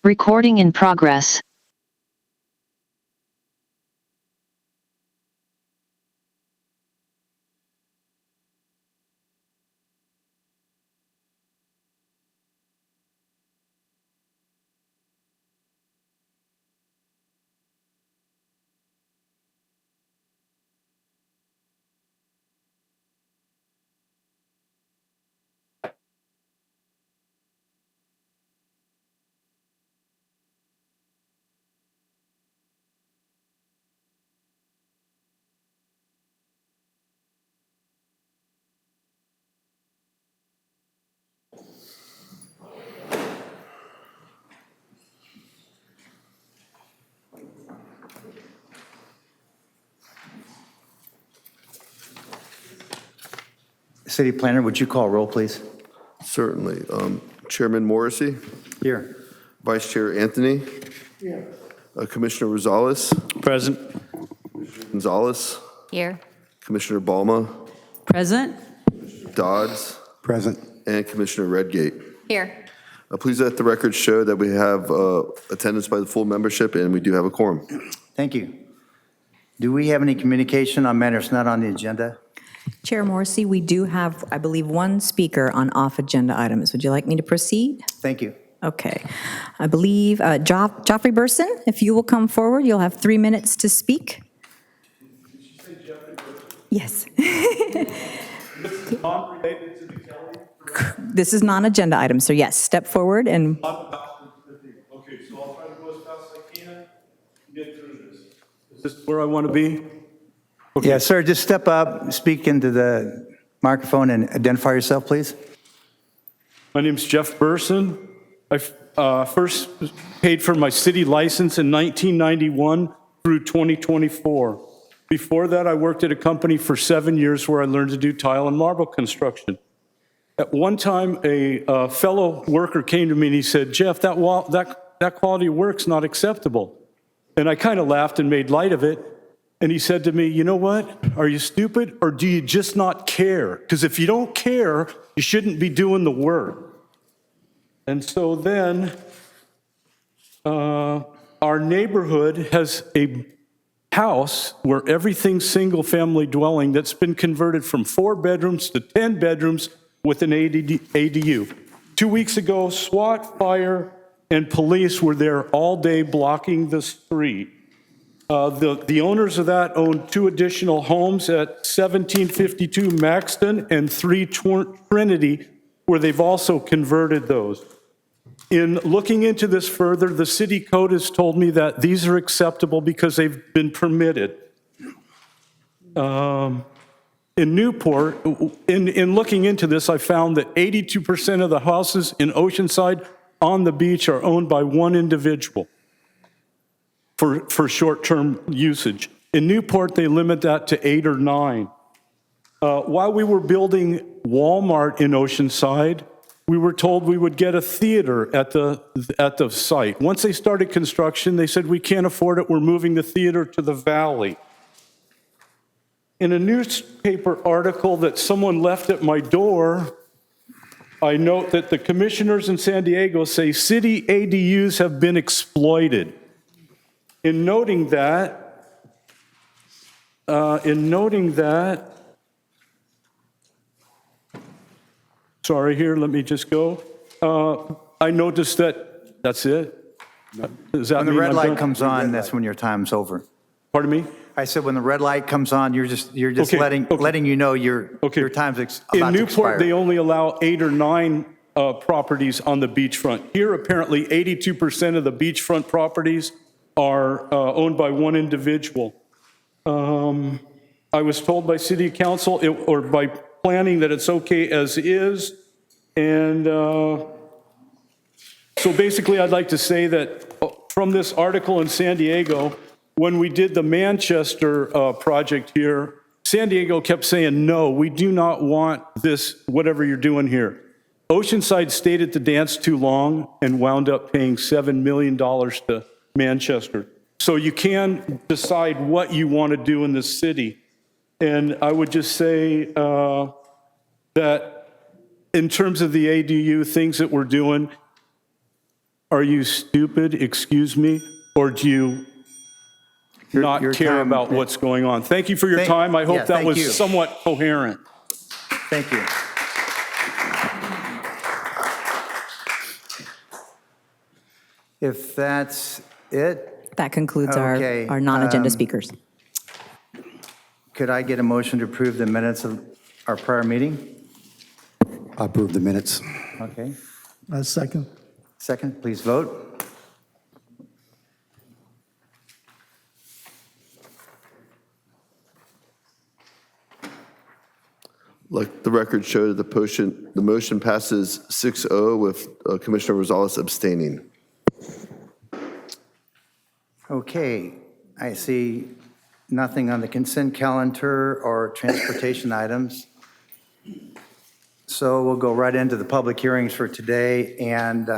Recording in progress. City Planner, would you call roll, please? Certainly. Chairman Morrissey, Here. Vice Chair Anthony. Here. Commissioner Rosales, Present. Gonzalez, Here. Commissioner Balma, Present. Dodds, Present. and Commissioner Redgate. Here. Please let the record show that we have attendance by the full membership and we do have a quorum. Thank you. Do we have any communication on matters not on the agenda? Chair Morrissey, we do have, I believe, one speaker on off-agenda items. Would you like me to proceed? Thank you. Okay. I believe Joffrey Burson, if you will come forward, you'll have 3 minutes to speak. Yes. Non-related to the county? This is non-agenda item, so yes, step forward and, Okay, so I'll try to go as fast as I can and get through this. Is this where I want to be? Yeah, sir, just step up, speak into the microphone and identify yourself, please. My name's Jeff Burson. I first paid for my city license in 1991 through 2024. Before that, I worked at a company for 7 years where I learned to do tile and marble construction. At one time, a fellow worker came to me and he said, Jeff, that quality of work's not acceptable. And I kind of laughed and made light of it. And he said to me, you know what? Are you stupid or do you just not care? Because if you don't care, you shouldn't be doing the work. And so then our neighborhood has a house where everything's single-family dwelling that's been converted from 4 bedrooms to 10 bedrooms with an ADU. 2 weeks ago, SWAT, fire, and police were there all day blocking the street. The owners of that own 2 additional homes at 1752 Maxton and 3 Trinity, where they've also converted those. In looking into this further, the city code has told me that these are acceptable because they've been permitted. In Newport, in looking into this, I found that 82% of the houses in Oceanside on the beach are owned by one individual for short-term usage. In Newport, they limit that to 8 or 9. While we were building Walmart in Oceanside, we were told we would get a theater at the site. Once they started construction, they said, we can't afford it, we're moving the theater to the valley. In a newspaper article that someone left at my door, I note that the commissioners in San Diego say city ADUs have been exploited. In noting that, sorry, here, let me just go. I noticed that, that's it? Does that When the mean red I'm light done? comes on, that's when your time's over. Pardon me? I said when the red light comes on, you're just Okay, letting you know your time's about In to Newport, expire. they only allow 8 or 9 properties on the beachfront. Here, apparently, 82% of the beachfront properties are owned by one individual. I was told by city council or by planning that it's okay as is. And so basically, I'd like to say that from this article in San Diego, when we did the Manchester project here, San Diego kept saying, no, we do not want this, whatever you're doing here. Oceanside stayed at the dance too long and wound up paying $7 million to Manchester. So you can decide what you want to do in the city. And I would just say that in terms of the ADU, things that we're doing, Are you stupid, excuse me, or do you not your care time- about what's going on? Thank you for your Thank- time. I yeah, hope that thank was you. somewhat coherent. Thank you. If that's it, That concludes Okay, our non-agenda speakers. could I get a motion to approve the minutes of our prior meeting? I approve the minutes. Okay. A second. Second, please vote. Like the record showed, the motion passes 6-0 with Commissioner Rosales abstaining. Okay, I see nothing on the consent calendar or transportation items. So we'll go right into the public hearings for today. And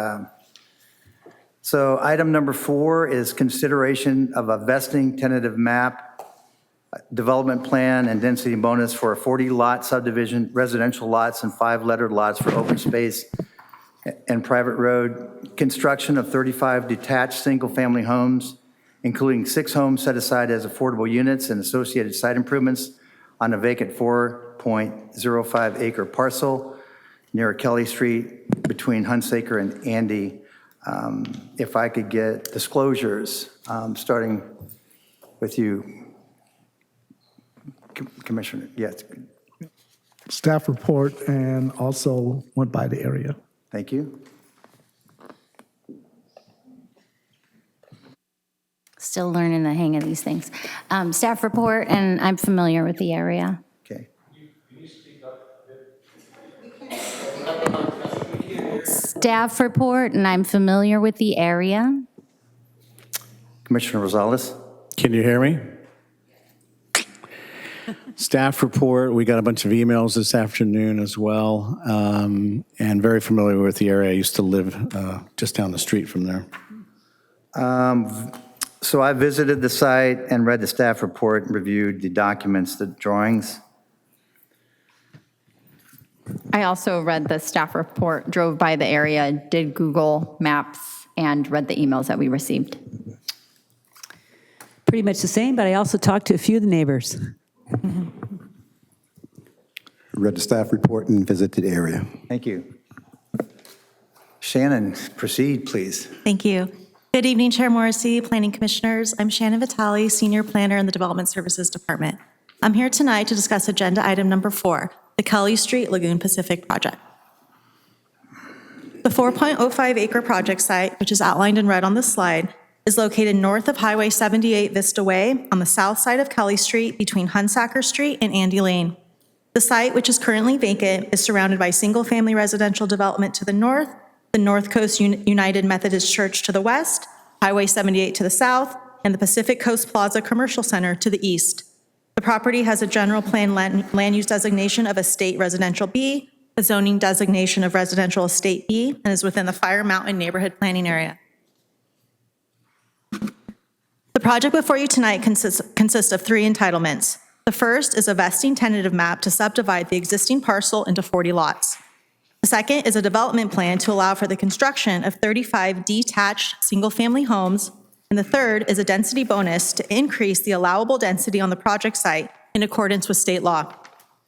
so item number 4 is consideration of a vesting tentative map, development plan, and density bonus for a 40-lot subdivision, residential lots, and 5 lettered lots for open space and private road. Construction of 35 detached single-family homes, including 6 homes set aside as affordable units and associated site improvements on a vacant 4.05 acre parcel near Kelly Street between Hunsaker and Andy. If I could get disclosures, starting with you, Commissioner. Yes, Staff report and also went by the area. thank you. Still learning the hang of these things. Staff report, and I'm familiar with the area. Okay. Staff report, and I'm familiar with the area. Commissioner Rosales? Can you hear me? Staff report, we got a bunch of emails this afternoon as well, and very familiar with the area. I used to live just down the street from there. So I visited the site and read the staff report and reviewed the documents, the drawings. I also read the staff report, drove by the area, did Google Maps, and read the emails that we received. Pretty much the same, but I also talked to a few of the neighbors. Read the staff report and visited the area. Thank you. Shannon, proceed, please. Thank you. Good evening, Chair Morrissey, Planning Commissioners. I'm Shannon Vitale, Senior Planner in the Development Services Department. I'm here tonight to discuss agenda item number 4, the Kelly Street Lagoon Pacific project. The 4.05 acre project site, which is outlined in red on this slide, is located north of Highway 78 Vista Way on the south side of Kelly Street between Hunsaker Street and Andy Lane. The site, which is currently vacant, is surrounded by single-family residential development to the north, the North Coast United Methodist Church to the west, Highway 78 to the south, and the Pacific Coast Plaza Commercial Center to the east. The property has a general plan land use designation of Estate Residential B, a zoning designation of Residential Estate B, and is within the Fire Mountain Neighborhood Planning Area. The project before you tonight consists of 3 entitlements. The first is a vesting tentative map to subdivide the existing parcel into 40 lots. The second is a development plan to allow for the construction of 35 detached single-family homes. And the third is a density bonus to increase the allowable density on the project site in accordance with state law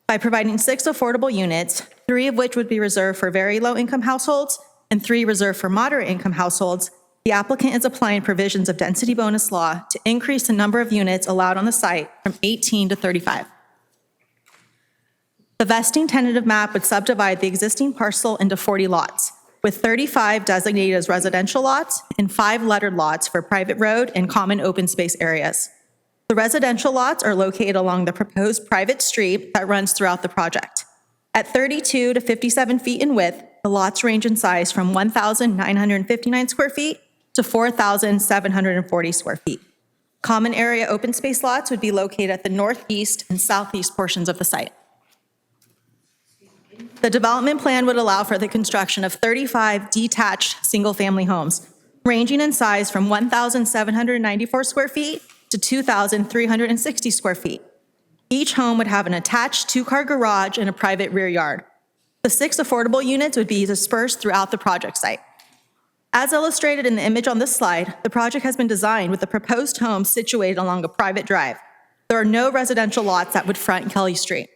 by providing 6 affordable units, 3 of which would be reserved for very low-income households and 3 reserved for moderate-income households. The applicant is applying provisions of density bonus law to increase the number of units allowed on the site from 18 to 35. The vesting tentative map would subdivide the existing parcel into 40 lots, with 35 designated as residential lots and 5 lettered lots for private road and common open space areas. The residential lots are located along the proposed private street that runs throughout the project. At 32 to 57 feet in width, the lots range in size from 1,959 square feet to 4,740 square feet. Common area open space lots would be located at the northeast and southeast portions of the site. The development plan would allow for the construction of 35 detached single-family homes, ranging in size from 1,794 square feet to 2,360 square feet. Each home would have an attached 2-car garage and a private rear yard. The 6 affordable units would be dispersed throughout the project site. As illustrated in the image on this slide, the project has been designed with the proposed home situated along a private drive. There are no residential lots that would front Kelly Street.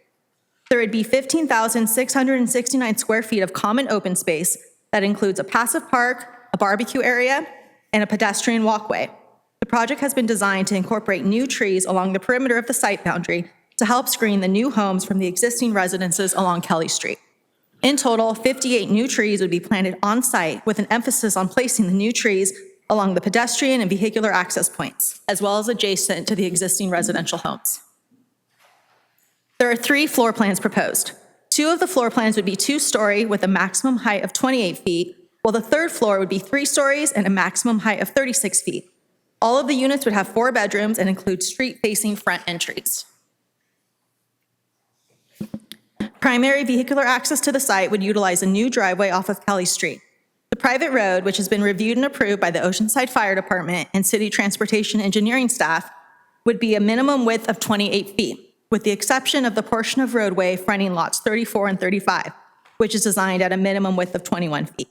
There would be 15,669 square feet of common open space that includes a passive park, a barbecue area, and a pedestrian walkway. The project has been designed to incorporate new trees along the perimeter of the site boundary to help screen the new homes from the existing residences along Kelly Street. In total, 58 new trees would be planted on site with an emphasis on placing the new trees along the pedestrian and vehicular access points, as well as adjacent to the existing residential homes. There are 3 floor plans proposed. 2 of the floor plans would be 2-story with a maximum height of 28 feet, while the 3rd floor would be 3 stories and a maximum height of 36 feet. All of the units would have 4 bedrooms and include street-facing front entries. Primary vehicular access to the site would utilize a new driveway off of Kelly Street. The private road, which has been reviewed and approved by the Oceanside Fire Department and City Transportation Engineering staff, would be a minimum width of 28 feet, with the exception of the portion of roadway fronting lots 34 and 35, which is designed at a minimum width of 21 feet.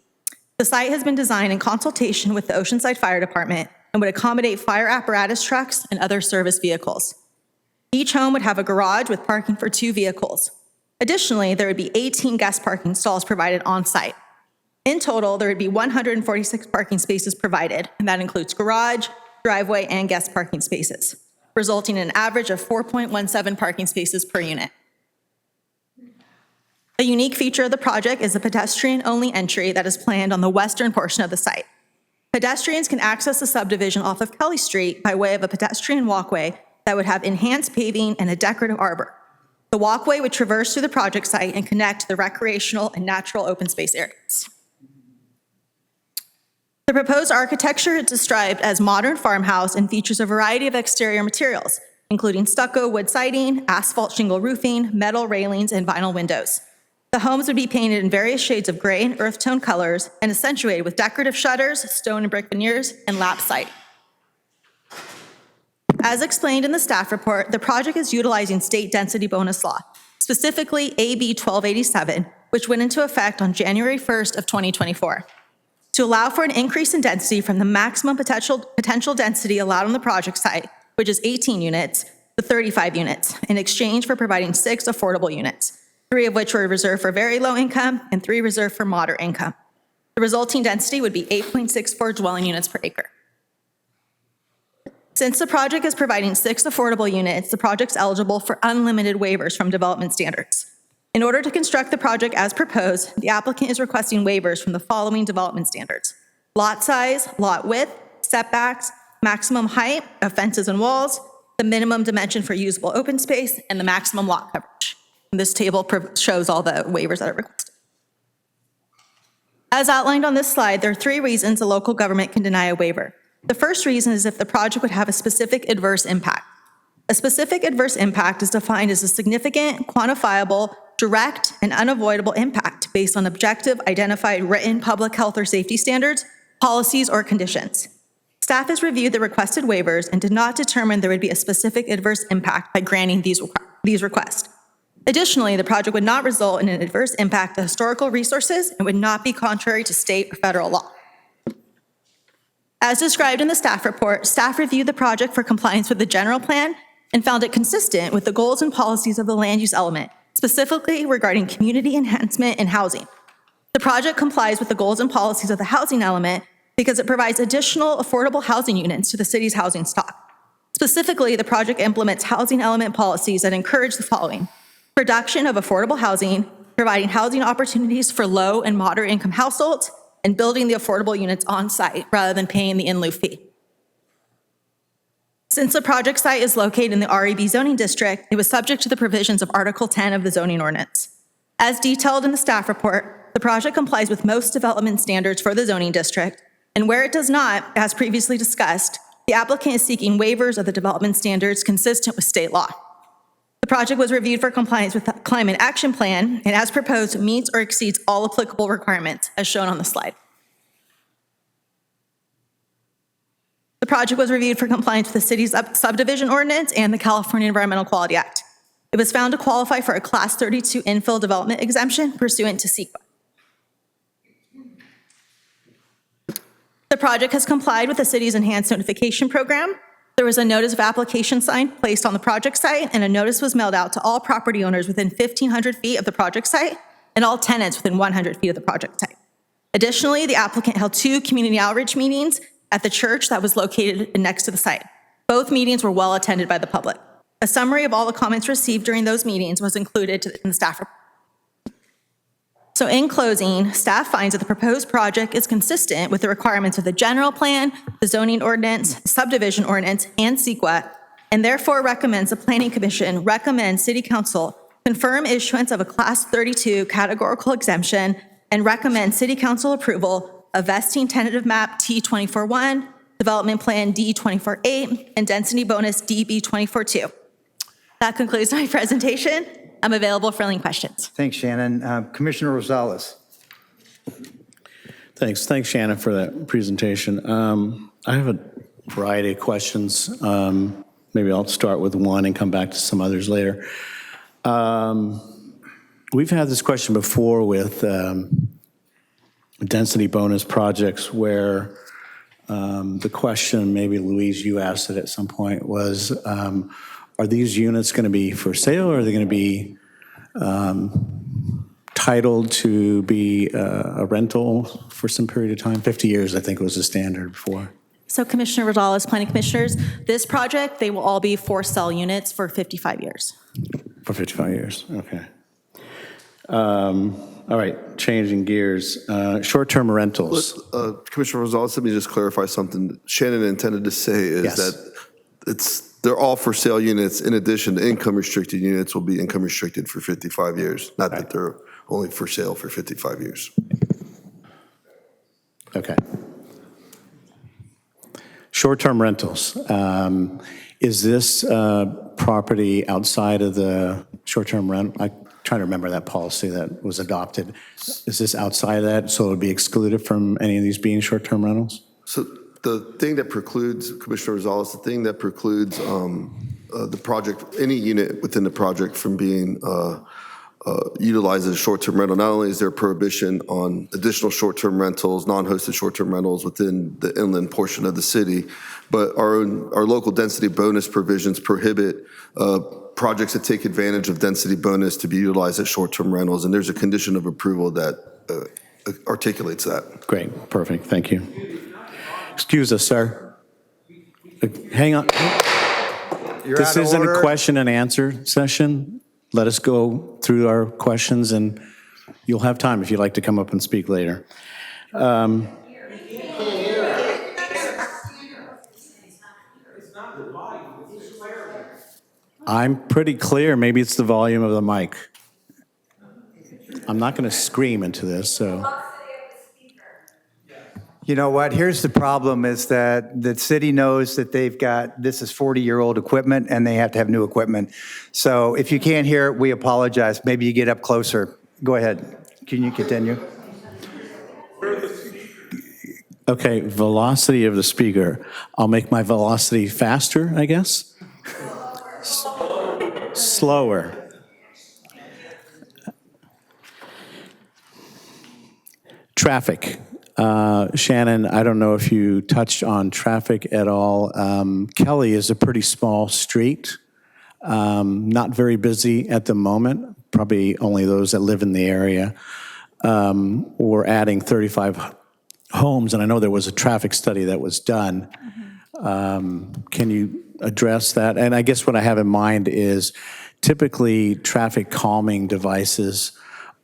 The site has been designed in consultation with the Oceanside Fire Department and would accommodate fire apparatus trucks and other service vehicles. Each home would have a garage with parking for 2 vehicles. Additionally, there would be 18 guest parking stalls provided on site. In total, there would be 146 parking spaces provided, and that includes garage, driveway, and guest parking spaces, resulting in an average of 4.17 parking spaces per unit. A unique feature of the project is a pedestrian-only entry that is planned on the western portion of the site. Pedestrians can access the subdivision off of Kelly Street by way of a pedestrian walkway that would have enhanced paving and a decorative arbor. The walkway would traverse through the project site and connect to the recreational and natural open space areas. The proposed architecture is described as modern farmhouse and features a variety of exterior materials, including stucco wood siding, asphalt shingle roofing, metal railings, and vinyl windows. The homes would be painted in various shades of gray and earth tone colors and accentuated with decorative shutters, stone and brick veneers, and lap siding. As explained in the staff report, the project is utilizing state density bonus law, specifically AB 1287, which went into effect on January 1st of 2024, to allow for an increase in density from the maximum potential density allowed on the project site, which is 18 units, to 35 units, in exchange for providing 6 affordable units, 3 of which were reserved for very low income and 3 reserved for moderate income. The resulting density would be 8.64 dwelling units per acre. Since the project is providing 6 affordable units, the project's eligible for unlimited waivers from development standards. In order to construct the project as proposed, the applicant is requesting waivers from the following development standards: lot size, lot width, setbacks, maximum height of fences and walls, the minimum dimension for usable open space, and the maximum lot coverage. And this table shows all the waivers that are requested. As outlined on this slide, there are 3 reasons a local government can deny a waiver. The first reason is if the project would have a specific adverse impact. A specific adverse impact is defined as a significant, quantifiable, direct, and unavoidable impact based on objective, identified, written public health or safety standards, policies, or conditions. Staff has reviewed the requested waivers and did not determine there would be a specific adverse impact by granting these requests. Additionally, the project would not result in an adverse impact to historical resources and would not be contrary to state or federal law. As described in the staff report, staff reviewed the project for compliance with the general plan and found it consistent with the goals and policies of the land use element, specifically regarding community enhancement and housing. The project complies with the goals and policies of the housing element because it provides additional affordable housing units to the city's housing stock. Specifically, the project implements housing element policies that encourage the following: production of affordable housing, providing housing opportunities for low and moderate income households, and building the affordable units on site rather than paying the in lieu fee. Since the project site is located in the REB zoning district, it was subject to the provisions of Article 10 of the zoning ordinance. As detailed in the staff report, the project complies with most development standards for the zoning district, and where it does not, as previously discussed, the applicant is seeking waivers of the development standards consistent with state law. The project was reviewed for compliance with the Climate Action Plan and, as proposed, meets or exceeds all applicable requirements, as shown on the slide. The project was reviewed for compliance with the city's subdivision ordinance and the California Environmental Quality Act. It was found to qualify for a Class 32 infill development exemption pursuant to CEQA. The project has complied with the city's enhanced notification program. There was a notice of application sign placed on the project site, and a notice was mailed out to all property owners within 1,500 feet of the project site and all tenants within 100 feet of the project site. Additionally, the applicant held 2 community outreach meetings at the church that was located next to the site. Both meetings were well attended by the public. A summary of all the comments received during those meetings was included in the staff report. So in closing, staff finds that the proposed project is consistent with the requirements of the general plan, the zoning ordinance, subdivision ordinance, and CEQA, and therefore recommends the Planning Commission recommend City Council confirm issuance of a Class 32 categorical exemption and recommend City Council approval of vesting tentative map T24-1, development plan D24-8, and density bonus DB24-2. That concludes my presentation. I'm available for any questions. Thanks, Shannon. Commissioner Rosales. Thanks, Shannon, for that presentation. I have a variety of questions. Maybe I'll start with one and come back to some others later. We've had this question before with density bonus projects where the question, maybe Louise, you asked it at some point, was are these units going to be for sale, or are they going to be titled to be a rental for some period of time? 50 years, I think, was the standard before. So Commissioner Rosales, Planning Commissioners, this project, they will all be for sale units for 55 years. For 55 years, okay. All right, changing gears. Short-term rentals. Commissioner Rosales, let me just clarify something. Shannon intended to say is Yes. that they're all for sale units. In addition, the income restricted units will be income restricted for 55 years, not that they're only for sale for 55 years. Okay. Short-term rentals. Is this property outside of the short-term rent? I'm trying to remember that policy that was adopted. Is this outside of that, so it would be excluded from any of these being short-term rentals? So the thing that precludes, Commissioner Rosales, the thing that precludes the project, any unit within the project from being utilized as a short-term rental, not only is there a prohibition on additional short-term rentals, non-hosted short-term rentals within the inland portion of the city, but our local density bonus provisions prohibit projects that take advantage of density bonus to be utilized as short-term rentals, and there's a condition of approval that articulates that. Great, perfect, thank you. Excuse us, sir. Hang on. This isn't a question and answer session. Let us go through our questions, and you'll have time if you'd like to come up and speak later. I'm pretty clear. Maybe it's the volume of the mic. I'm not going to scream into this, so. You know what? Here's the problem is that the city knows that they've got, this is 40-year-old equipment and they have to have new equipment. So if you can't hear it, we apologize. Maybe you get up closer. Go ahead. Can you continue? Okay, velocity of the speaker. I'll make my velocity faster, I guess. Slower. Traffic. Shannon, I don't know if you touched on traffic at all. Kelly is a pretty small street, not very busy at the moment, probably only those that live in the area. We're adding 35 homes, and I know there was a traffic study that was done. Can you address that? And I guess what I have in mind is typically traffic calming devices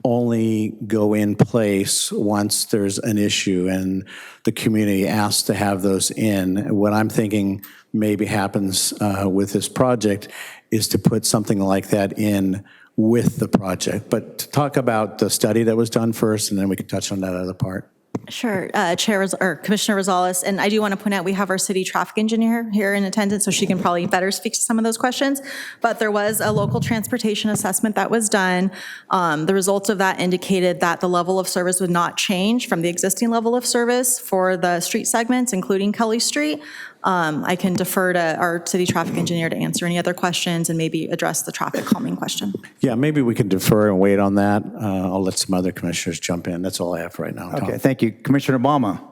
only go in place once there's an issue and the community asks to have those in. What I'm thinking maybe happens with this project is to put something like that in with the project. But to talk about the study that was done first, and then we can touch on that other part. Sure, Commissioner Rosales, and I do want to point out we have our city traffic engineer here in attendance, so she can probably better speak to some of those questions. But there was a local transportation assessment that was done. The results of that indicated that the level of service would not change from the existing level of service for the street segments, including Kelly Street. I can defer to our city traffic engineer to answer any other questions and maybe address the traffic calming question. Yeah, maybe we can defer and wait on that. I'll let some other commissioners jump in. That's all I have for right now. Tom. Okay, thank you. Commissioner Obama.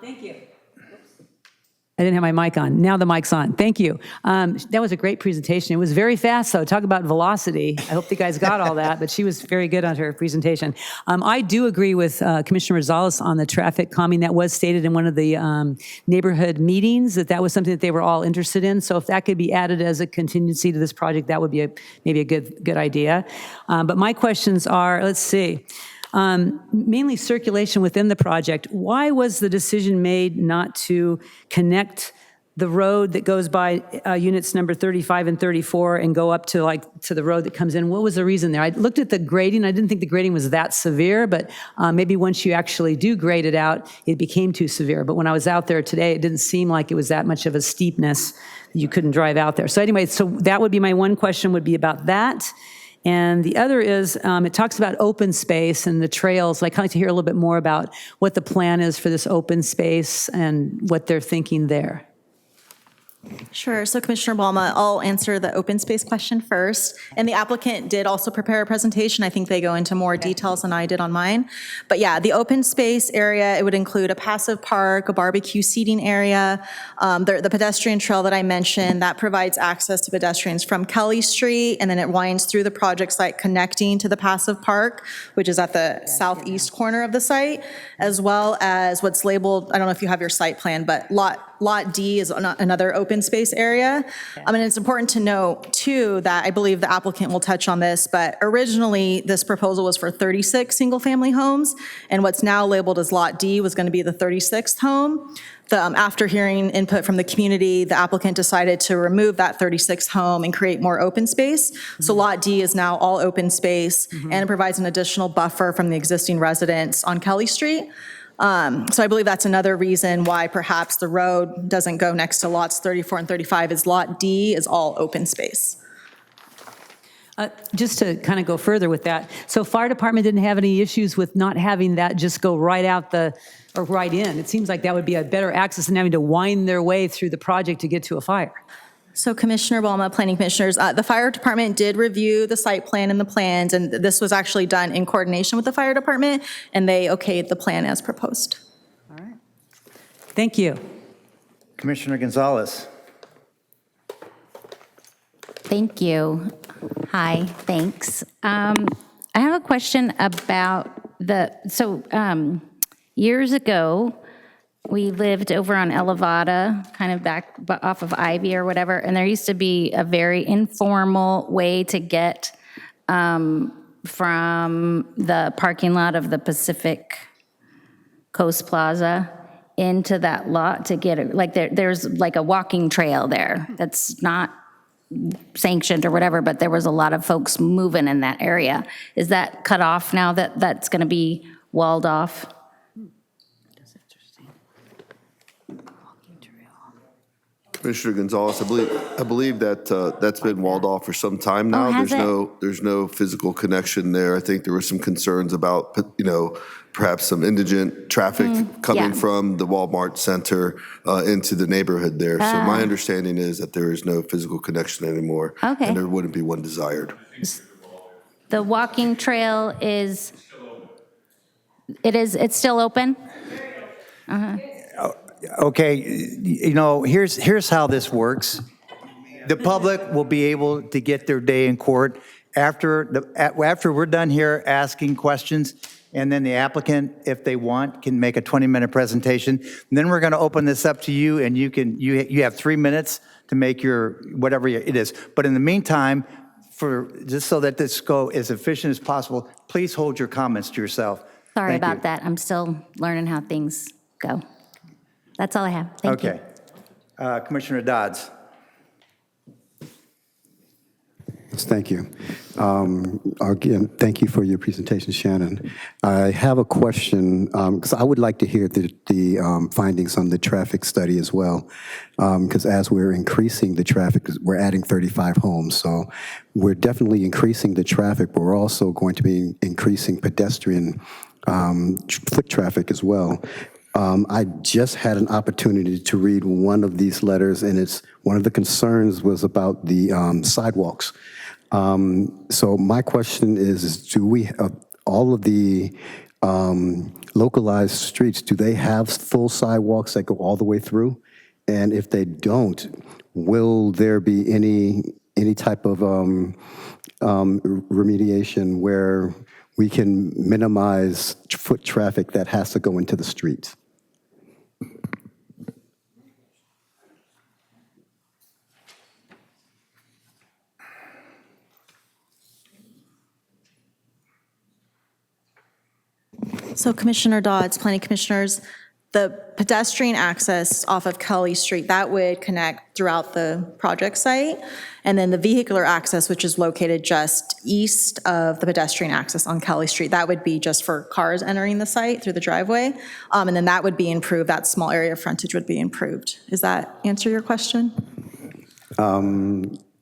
Thank you. I didn't have my mic on. Now the mic's on. Thank you. That was a great presentation. It was very fast, though. Talk about velocity. I hope you guys got all that, but she was very good on her presentation. I do agree with Commissioner Rosales on the traffic calming. That was stated in one of the neighborhood meetings, that was something that they were all interested in. So if that could be added as a contingency to this project, that would be maybe a good idea. But my questions are, let's see. Mainly circulation within the project. Why was the decision made not to connect the road that goes by units number 35 and 34 and go up to to the road that comes in? What was the reason there? I looked at the grading. I didn't think the grading was that severe, but maybe once you actually do grade it out, it became too severe. But when I was out there today, it didn't seem like it was that much of a steepness that you couldn't drive out there. So anyway, so that would be my one question, would be about that. And the other is, it talks about open space and the trails. I'd like to hear a little bit more about what the plan is for this open space and what they're thinking there. Sure. So Commissioner Balma, I'll answer the open space question first. And the applicant did also prepare a presentation. I think they go into more details than I did on mine. But yeah, the open space area, it would include a passive park, a barbecue seating area, the pedestrian trail that I mentioned, that provides access to pedestrians from Kelly Street, and then it winds through the project site connecting to the passive park, which is at the southeast corner of the site, as well as what's labeled, I don't know if you have your site plan, but Lot D is another open space area. I mean, it's important to note, too, that I believe the applicant will touch on this, but originally, this proposal was for 36 single-family homes, and what's now labeled as Lot D was going to be the 36th home. After hearing input from the community, the applicant decided to remove that 36th home and create more open space. So Lot D is now all open space, and it provides an additional buffer from the existing residents on Kelly Street. So I believe that's another reason why perhaps the road doesn't go next to lots 34 and 35, is Lot D is all open space. Just to kind of go further with that, so fire department didn't have any issues with not having that just go right out or right in. It seems like that would be a better access than having to wind their way through the project to get to a fire. So Commissioner Balma, Planning Commissioners, the fire department did review the site plan and the plans, and this was actually done in coordination with the fire department, and they okayed the plan as proposed. All right. Thank you. Commissioner Gonzalez. Thank you. Hi, thanks. I have a question about years ago, we lived over on Elevada, kind of back off of Ivy or whatever, and there used to be a very informal way to get from the parking lot of the Pacific Coast Plaza into that lot to get it. Like there's like a walking trail there that's not sanctioned or whatever, but there was a lot of folks moving in that area. Is that cut off now that that's going to be walled off? Commissioner Gonzalez, I believe that that's been walled off for some time now. has There's no physical connection there. I think there were some concerns about, perhaps some indigent traffic coming from the Walmart Center into the neighborhood there. So my understanding is that there is no physical connection anymore. Okay. And there wouldn't be one desired. The walking trail it's still open? Okay, here's how this works. The public will be able to get their day in court after we're done here asking questions, and then the applicant, if they want, can make a 20-minute presentation. And then we're going to open this up to you, and you have 3 minutes to make your whatever it is. But in the meantime, just so that this go as efficient as possible, please hold your comments to yourself. Sorry Thank you. about that. I'm still learning how things go. That's all I have. Thank you. Okay. Commissioner Dodds. Thank you. Again, thank you for your presentation, Shannon. I have a question, because I would like to hear the findings on the traffic study as well, because as we're increasing the traffic, we're adding 35 homes, so we're definitely increasing the traffic, but we're also going to be increasing pedestrian foot traffic as well. I just had an opportunity to read one of these letters, and one of the concerns was about the sidewalks. So my question is do we all of the localized streets, do they have full sidewalks that go all the way through? And if they don't, will there be any type of remediation where we can minimize foot traffic that has to go into the streets? So Commissioner Dodds, Planning Commissioners, the pedestrian access off of Kelly Street, that would connect throughout the project site. And then the vehicular access, which is located just east of the pedestrian access on Kelly Street, that would be just for cars entering the site through the driveway. And then that would be improved, that small area of frontage would be improved. Does that answer your question?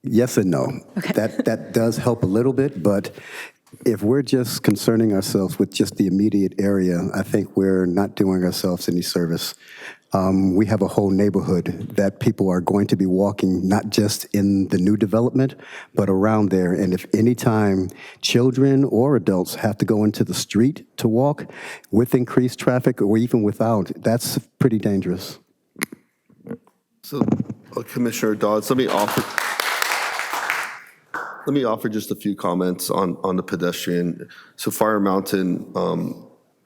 Yes and no. Okay. That does help a little bit, but if we're just concerning ourselves with just the immediate area, I think we're not doing ourselves any service. We have a whole neighborhood that people are going to be walking, not just in the new development, but around there. And if any time children or adults have to go into the street to walk with increased traffic or even without, that's pretty dangerous. So, Commissioner Dodds, let me offer just a few comments on the pedestrian. So Fire Mountain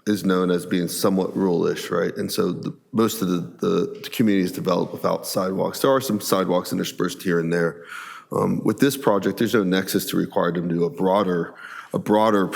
is known as being somewhat rural-ish, right? And so most of the community is developed without sidewalks. There are some sidewalks interspersed here and there. With this project, there's no nexus to require them to do a broader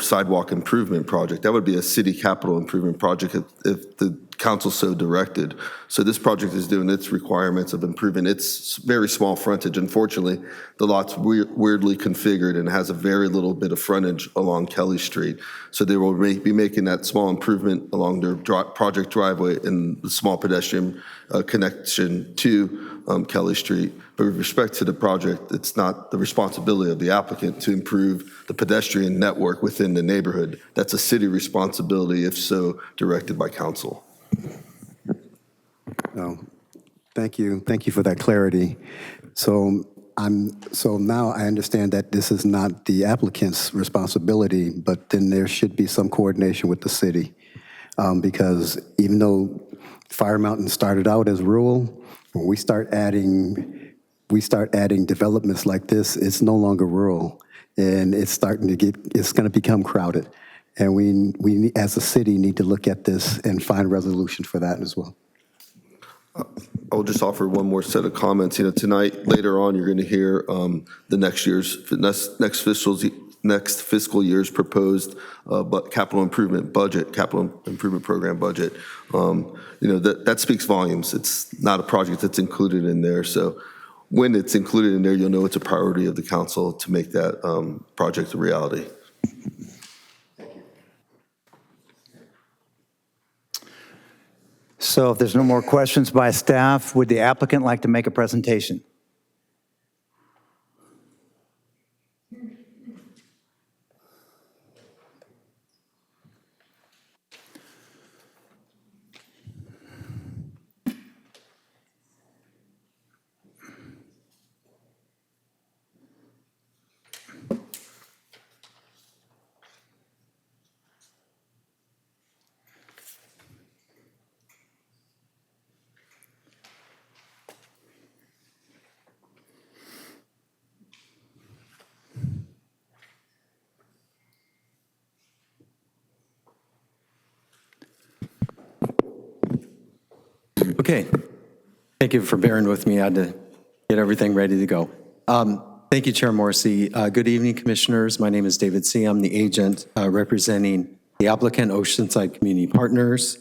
sidewalk improvement project. That would be a city capital improvement project if the council so directed. So this project is doing its requirements of improving its very small frontage. Unfortunately, the lot's weirdly configured and has a very little bit of frontage along Kelly Street. So they will be making that small improvement along their project driveway and the small pedestrian connection to Kelly Street. But with respect to the project, it's not the responsibility of the applicant to improve the pedestrian network within the neighborhood. That's a city responsibility, if so directed by council. No, thank you for that clarity. So now I understand that this is not the applicant's responsibility, but then there should be some coordination with the city, because even though Fire Mountain started out as rural, when we start adding developments like this, it's no longer rural, and it's going to become crowded, and we as a city need to look at this and find resolution for that as well. I'll just offer one more set of comments. Tonight, later on, you're going to hear the next fiscal year's proposed capital improvement program budget. That speaks volumes. It's not a project that's included in there. So when it's included in there, you'll know it's a priority of the council to make that project a reality. So if there's no more questions by staff, would the applicant like to make a presentation? Okay. Thank you for bearing with me. I had to get everything ready to go. Thank you, Chair Morrissey. Good evening, Commissioners. My name is David C. I'm the agent representing the applicant, Oceanside Community Partners.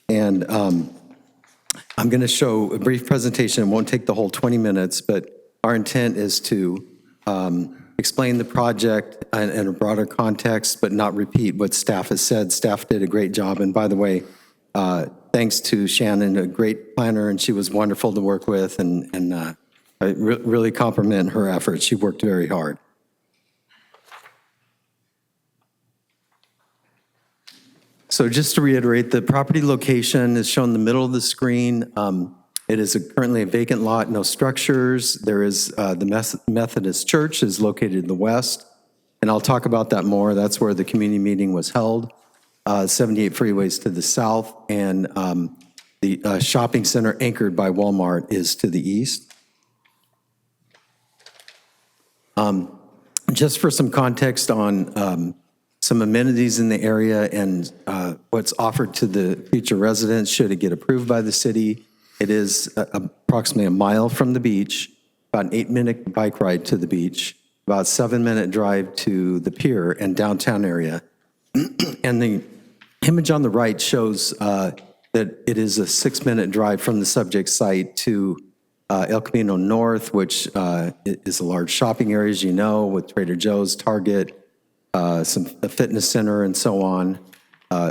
And I'm going to show a brief presentation. It won't take the whole 20 minutes, but our intent is to explain the project in a broader context, but not repeat what staff has said. Staff did a great job. And by the way, thanks to Shannon, a great planner, and she was wonderful to work with, and I really compliment her efforts. She worked very hard. So just to reiterate, the property location is shown in the middle of the screen. It is currently a vacant lot, no structures. There is the Methodist Church is located in the west, and I'll talk about that more. That's where the community meeting was held. 78 freeways to the south, and the shopping center anchored by Walmart is to the east. Just for some context on some amenities in the area and what's offered to the future residents should it get approved by the city, it is approximately a mile from the beach, about an 8-minute bike ride to the beach, about a 7-minute drive to the pier and downtown area. And the image on the right shows that it is a 6-minute drive from the subject site to El Camino North, which is a large shopping area, as you know, with Trader Joe's, Target, a fitness center, and so on.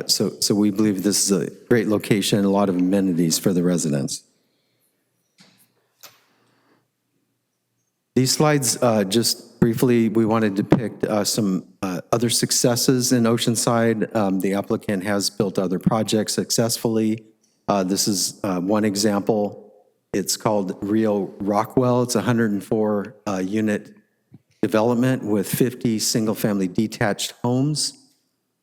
So we believe this is a great location, a lot of amenities for the residents. These slides, just briefly, we want to depict some other successes in Oceanside. The applicant has built other projects successfully. This is one example. It's called Rio Rockwell. It's a 104-unit development with 50 single-family detached homes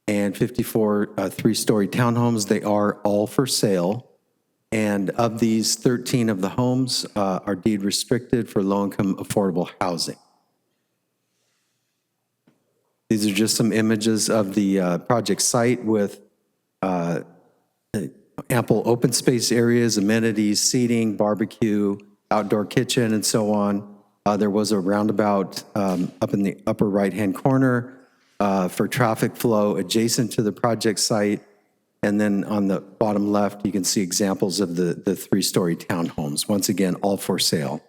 and 54 three-story townhomes. They are all for sale. And of these, 13 of the homes are deed restricted for low-income affordable housing. These are just some images of the project site with ample open space areas, amenities, seating, barbecue, outdoor kitchen, and so on. There was a roundabout up in the upper right-hand corner for traffic flow adjacent to the project site. And then on the bottom left, you can see examples of the three-story townhomes. Once again, all for sale.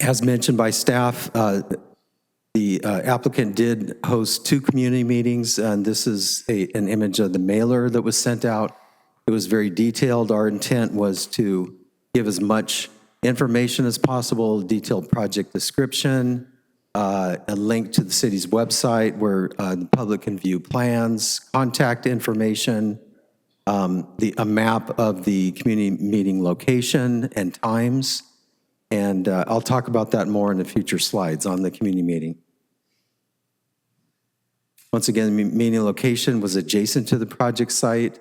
As mentioned by staff, the applicant did host 2 community meetings, and this is an image of the mailer that was sent out. It was very detailed. Our intent was to give as much information as possible, detailed project description, a link to the city's website where the public can view plans, contact information, a map of the community meeting location and times, and I'll talk about that more in the future slides on the community meeting. Once again, the meeting location was adjacent to the project site.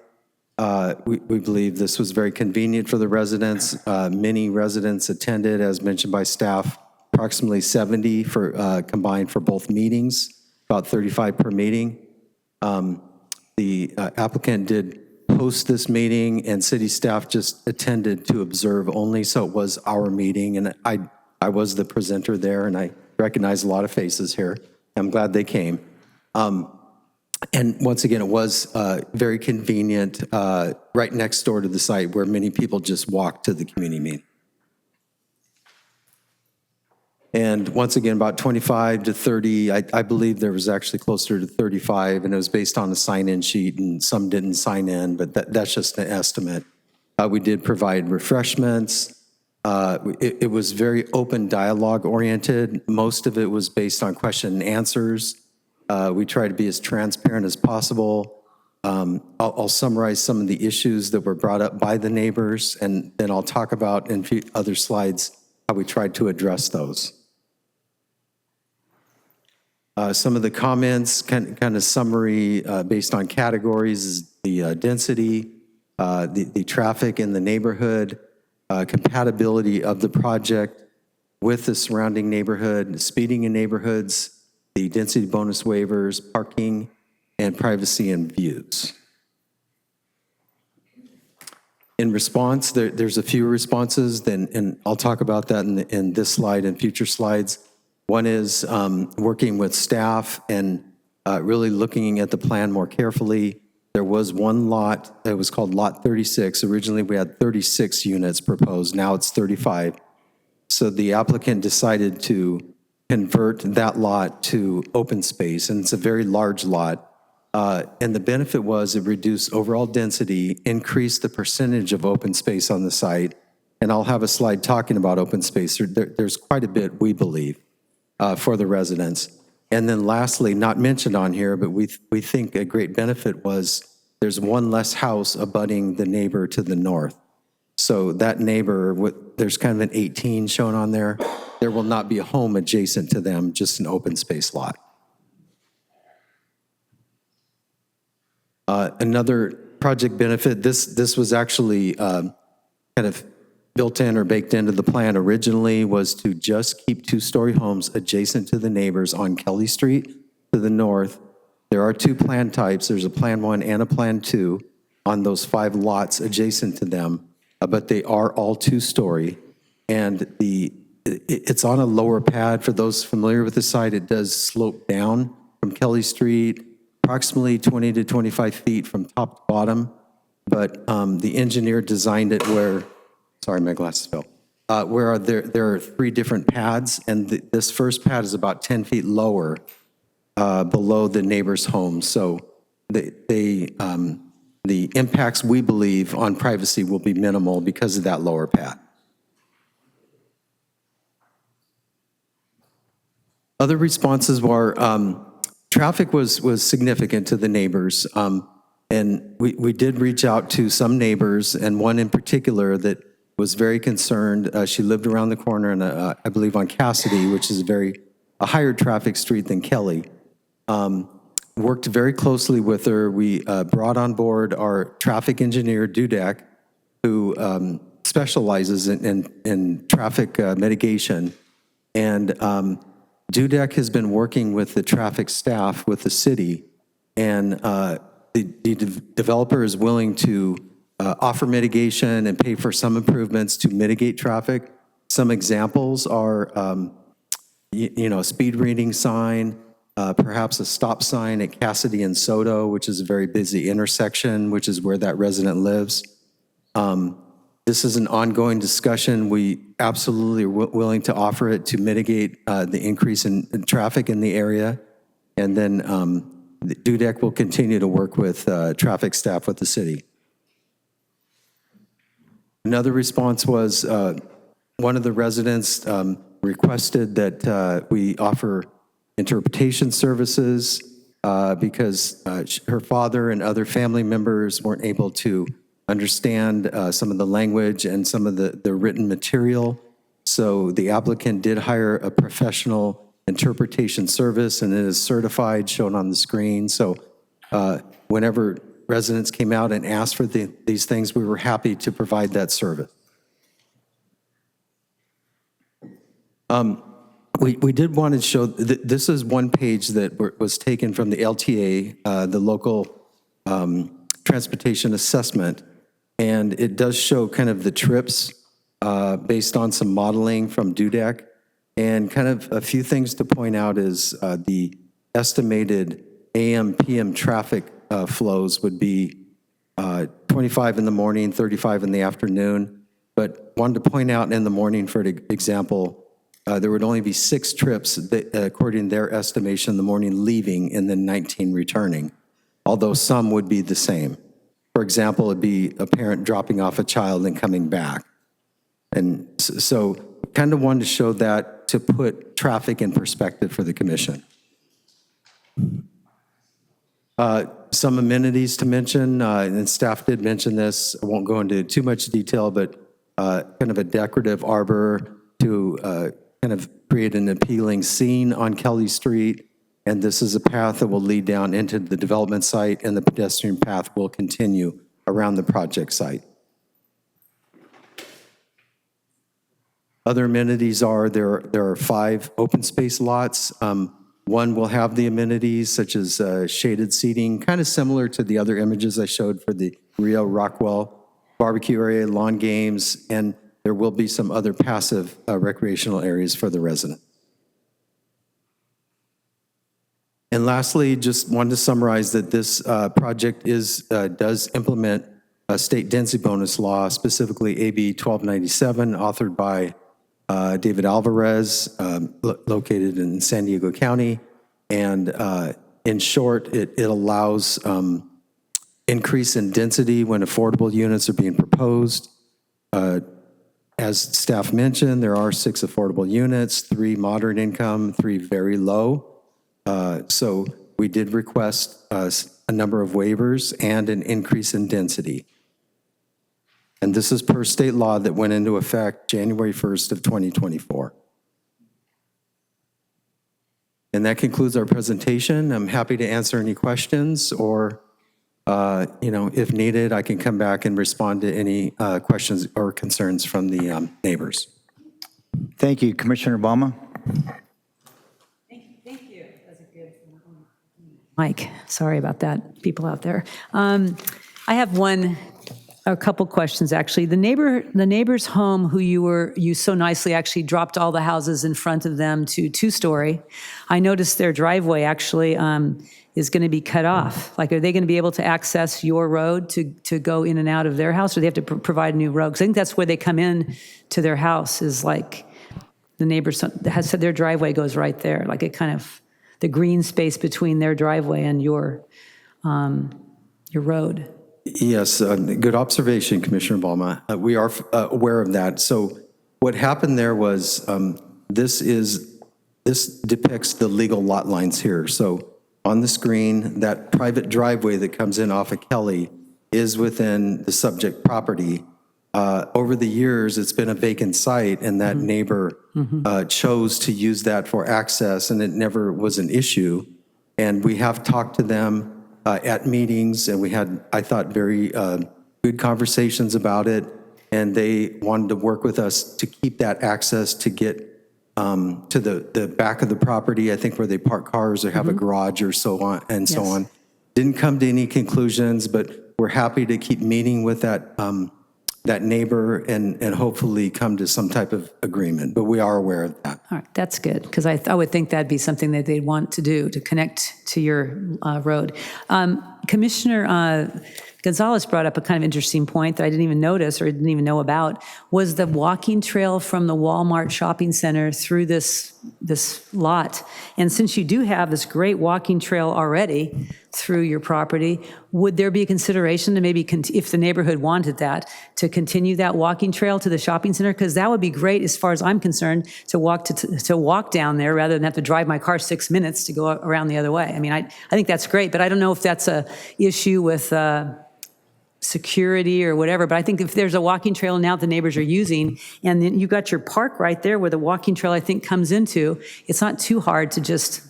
We believe this was very convenient for the residents. Many residents attended, as mentioned by staff, approximately 70 for combined for both meetings, about 35 per meeting. The applicant did host this meeting, and city staff just attended to observe only, so it was our meeting, and I was the presenter there, and I recognize a lot of faces here. I'm glad they came. And once again, it was very convenient, right next door to the site where many people just walked to the community meeting. And once again, about 25 to 30, I believe there was actually closer to 35, and it was based on a sign-in sheet, and some didn't sign in, but that's just an estimate. We did provide refreshments. It was very open dialogue oriented. Most of it was based on question and answers. We try to be as transparent as possible. I'll summarize some of the issues that were brought up by the neighbors, and then I'll talk about in other slides how we tried to address those. Some of the comments, kind of summary based on categories, is the density, the traffic in the neighborhood, compatibility of the project with the surrounding neighborhood, speeding in neighborhoods, the density bonus waivers, parking, and privacy and views. In response, there's a few responses, and I'll talk about that in this slide and future slides. One is working with staff and really looking at the plan more carefully. There was one lot that was called Lot 36. Originally, we had 36 units proposed. Now it's 35. So the applicant decided to convert that lot to open space, and it's a very large lot. And the benefit was it reduced overall density, increased the percentage of open space on the site, and I'll have a slide talking about open space. There's quite a bit, we believe, for the residents. And then lastly, not mentioned on here, but we think a great benefit was there's one less house abutting the neighbor to the north. So that neighbor, there's kind of an 18 shown on there. There will not be a home adjacent to them, just an open space lot. Another project benefit, this was actually kind of built in or baked into the plan originally, was to just keep two-story homes adjacent to the neighbors on Kelly Street to the north. There are two plan types. There's a Plan 1 and a Plan 2 on those 5 lots adjacent to them, but they are all two-story. And it's on a lower pad. For those familiar with the site, it does slope down from Kelly Street, approximately 20 to 25 feet from top to bottom. But the engineer designed it where, sorry, my glasses fell, where there are 3 different pads, and this first pad is about 10 feet lower below the neighbor's home. So the impacts, we believe, on privacy will be minimal because of that lower pad. Other responses were traffic was significant to the neighbors, and we did reach out to some neighbors, and one in particular that was very concerned. She lived around the corner, and I believe on Cassidy, which is a higher traffic street than Kelly. Worked very closely with her. We brought on board our traffic engineer, Dudek, who specializes in traffic mitigation, and Dudek has been working with the traffic staff with the city, and the developer is willing to offer mitigation and pay for some improvements to mitigate traffic. Some examples are, a speed reading sign, perhaps a stop sign at Cassidy and Soto, which is a very busy intersection, which is where that resident lives. This is an ongoing discussion. We absolutely are willing to offer it to mitigate the increase in traffic in the area. And then the Dudek will continue to work with traffic staff with the city. Another response was one of the residents requested that we offer interpretation services because her father and other family members weren't able to understand some of the language and some of the written material. So the applicant did hire a professional interpretation service, and it is certified, shown on the screen. So whenever residents came out and asked for these things, we were happy to provide that service. We did want to show, this is one page that was taken from the LTA, the local transportation assessment, and it does show kind of the trips based on some modeling from Dudek. And kind of a few things to point out is the estimated AM/PM traffic flows would be 25 in the morning, 35 in the afternoon. But wanted to point out in the morning, for example, there would only be 6 trips, according to their estimation, in the morning leaving and then 19 returning, although some would be the same. For example, it'd be a parent dropping off a child and coming back. And so kind of wanted to show that to put traffic in perspective for the commission. Some amenities to mention, and staff did mention this. I won't go into too much detail, but kind of a decorative arbor to kind of create an appealing scene on Kelly Street. And this is a path that will lead down into the development site, and the pedestrian path will continue around the project site. Other amenities are, there are 5 open space lots. One will have the amenities such as shaded seating, kind of similar to the other images I showed for the Rio Rockwell barbecue area, lawn games, and there will be some other passive recreational areas for the resident. And lastly, just wanted to summarize that this project does implement a state density bonus law, specifically AB 1297, authored by David Alvarez, located in San Diego County. And in short, it allows increase in density when affordable units are being proposed. As staff mentioned, there are 6 affordable units, 3 moderate income, 3 very low. So we did request a number of waivers and an increase in density. And this is per state law that went into effect January 1st of 2024. And that concludes our presentation. I'm happy to answer any questions or if needed, I can come back and respond to any questions or concerns from the neighbors. Thank you. Commissioner Obama? Thank you. That's a good Mike, sorry about that, people out there. I have a couple questions, actually. The neighbor's home who you so nicely actually dropped all the houses in front of them to two-story. I noticed their driveway actually is going to be cut off. Like, are they going to be able to access your road to go in and out of their house, or do they have to provide a new road? Because I think that's where they come in to their house, is like the neighbors has said their driveway goes right there, like it kind of, the green space between their driveway and your road. Yes, good observation, Commissioner Balma. We are aware of that. So what happened there was this depicts the legal lot lines here. So on the screen, that private driveway that comes in off of Kelly is within the subject property. Over the years, it's been a vacant site, and that neighbor chose to use that for access, and it never was an issue. And we have talked to them at meetings, and we had, I thought, very good conversations about it, and they wanted to work with us to keep that access to get to the back of the property, I think, where they park cars or have a garage or so on and so on. Didn't come to any conclusions, but we're happy to keep meeting with that neighbor and hopefully come to some type of agreement, but we are aware of that. All right, that's good, because I would think that'd be something that they'd want to do, to connect to your road. Commissioner Gonzalez brought up a kind of interesting point that I didn't even notice or didn't even know about, was the walking trail from the Walmart shopping center through this lot. And since you do have this great walking trail already through your property, would there be a consideration to maybe, if the neighborhood wanted that, to continue that walking trail to the shopping center? Because that would be great, as far as I'm concerned, to walk down there rather than have to drive my car 6 minutes to go around the other way. I mean, I think that's great, but I don't know if that's a issue with security or whatever, but I think if there's a walking trail now the neighbors are using, and then you got your park right there where the walking trail, I think, comes into, it's not too hard to just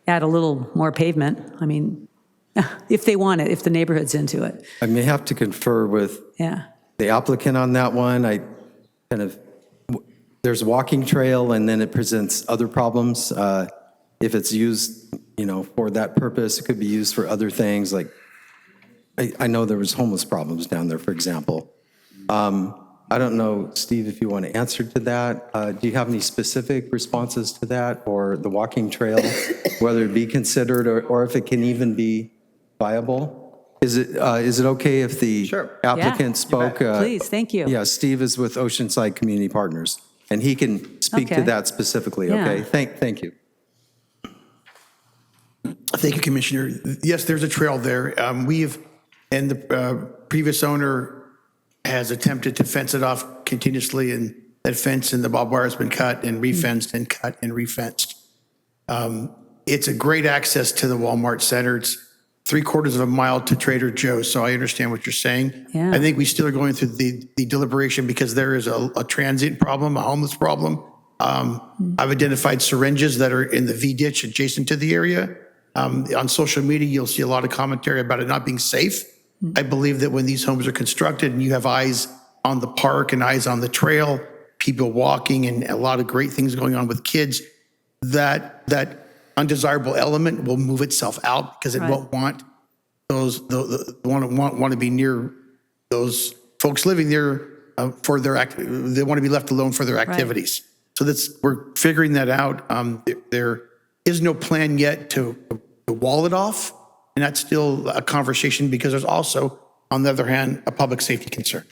add a little more pavement. I mean, if they want it, if the neighborhood's into it. I may have to confer with the applicant on that one. There's a walking trail, and then it presents other problems. If it's used, for that purpose, it could be used for other things, like I know there was homeless problems down there, for example. I don't know, Steve, if you want to answer to that. Do you have any specific responses to that, or the walking trail, whether it be considered or if it can even be viable? Is it okay if the applicant spoke? Please, thank you. Yeah, Steve is with Oceanside Community Partners, and he can speak to that specifically, okay? Thank you. Thank you, Commissioner. Yes, there's a trail there. And the previous owner has attempted to fence it off continuously, and that fence and the barbed wire has been cut and refenced and cut and refenced. It's a great access to the Walmart center. It's 3/4 of a mile to Trader Joe's, so I understand what you're saying. Yeah. I think we still are going through the deliberation because there is a transient problem, a homeless problem. I've identified syringes that are in the V ditch adjacent to the area. On social media, you'll see a lot of commentary about it not being safe. I believe that when these homes are constructed and you have eyes on the park and eyes on the trail, people walking and a lot of great things going on with kids, that undesirable element will move itself out because it won't want want to be near those folks living there for their they want to be left alone for their activities. So we're figuring that out. There is no plan yet to wall it off. And that's still a conversation because there's also, on the other hand, a public safety concern.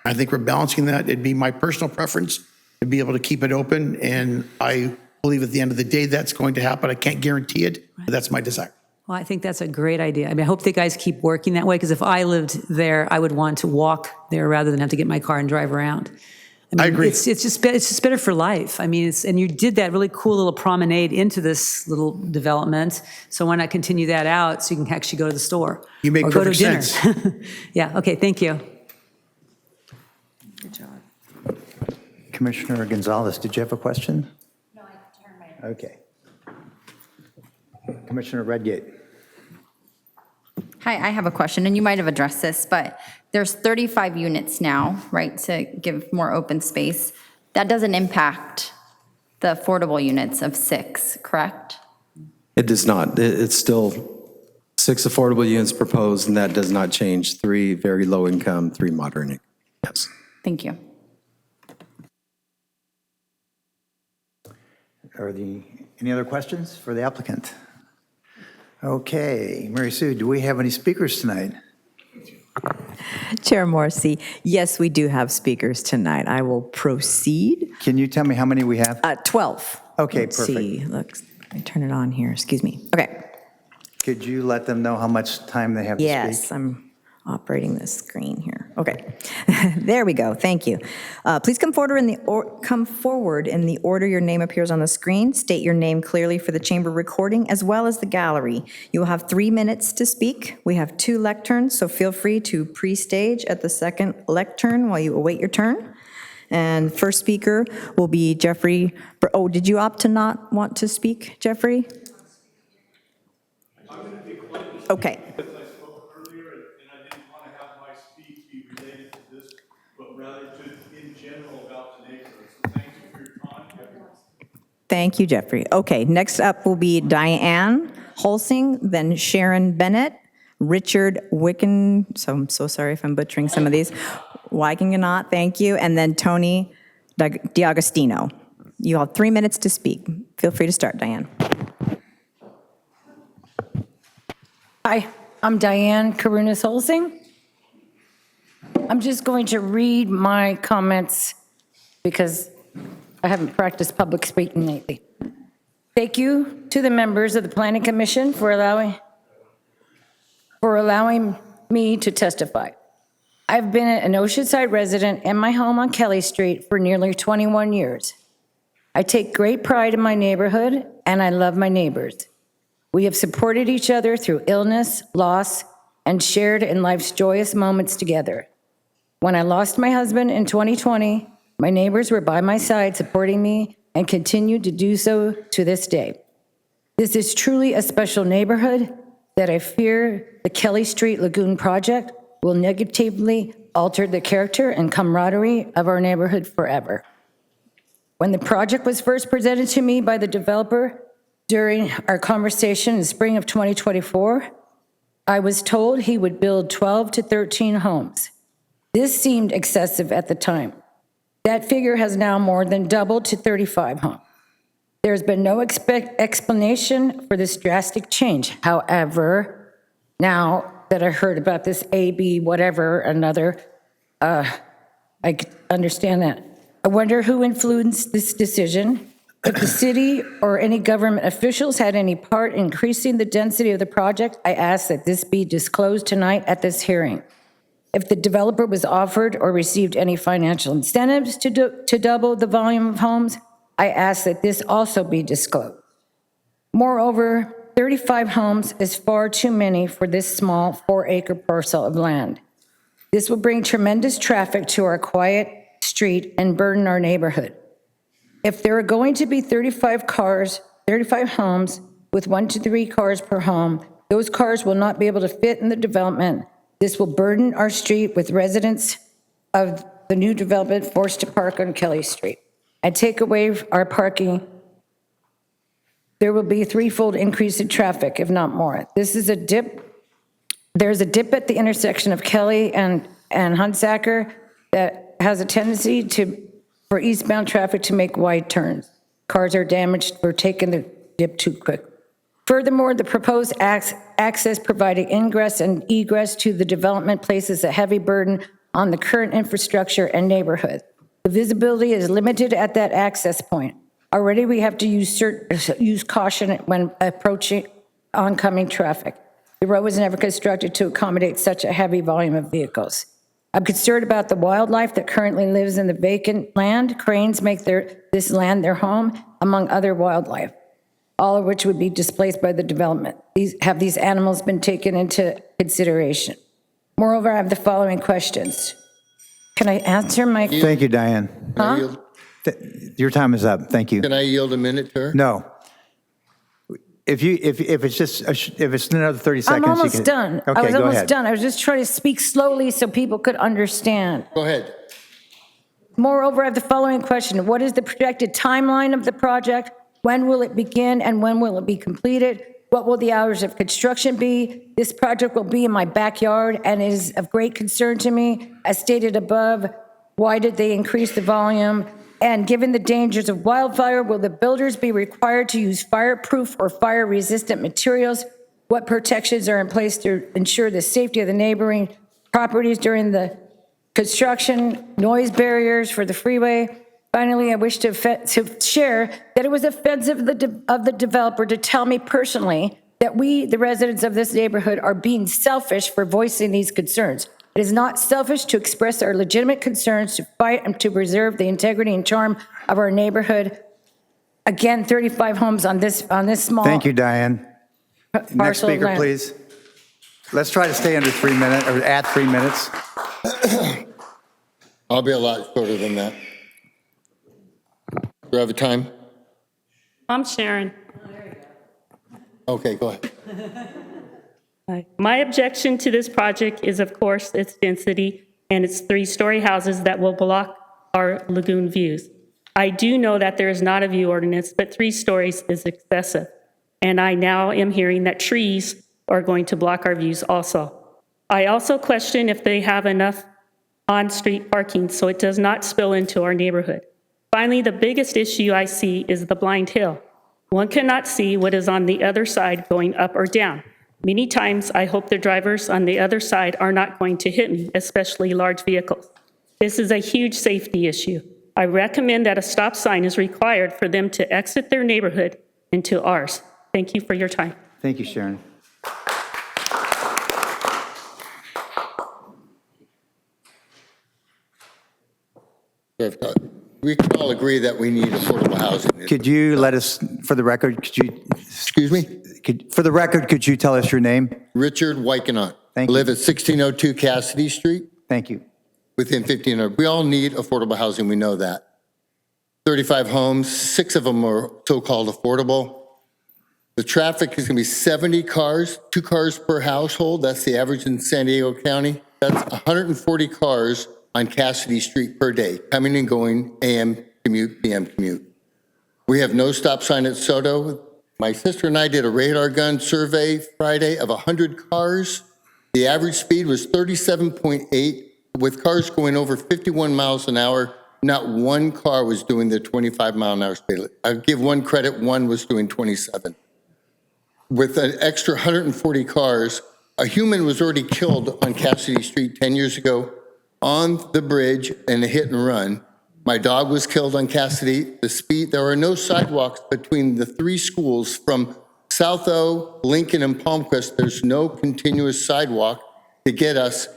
I think we're balancing that. It'd be my personal preference to be able to keep it open. And I believe at the end of the day, that's going to happen. I can't guarantee it, but that's my desire. Well, I think that's a great idea. I mean, I hope the guys keep working that way, because if I lived there, I would want to walk there rather than have to get my car and drive around. I agree. It's just better for life. I mean, and you did that really cool little promenade into this little development. So why not continue that out so you can actually go to the store? You make perfect sense. Yeah. Okay. Thank you. Good job. Commissioner Gonzalez, did you have a question? No, I turned my. Okay. Commissioner Redgate. Hi, I have a question, and you might have addressed this, but there's 35 units now, right, to give more open space. That doesn't impact the affordable units of 6, correct? It does not. It's still 6 affordable units proposed, and that does not change. 3 very low income, 3 moderate income. Yes. Thank you. Are there any other questions for the applicant? Okay, Mary Sue, do we have any speakers tonight? Chair Morrissey, yes, we do have speakers tonight. I will proceed. Can you tell me how many we have? 12. Okay, Let's perfect. see. Look, let me turn it on here. Excuse me. Okay. Could you let them know how much time they have to speak? Yes, I'm operating this screen here. Okay. There we go. Thank you. Please come forward in the order your name appears on the screen. State your name clearly for the chamber recording as well as the gallery. You will have 3 minutes to speak. We have 2 lecterns, so feel free to pre-stage at the second lectern while you await your turn. And first speaker will be Jeffrey. Oh, did you opt to not want to speak, Jeffrey? Okay. Thank you, Jeffrey. Okay, next up will be Diane Holsing, then Sharon Bennett, Richard Wicken, so I'm so sorry if I'm butchering some of these, Wikinganot, thank you, and then Tony D'Agostino. You have 3 minutes to speak. Feel free to start, Diane. Hi, I'm Diane Karunas Holsing. I'm just going to read my comments because I haven't practiced public speaking lately. Thank you to the members of the Planning Commission for allowing me to testify. I've been an Oceanside resident in my home on Kelly Street for nearly 21 years. I take great pride in my neighborhood and I love my neighbors. We have supported each other through illness, loss, and shared in life's joyous moments together. When I lost my husband in 2020, my neighbors were by my side supporting me and continue to do so to this day. This is truly a special neighborhood that I fear the Kelly Street Lagoon project will negatively alter the character and camaraderie of our neighborhood forever. When the project was first presented to me by the developer during our conversation in spring of 2024, I was told he would build 12 to 13 homes. This seemed excessive at the time. That figure has now more than doubled to 35 homes. There's been no explanation for this drastic change. However, now that I heard about this AB whatever another, I understand that. I wonder who influenced this decision. If the city or any government officials had any part in increasing the density of the project, I ask that this be disclosed tonight at this hearing. If the developer was offered or received any financial incentives to double the volume of homes, I ask that this also be disclosed. Moreover, 35 homes is far too many for this small 4-acre parcel of land. This will bring tremendous traffic to our quiet street and burden our neighborhood. If there are going to be 35 homes with 1 to 3 cars per home, those cars will not be able to fit in the development. This will burden our street with residents of the new development forced to park on Kelly Street and take away our parking. There will be a 3-fold increase in traffic, if not more. This is a dip. There's a dip at the intersection of Kelly and Hunsacker that has a tendency for eastbound traffic to make wide turns. Cars are damaged for taking the dip too quick. Furthermore, the proposed access providing ingress and egress to the development places a heavy burden on the current infrastructure and neighborhood. The visibility is limited at that access point. Already we have to use caution when approaching oncoming traffic. The road was never constructed to accommodate such a heavy volume of vehicles. I'm concerned about the wildlife that currently lives in the vacant land. Cranes make this land their home, among other wildlife, all of which would be displaced by the development. Have these animals been taken into consideration? Moreover, I have the following questions. Can I answer my... Thank you, Diane. Huh? Your time is up. Thank you. Can I yield a minute to her? No. if it's another 30 seconds, I'm you almost can. done. Okay, I was go almost ahead. done. I was just trying to speak slowly so people could understand. Go ahead. Moreover, I have the following question. What is the projected timeline of the project? When will it begin and when will it be completed? What will the hours of construction be? This project will be in my backyard and is of great concern to me. As stated above, why did they increase the volume? And given the dangers of wildfire, will the builders be required to use fireproof or fire-resistant materials? What protections are in place to ensure the safety of the neighboring properties during the construction, noise barriers for the freeway? Finally, I wish to share that it was offensive of the developer to tell me personally that we, the residents of this neighborhood, are being selfish for voicing these concerns. It is not selfish to express our legitimate concerns, to fight and to preserve the integrity and charm of our neighborhood. Again, 35 homes on this small. Thank you, Diane. Next Parcel of speaker, land. please. Let's try to stay under 3 minutes, or at 3 minutes. I'll be a lot shorter than that. Do I have a time? I'm Sharon. Okay, go ahead. My objection to this project is, of course, its density and its 3-story houses that will block our lagoon views. I do know that there is not a view ordinance, but 3 stories is excessive. And I now am hearing that trees are going to block our views also. I also question if they have enough on-street parking so it does not spill into our neighborhood. Finally, the biggest issue I see is the blind hill. One cannot see what is on the other side going up or down. Many times, I hope the drivers on the other side are not going to hit me, especially large vehicles. This is a huge safety issue. I recommend that a stop sign is required for them to exit their neighborhood into ours. Thank you for your time. Thank you, Sharon. We can all agree that we need affordable housing. Could you let us, for the record, Excuse me? For the record, could you tell us your name? Richard Wykenot. Thank I you. live at 1602 Cassidy Street, Thank you. within 1500. We all need affordable housing, we know that. 35 homes, 6 of them are so-called affordable. The traffic is going to be 70 cars, 2 cars per household. That's the average in San Diego County. That's 140 cars on Cassidy Street per day, coming and going, AM commute, PM commute. We have no stop sign at Soto. My sister and I did a radar gun survey Friday of 100 cars. The average speed was 37.8, with cars going over 51 miles an hour. Not one car was doing the 25-mile-an-hour speed. I'll give one credit, one was doing 27. With an extra 140 cars, a human was already killed on Cassidy Street 10 years ago on the bridge in a hit and run. My dog was killed on Cassidy. There are no sidewalks between the 3 schools from South O, Lincoln, and Palmquist. There's no continuous sidewalk to get us.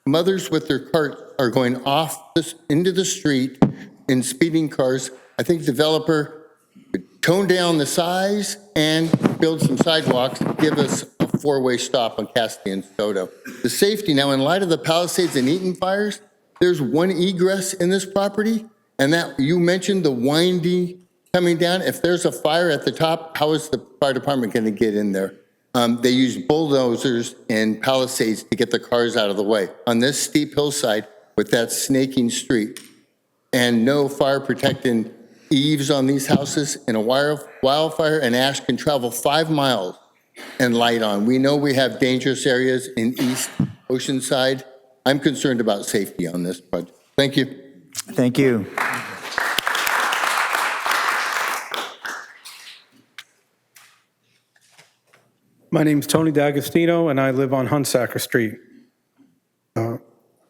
Mothers with their carts are going off into the street in speeding cars. I think the developer could tone down the size and build some sidewalks, give us a 4-way stop on Cassidy and Soto. The safety now, in light of the Palisades and Eaton fires, there's one egress in this property, and that you mentioned the windy coming down. If there's a fire at the top, how is the fire department going to get in there? They use bulldozers and Palisades to get the cars out of the way. On this steep hillside with that snaking street and no fire protecting eaves on these houses, and a wildfire and ash can travel 5 miles and light on. We know we have dangerous areas in East Oceanside. I'm concerned about safety on this project. Thank you. Thank you. My name's Tony D'Agostino, and I live on Hunsaker Street. The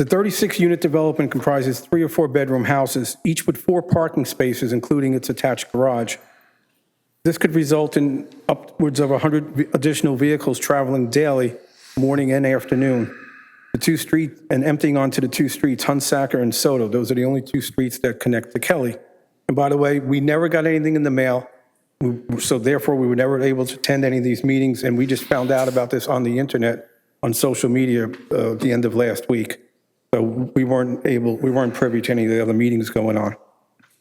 36-unit development comprises 3 or 4 bedroom houses, each with 4 parking spaces, including its attached garage. This could result in upwards of 100 additional vehicles traveling daily, morning and afternoon. The 2 streets, and emptying onto the 2 streets, Hunsaker and Soto. Those are the only 2 streets that connect to Kelly. And by the way, we never got anything in the mail, so therefore we were never able to attend any of these meetings, and we just found out about this on the internet, on social media, at the end of last week. So we weren't privy to any of the other meetings going on.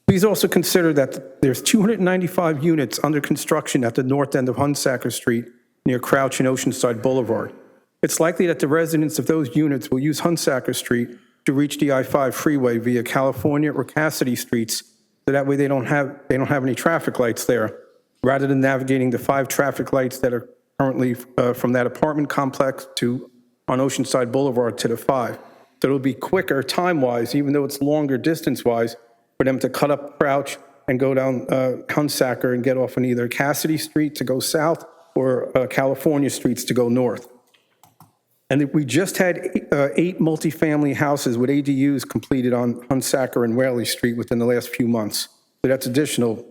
Please also consider that there's 295 units under construction at the north end of Hunsaker Street near Crouch and Oceanside Boulevard. It's likely that the residents of those units will use Hunsaker Street to reach the I-5 freeway via California or Cassidy Streets, so that way they don't have any traffic lights there, rather than navigating the 5 traffic lights that are currently from that apartment complex to on Oceanside Boulevard to the 5. So it'll be quicker time-wise, even though it's longer distance-wise, for them to cut up Crouch and go down Hunsaker and get off on either Cassidy Street to go south or California Streets to go north. And we just had 8 multifamily houses with ADUs completed on Hunsaker and Whaley Street within the last few months. So that's additional.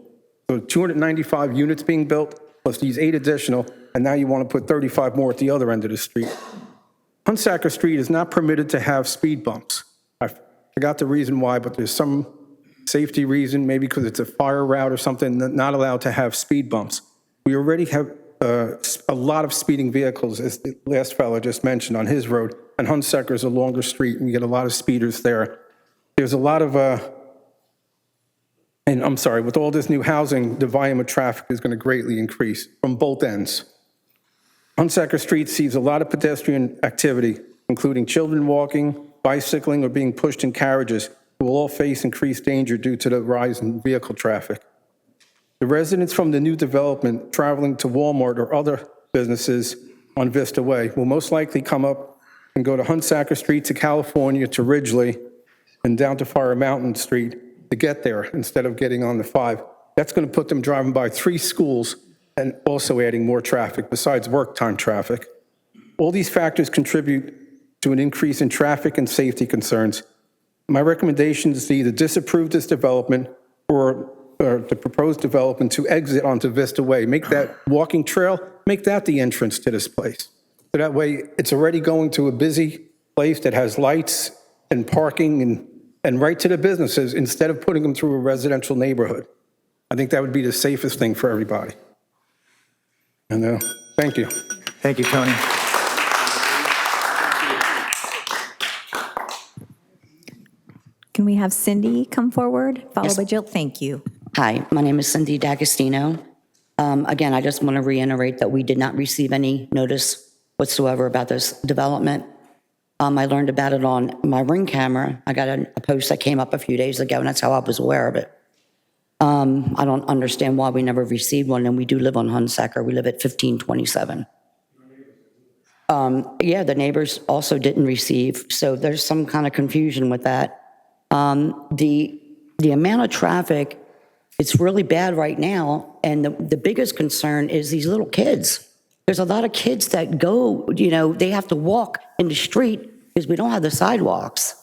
So 295 units being built, plus these 8 additional, and now you want to put 35 more at the other end of the street. Hunsaker Street is not permitted to have speed bumps. I forgot the reason why, but there's some safety reason, maybe because it's a fire route or something, not allowed to have speed bumps. We already have a lot of speeding vehicles, as the last fellow just mentioned, on his road, and Hunsaker is a longer street, and you get a lot of speeders there. There's a lot of, and I'm sorry, with all this new housing, the volume of traffic is going to greatly increase from both ends. Hunsaker Street sees a lot of pedestrian activity, including children walking, bicycling, or being pushed in carriages, who will all face increased danger due to the rise in vehicle traffic. The residents from the new development traveling to Walmart or other businesses on Vista Way will most likely come up and go to Hunsaker Street to California to Ridgely and down to Fire Mountain Street to get there instead of getting on the 5. That's going to put them driving by 3 schools and also adding more traffic besides work time traffic. All these factors contribute to an increase in traffic and safety concerns. My recommendation is to either disapprove this development or the proposed development to exit onto Vista Way. Make that walking trail, make that the entrance to this place. So that way it's already going to a busy place that has lights and parking and right to the businesses instead of putting them through a residential neighborhood. I think that would be the safest thing for everybody. And thank you. Thank you, Tony. Can we have Cindy come forward, followed by Jill? Thank you. Hi, my name is Cindy D'Agostino. Again, I just want to reiterate that we did not receive any notice whatsoever about this development. I learned about it on my Ring camera. I got a post that came up a few days ago, and that's how I was aware of it. I don't understand why we never received one, and we do live on Hunsaker. We live at 1527. Yeah, the neighbors also didn't receive, so there's some kind of confusion with that. The amount of traffic, it's really bad right now, and the biggest concern is these little kids. There's a lot of kids that go, they have to walk in the street because we don't have the sidewalks,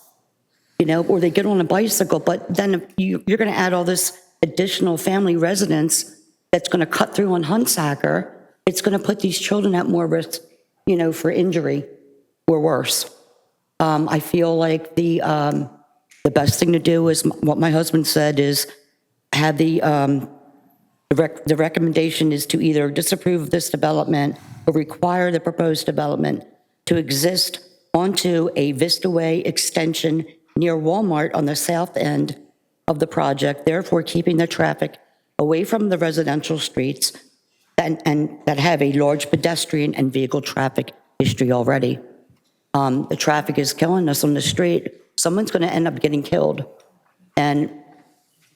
or they get on a bicycle, but then you're going to add all this additional family residence that's going to cut through on Hunsaker. It's going to put these children at more risk, for injury or worse. I feel like the best thing to do is what my husband said is have the recommendation is to either disapprove this development or require the proposed development to exist onto a Vista Way extension near Walmart on the south end of the project, therefore keeping the traffic away from the residential streets and that have a large pedestrian and vehicle traffic history already. The traffic is killing us on the street. Someone's going to end up getting killed. And,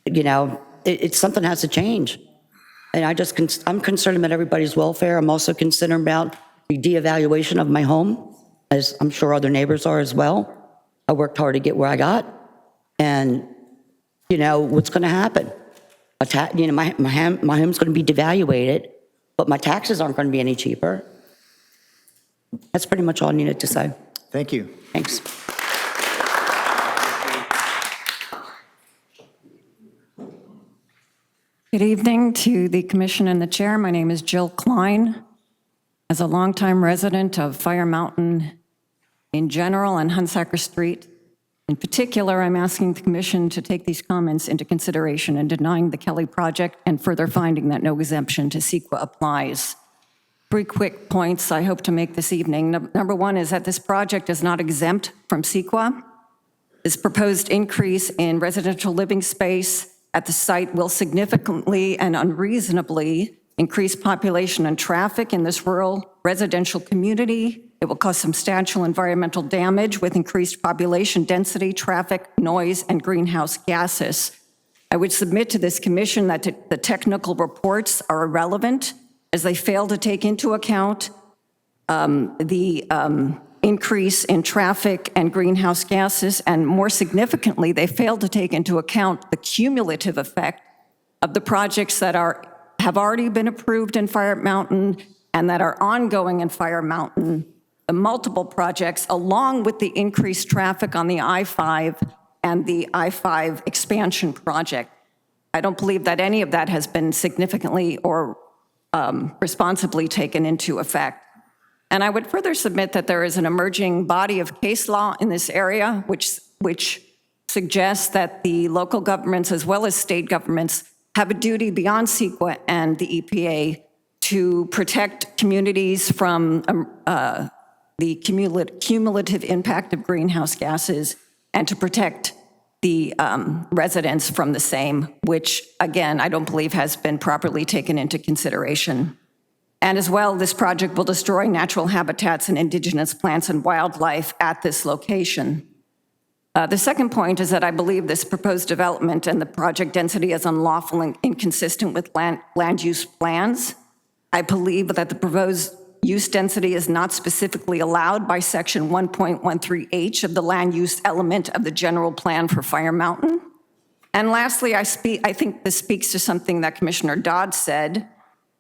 it's something has to change. And I'm concerned about everybody's welfare. I'm also concerned about the de-evaluation of my home, as I'm sure other neighbors are as well. I worked hard to get where I got. And, what's going to happen? My home's going to be devaluated, but my taxes aren't going to be any cheaper. That's pretty much all I needed to say. Thank you. Thanks. Good evening to the commission and the chair. My name is Jill Klein. As a longtime resident of Fire Mountain in general and Hunsaker Street in particular, I'm asking the commission to take these comments into consideration in denying the Kelly project and further finding that no exemption to CEQA applies. 3 quick points I hope to make this evening. Number one is that this project is not exempt from CEQA. This proposed increase in residential living space at the site will significantly and unreasonably increase population and traffic in this rural residential community. It will cause substantial environmental damage with increased population density, traffic, noise, and greenhouse gases. I would submit to this commission that the technical reports are irrelevant as they fail to take into account the increase in traffic and greenhouse gases, and more significantly, they fail to take into account the cumulative effect of the projects that have already been approved in Fire Mountain and that are ongoing in Fire Mountain, the multiple projects, along with the increased traffic on the I-5 and the I-5 expansion project. I don't believe that any of that has been significantly or responsibly taken into effect. And I would further submit that there is an emerging body of case law in this area, which suggests that the local governments as well as state governments have a duty beyond CEQA and the EPA to protect communities from the cumulative impact of greenhouse gases and to protect the residents from the same, which, again, I don't believe has been properly taken into consideration. And as well, this project will destroy natural habitats and indigenous plants and wildlife at this location. The second point is that I believe this proposed development and the project density is unlawful and inconsistent with land use plans. I believe that the proposed use density is not specifically allowed by section 1.13H of the land use element of the general plan for Fire Mountain. And lastly, I think this speaks to something that Commissioner Dodd said,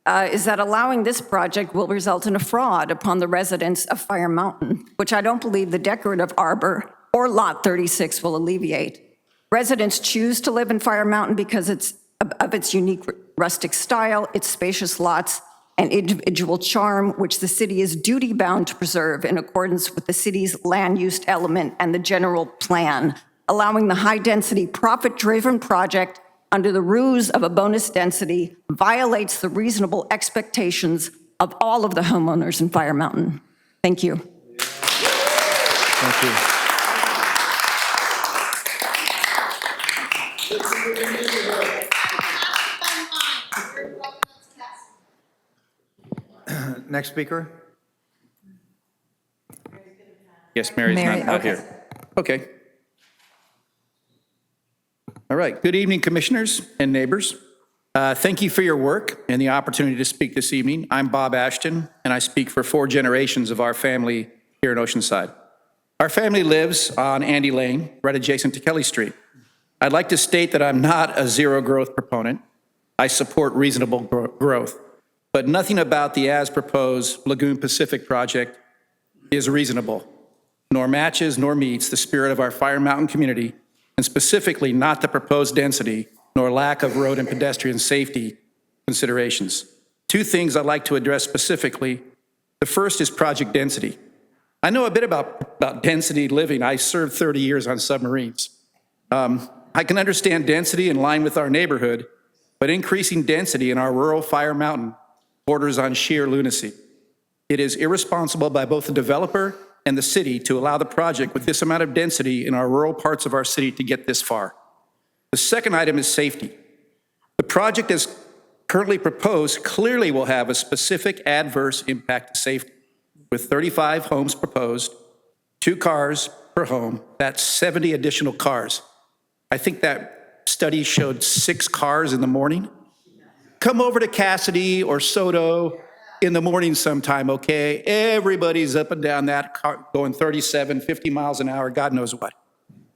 is that allowing this project will result in a fraud upon the residents of Fire Mountain, which I don't believe the decorative arbor or Lot 36 will alleviate. Residents choose to live in Fire Mountain because of its unique rustic style, its spacious lots, and individual charm, which the city is duty-bound to preserve in accordance with the city's land use element and the general plan. Allowing the high-density, profit-driven project under the ruse of a bonus density violates the reasonable expectations of all of the homeowners in Fire Mountain. Thank you. Thank you. Next speaker. Yes, Mary's not here. Okay. All right. Good evening, commissioners and neighbors. Thank you for your work and the opportunity to speak this evening. I'm Bob Ashton, and I speak for 4 generations of our family here in Oceanside. Our family lives on Andy Lane, right adjacent to Kelly Street. I'd like to state that I'm not a zero growth proponent. I support reasonable growth, but nothing about the as-proposed Lagoon Pacific project is reasonable, nor matches nor meets the spirit of our Fire Mountain community, and specifically not the proposed density nor lack of road and pedestrian safety considerations. 2 things I'd like to address specifically. The first is project density. I know a bit about density living. I served 30 years on submarines. I can understand density in line with our neighborhood, but increasing density in our rural Fire Mountain borders on sheer lunacy. It is irresponsible by both the developer and the city to allow the project with this amount of density in our rural parts of our city to get this far. The second item is safety. The project as currently proposed clearly will have a specific adverse impact to safety. With 35 homes proposed, 2 cars per home, that's 70 additional cars. I think that study showed 6 cars in the morning. Come over to Cassidy or Soto in the morning sometime, okay? Everybody's up and down that car going 37, 50 miles an hour, God knows what.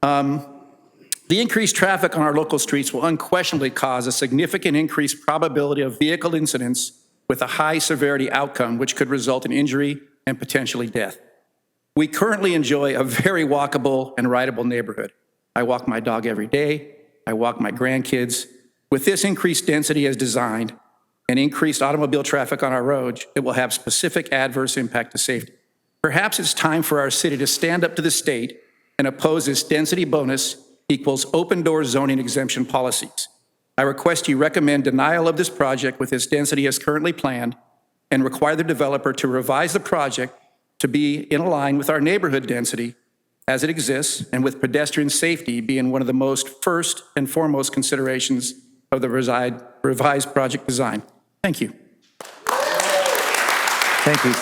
The increased traffic on our local streets will unquestionably cause a significant increased probability of vehicle incidents with a high severity outcome, which could result in injury and potentially death. We currently enjoy a very walkable and rideable neighborhood. I walk my dog every day. I walk my grandkids. With this increased density as designed and increased automobile traffic on our roads, it will have specific adverse impact to safety. Perhaps it's time for our city to stand up to the state and oppose this density bonus equals open door zoning exemption policies. I request you recommend denial of this project with its density as currently planned and require the developer to revise the project to be in line with our neighborhood density as it exists, and with pedestrian safety being one of the most first and foremost considerations of the revised project design. Thank you. Thank you.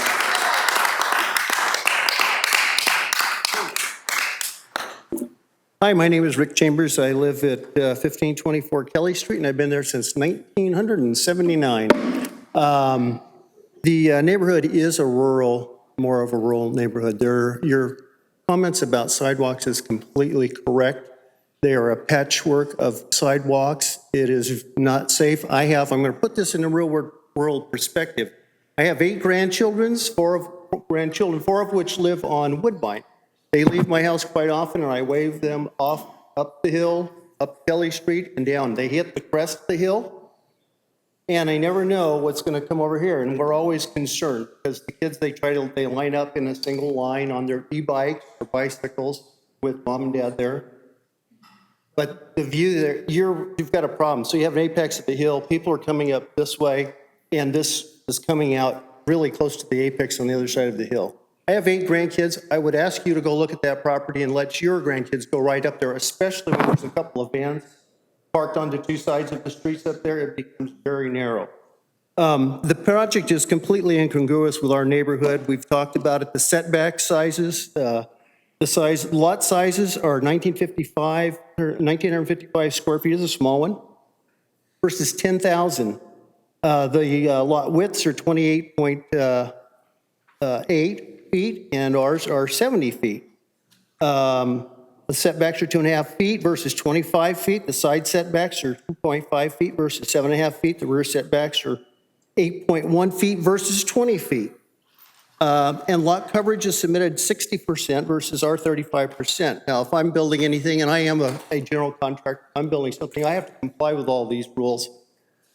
Hi, my name is Rick Chambers. I live at 1524 Kelly Street, and I've been there since 1979. The neighborhood is more of a rural neighborhood. Your comments about sidewalks is completely correct. They are a patchwork of sidewalks. It is not safe. I'm going to put this in a real world perspective. I have 8 grandchildren, 4 of which live on Woodbine. They leave my house quite often, and I wave them off up the hill, up Kelly Street, and down. They hit the crest of the hill, and I never know what's going to come over here. And we're always concerned because the kids, they line up in a single line on their e-bikes or bicycles with mom and dad there. But the view there, you've got a problem. So you have an apex of the hill. People are coming up this way, and this is coming out really close to the apex on the other side of the hill. I have 8 grandkids. I would ask you to go look at that property and let your grandkids go right up there, especially when there's a couple of vans parked on the 2 sides of the streets up there. It becomes very narrow. The project is completely incongruous with our neighborhood. We've talked about it. The setback sizes, lot sizes are 1955 square feet is a small one versus 10,000. The lot widths are 28.8 feet, and ours are 70 feet. The setbacks are 2.5 feet versus 25 feet. The side setbacks are 2.5 feet versus 7.5 feet. The rear setbacks are 8.1 feet versus 20 feet. And lot coverage is submitted 60% versus our 35%. Now, if I'm building anything, and I am a general contractor, I'm building something, I have to comply with all these rules.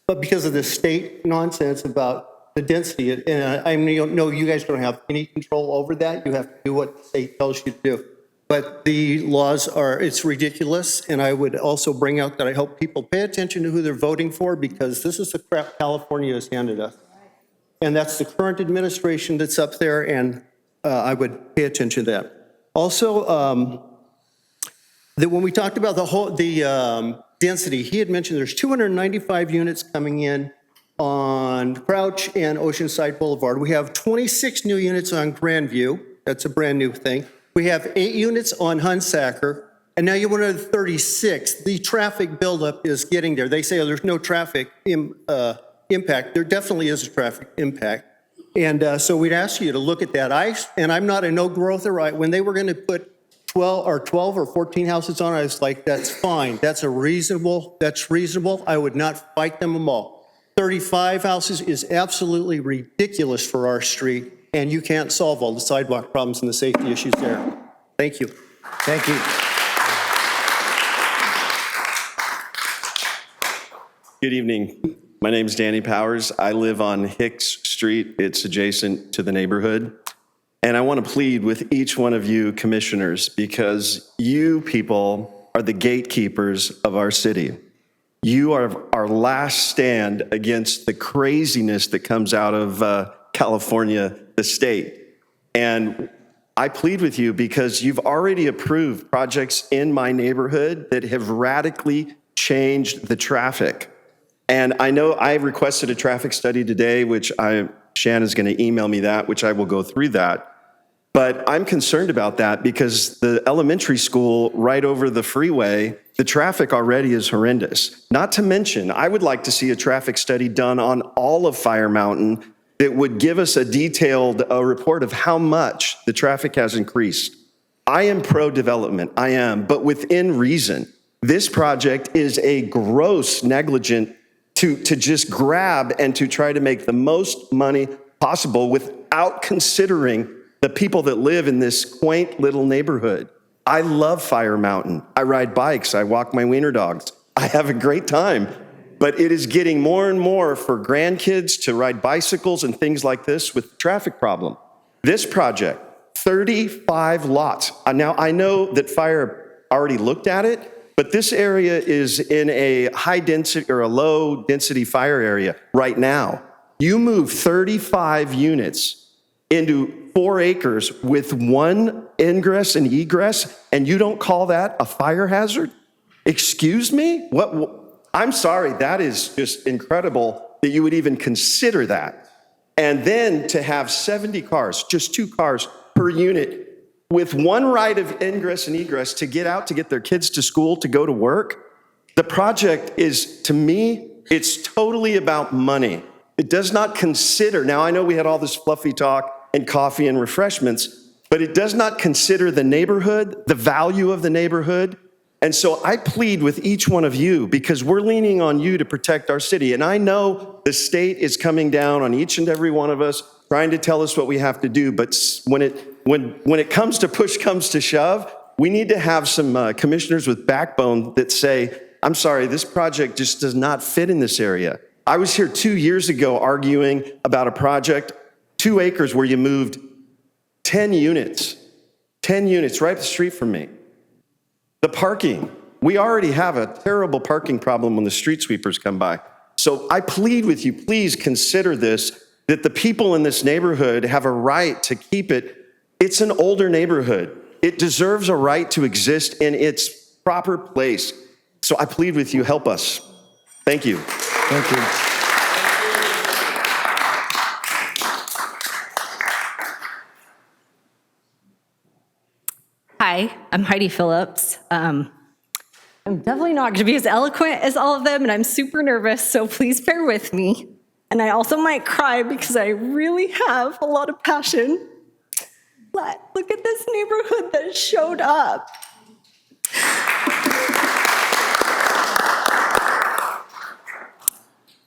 But because of the state nonsense about the density, and I know you guys don't have any control over that. You have to do what the state tells you to do. But the laws it's ridiculous. And I would also bring out that I hope people pay attention to who they're voting for, because this is the crap California has handed us. And that's the current administration that's up there, and I would pay attention to that. Also, when we talked about the density, he had mentioned there's 295 units coming in on Crouch and Oceanside Boulevard. We have 26 new units on Grandview. That's a brand new thing. We have 8 units on Hunsacker, and now you want to 36. The traffic buildup is getting there. They say there's no traffic impact. There definitely is a traffic impact. And so we'd ask you to look at that. I'm not a no-growther. When they were going to put 12 or 14 houses on, I was like, that's fine. That's reasonable. I would not fight them all. 35 houses is absolutely ridiculous for our street, and you can't solve all the sidewalk problems and the safety issues there. Thank you. Thank you. Good evening. My name is Danny Powers. I live on Hicks Street. It's adjacent to the neighborhood. And I want to plead with each one of you commissioners, because you people are the gatekeepers of our city. You are our last stand against the craziness that comes out of California, the state. And I plead with you because you've already approved projects in my neighborhood that have radically changed the traffic. And I know I requested a traffic study today, which Shannon's going to email me that, which I will go through that. But I'm concerned about that because the elementary school right over the freeway, the traffic already is horrendous. Not to mention, I would like to see a traffic study done on all of Fire Mountain that would give us a detailed report of how much the traffic has increased. I am pro-development, I am, but within reason. This project is a gross negligent to just grab and to try to make the most money possible without considering the people that live in this quaint little neighborhood. I love Fire Mountain. I ride bikes. I walk my wiener dogs. I have a great time. But it is getting more and more for grandkids to ride bicycles and things like this with the traffic problem. This project, 35 lots. Now, I know that Fire already looked at it, but this area is in a high density or a low density fire area right now. You move 35 units into 4 acres with 1 ingress and egress, and you don't call that a fire hazard? Excuse me? I'm sorry, that is just incredible that you would even consider that. And then to have 70 cars, just 2 cars per unit, with 1 right of ingress and egress to get out, to get their kids to school, to go to work. The project is, to me, it's totally about money. It does not consider, now I know we had all this fluffy talk and coffee and refreshments, but it does not consider the neighborhood, the value of the neighborhood. And so I plead with each one of you, because we're leaning on you to protect our city. And I know the state is coming down on each and every one of us, trying to tell us what we have to do. But when it comes to push comes to shove, we need to have some commissioners with backbone that say, I'm sorry, this project just does not fit in this area. I was here 2 years ago arguing about a project, 2 acres where you moved 10 units right up the street from me. The parking, we already have a terrible parking problem when the street sweepers come by. So I plead with you, please consider this, that the people in this neighborhood have a right to keep it. It's an older neighborhood. It deserves a right to exist in its proper place. So I plead with you, help us. Thank you. Thank you. Hi, I'm Heidi Phillips. I'm definitely not going to be as eloquent as all of them, and I'm super nervous, so please bear with me. And I also might cry because I really have a lot of passion. But look at this neighborhood that showed up.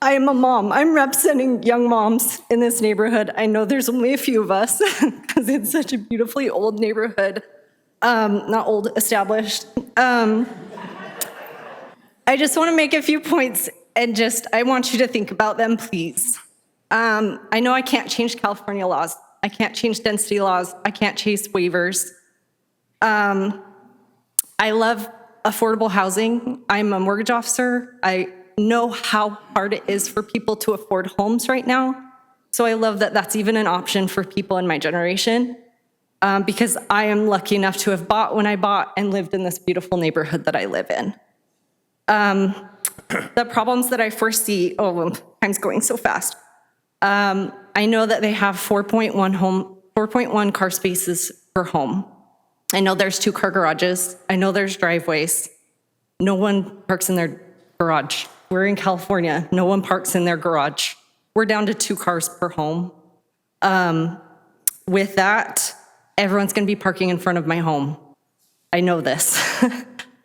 I am a mom. I'm representing young moms in this neighborhood. I know there's only a few of us because it's such a beautifully old neighborhood. Not old, established. I just want to make a few points and I want you to think about them, please. I know I can't change California laws. I can't change density laws. I can't chase waivers. I love affordable housing. I'm a mortgage officer. I know how hard it is for people to afford homes right now. So I love that that's even an option for people in my generation. Because I am lucky enough to have bought when I bought and lived in this beautiful neighborhood that I live in. The problems that I foresee, time's going so fast. I know that they have 4.1 car spaces per home. I know there's 2 car garages. I know there's driveways. No one parks in their garage. We're in California. No one parks in their garage. We're down to 2 cars per home. With that, everyone's going to be parking in front of my home. I know this.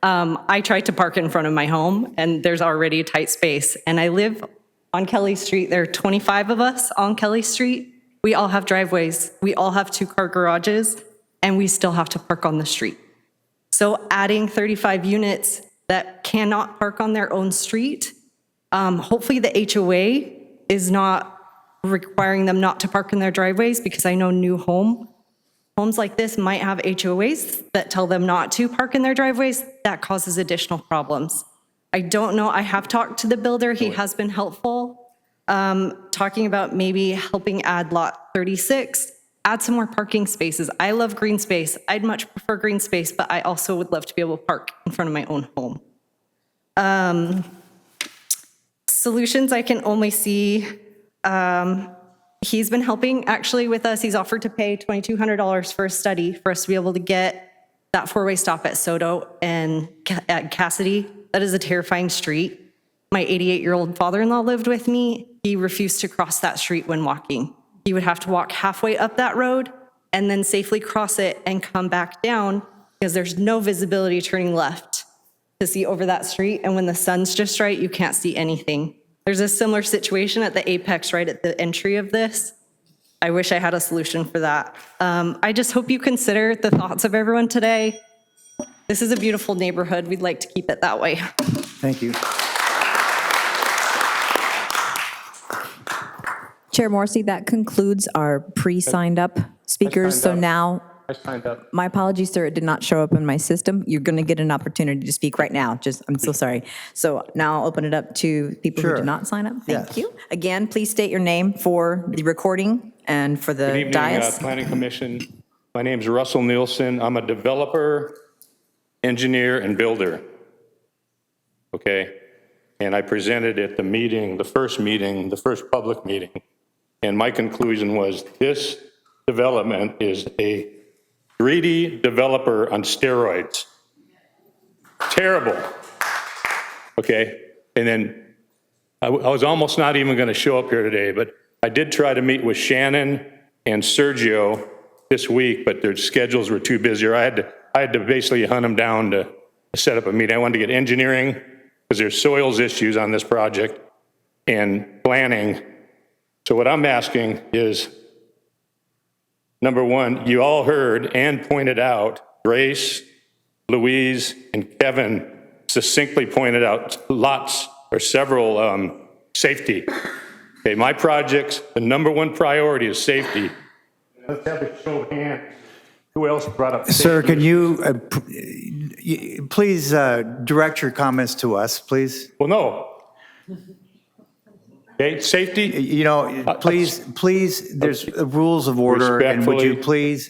I tried to park in front of my home, and there's already a tight space. And I live on Kelly Street. There are 25 of us on Kelly Street. We all have driveways. We all have 2-car garages, and we still have to park on the street. So adding 35 units that cannot park on their own street, hopefully the HOA is not requiring them not to park in their driveways, because I know new homes like this might have HOAs that tell them not to park in their driveways. That causes additional problems. I don't know. I have talked to the builder. He has been helpful, talking about maybe helping add lot 36, add some more parking spaces. I love green space. I'd much prefer green space, but I also would love to be able to park in front of my own home. Solutions I can only see, he's been helping actually with us. He's offered to pay $2,200 for a study for us to be able to get that 4-way stop at Soto and at Cassidy. That is a terrifying street. My 88-year-old father-in-law lived with me. He refused to cross that street when walking. He would have to walk halfway up that road and then safely cross it and come back down, because there's no visibility turning left to see over that street. And when the sun's just right, you can't see anything. There's a similar situation at the apex right at the entry of this. I wish I had a solution for that. I just hope you consider the thoughts of everyone today. This is a beautiful neighborhood. We'd like to keep it that way. Thank you. Chair Morrissey, that concludes our pre-signed up speakers. So now, I signed up. my apologies, sir, it did not show up in my system. You're going to get an opportunity to speak right now. I'm so sorry. So now I'll open it up to people who did not sign up. Thank you. Again, please state your name for the recording And for the Good evening, dais? Planning Commission. My name is Russell Nielsen. I'm a developer, engineer, and builder. Okay? And I presented at the meeting, the first public meeting, and my conclusion was this development is a greedy developer on steroids. Terrible. Okay? And then I was almost not even going to show up here today, but I did try to meet with Shannon and Sergio this week, but their schedules were too busy. Or I had to basically hunt them down to set up a meeting. I wanted to get engineering, because there's soils issues on this project, and planning. So what I'm asking is, number one, you all heard and pointed out, Grace, Louise, and Kevin succinctly pointed out lots or several safety. Okay, my project's, the number one priority is safety. Let's have a show of hands. Who else brought up safety? Sir, can you please direct your comments to us, please? Well, no. Okay, safety? You know, please, there's rules of order, and would you please,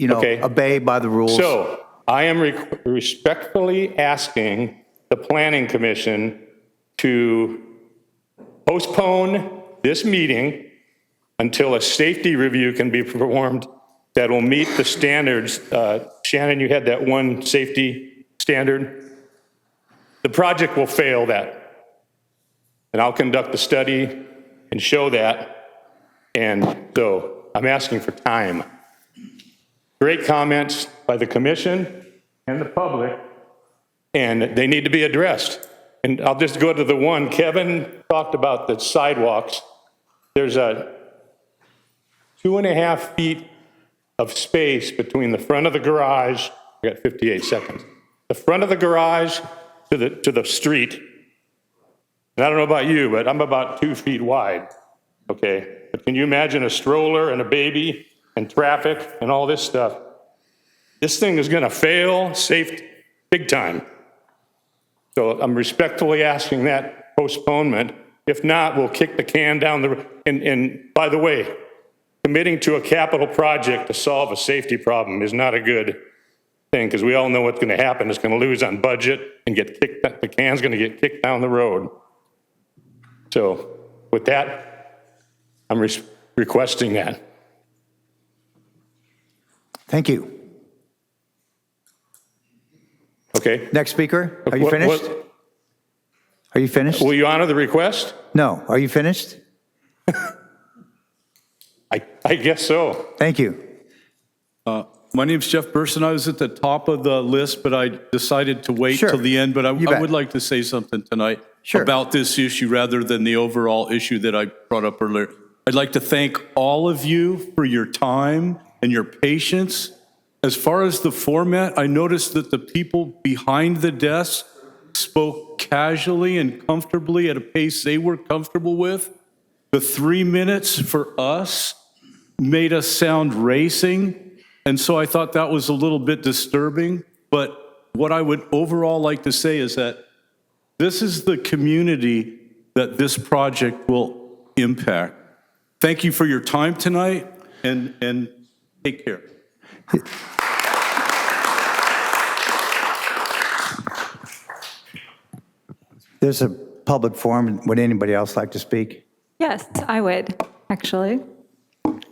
obey by the rules? So I am respectfully asking the Planning Commission to postpone this meeting until a safety review can be performed that will meet the standards. Shannon, you had that one safety standard. The project will fail that. And I'll conduct the study and show that. And so I'm asking for time. Great comments by the commission and the public, and they need to be addressed. And I'll just go to the one. Kevin talked about the sidewalks. There's a 2.5 feet of space between the front of the garage. I got 58 seconds. The front of the garage to the street. And I don't know about you, but I'm about 2 feet wide. Okay, but can you imagine a stroller and a baby and traffic and all this stuff? This thing is going to fail safe big time. So I'm respectfully asking that postponement. If not, we'll kick the can down the road. And by the way, committing to a capital project to solve a safety problem is not a good thing, because we all know what's going to happen. It's going to lose on budget and the can's going to get kicked down the road. So with that, I'm requesting that. Thank you. Okay. Next speaker, are you finished? Are you finished? Will you honor the request? No. Are you finished? I guess so. Thank you. My name's Jeff Burson. I was at the top of the list, but I decided to wait till the end. But I would like to say something tonight about this issue rather than the overall issue that I brought up earlier. I'd like to thank all of you for your time and your patience. As far as the format, I noticed that the people behind the desk spoke casually and comfortably at a pace they were comfortable with. The 3 minutes for us made us sound racing, and so I thought that was a little bit disturbing. But what I would overall like to say is that this is the community that this project will impact. Thank you for your time tonight, and take care. There's a public forum. Would anybody else like to speak? Yes, I would, actually.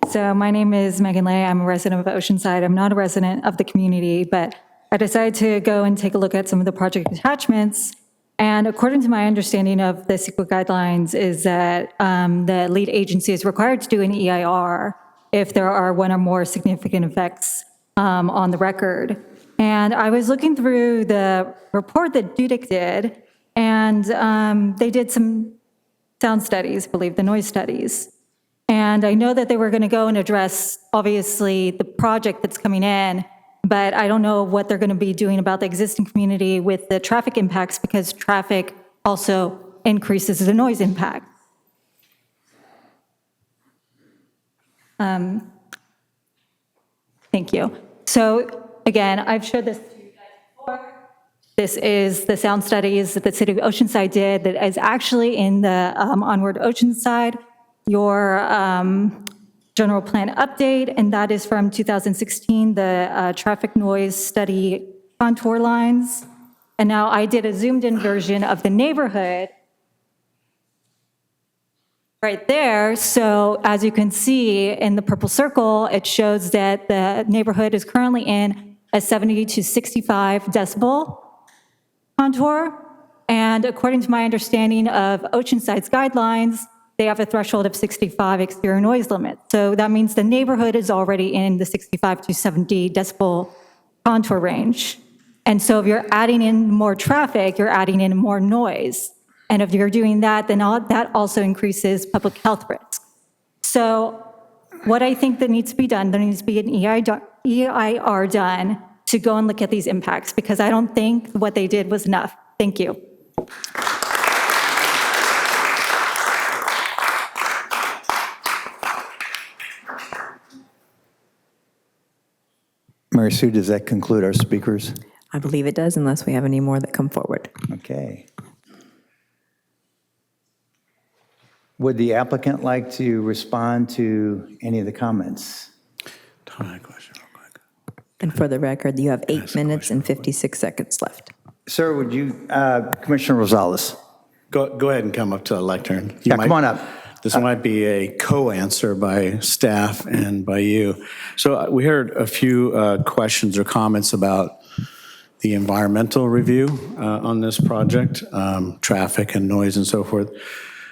So my name is Megan Lay. I'm a resident of Oceanside. I'm not a resident of the community, but I decided to go and take a look at some of the project attachments. And according to my understanding of the CEQA guidelines is that the lead agency is required to do an EIR if there are one or more significant effects on the record. And I was looking through the report that Dudick did, and they did some sound studies, I believe, the noise studies. And I know that they were going to go and address, obviously, the project that's coming in, but I don't know what they're going to be doing about the existing community with the traffic impacts, because traffic also increases the noise impact. Thank you. So again, I've showed this to you guys before. This is the sound studies that the City of Oceanside did that is actually in the Onward Oceanside. Your general plan update, and that is from 2016, the traffic noise study contour lines. And now I did a zoomed in version of the neighborhood right there. So as you can see in the purple circle, it shows that the neighborhood is currently in a 70 to 65 decibel contour. And according to my understanding of Oceanside's guidelines, they have a threshold of 65 exterior noise limit. So that means the neighborhood is already in the 65 to 70 decibel contour range. And so if you're adding in more traffic, you're adding in more noise. And if you're doing that, then that also increases public health risk. So what I think that needs to be done, there needs to be an EIR done to go and look at these impacts, because I don't think what they did was enough. Thank you. Mary Sue, does that conclude our speakers? I believe it does, unless we have any more that come forward. Okay. Would the applicant like to respond to any of the comments? And for the record, you have 8 minutes and 56 seconds left. Sir, would you, Commissioner Rosales? Go ahead and come up to the lectern. Yeah, come on up. This might be a co-answer by staff and by you. So we heard a few questions or comments about the environmental review on this project, traffic and noise and so forth.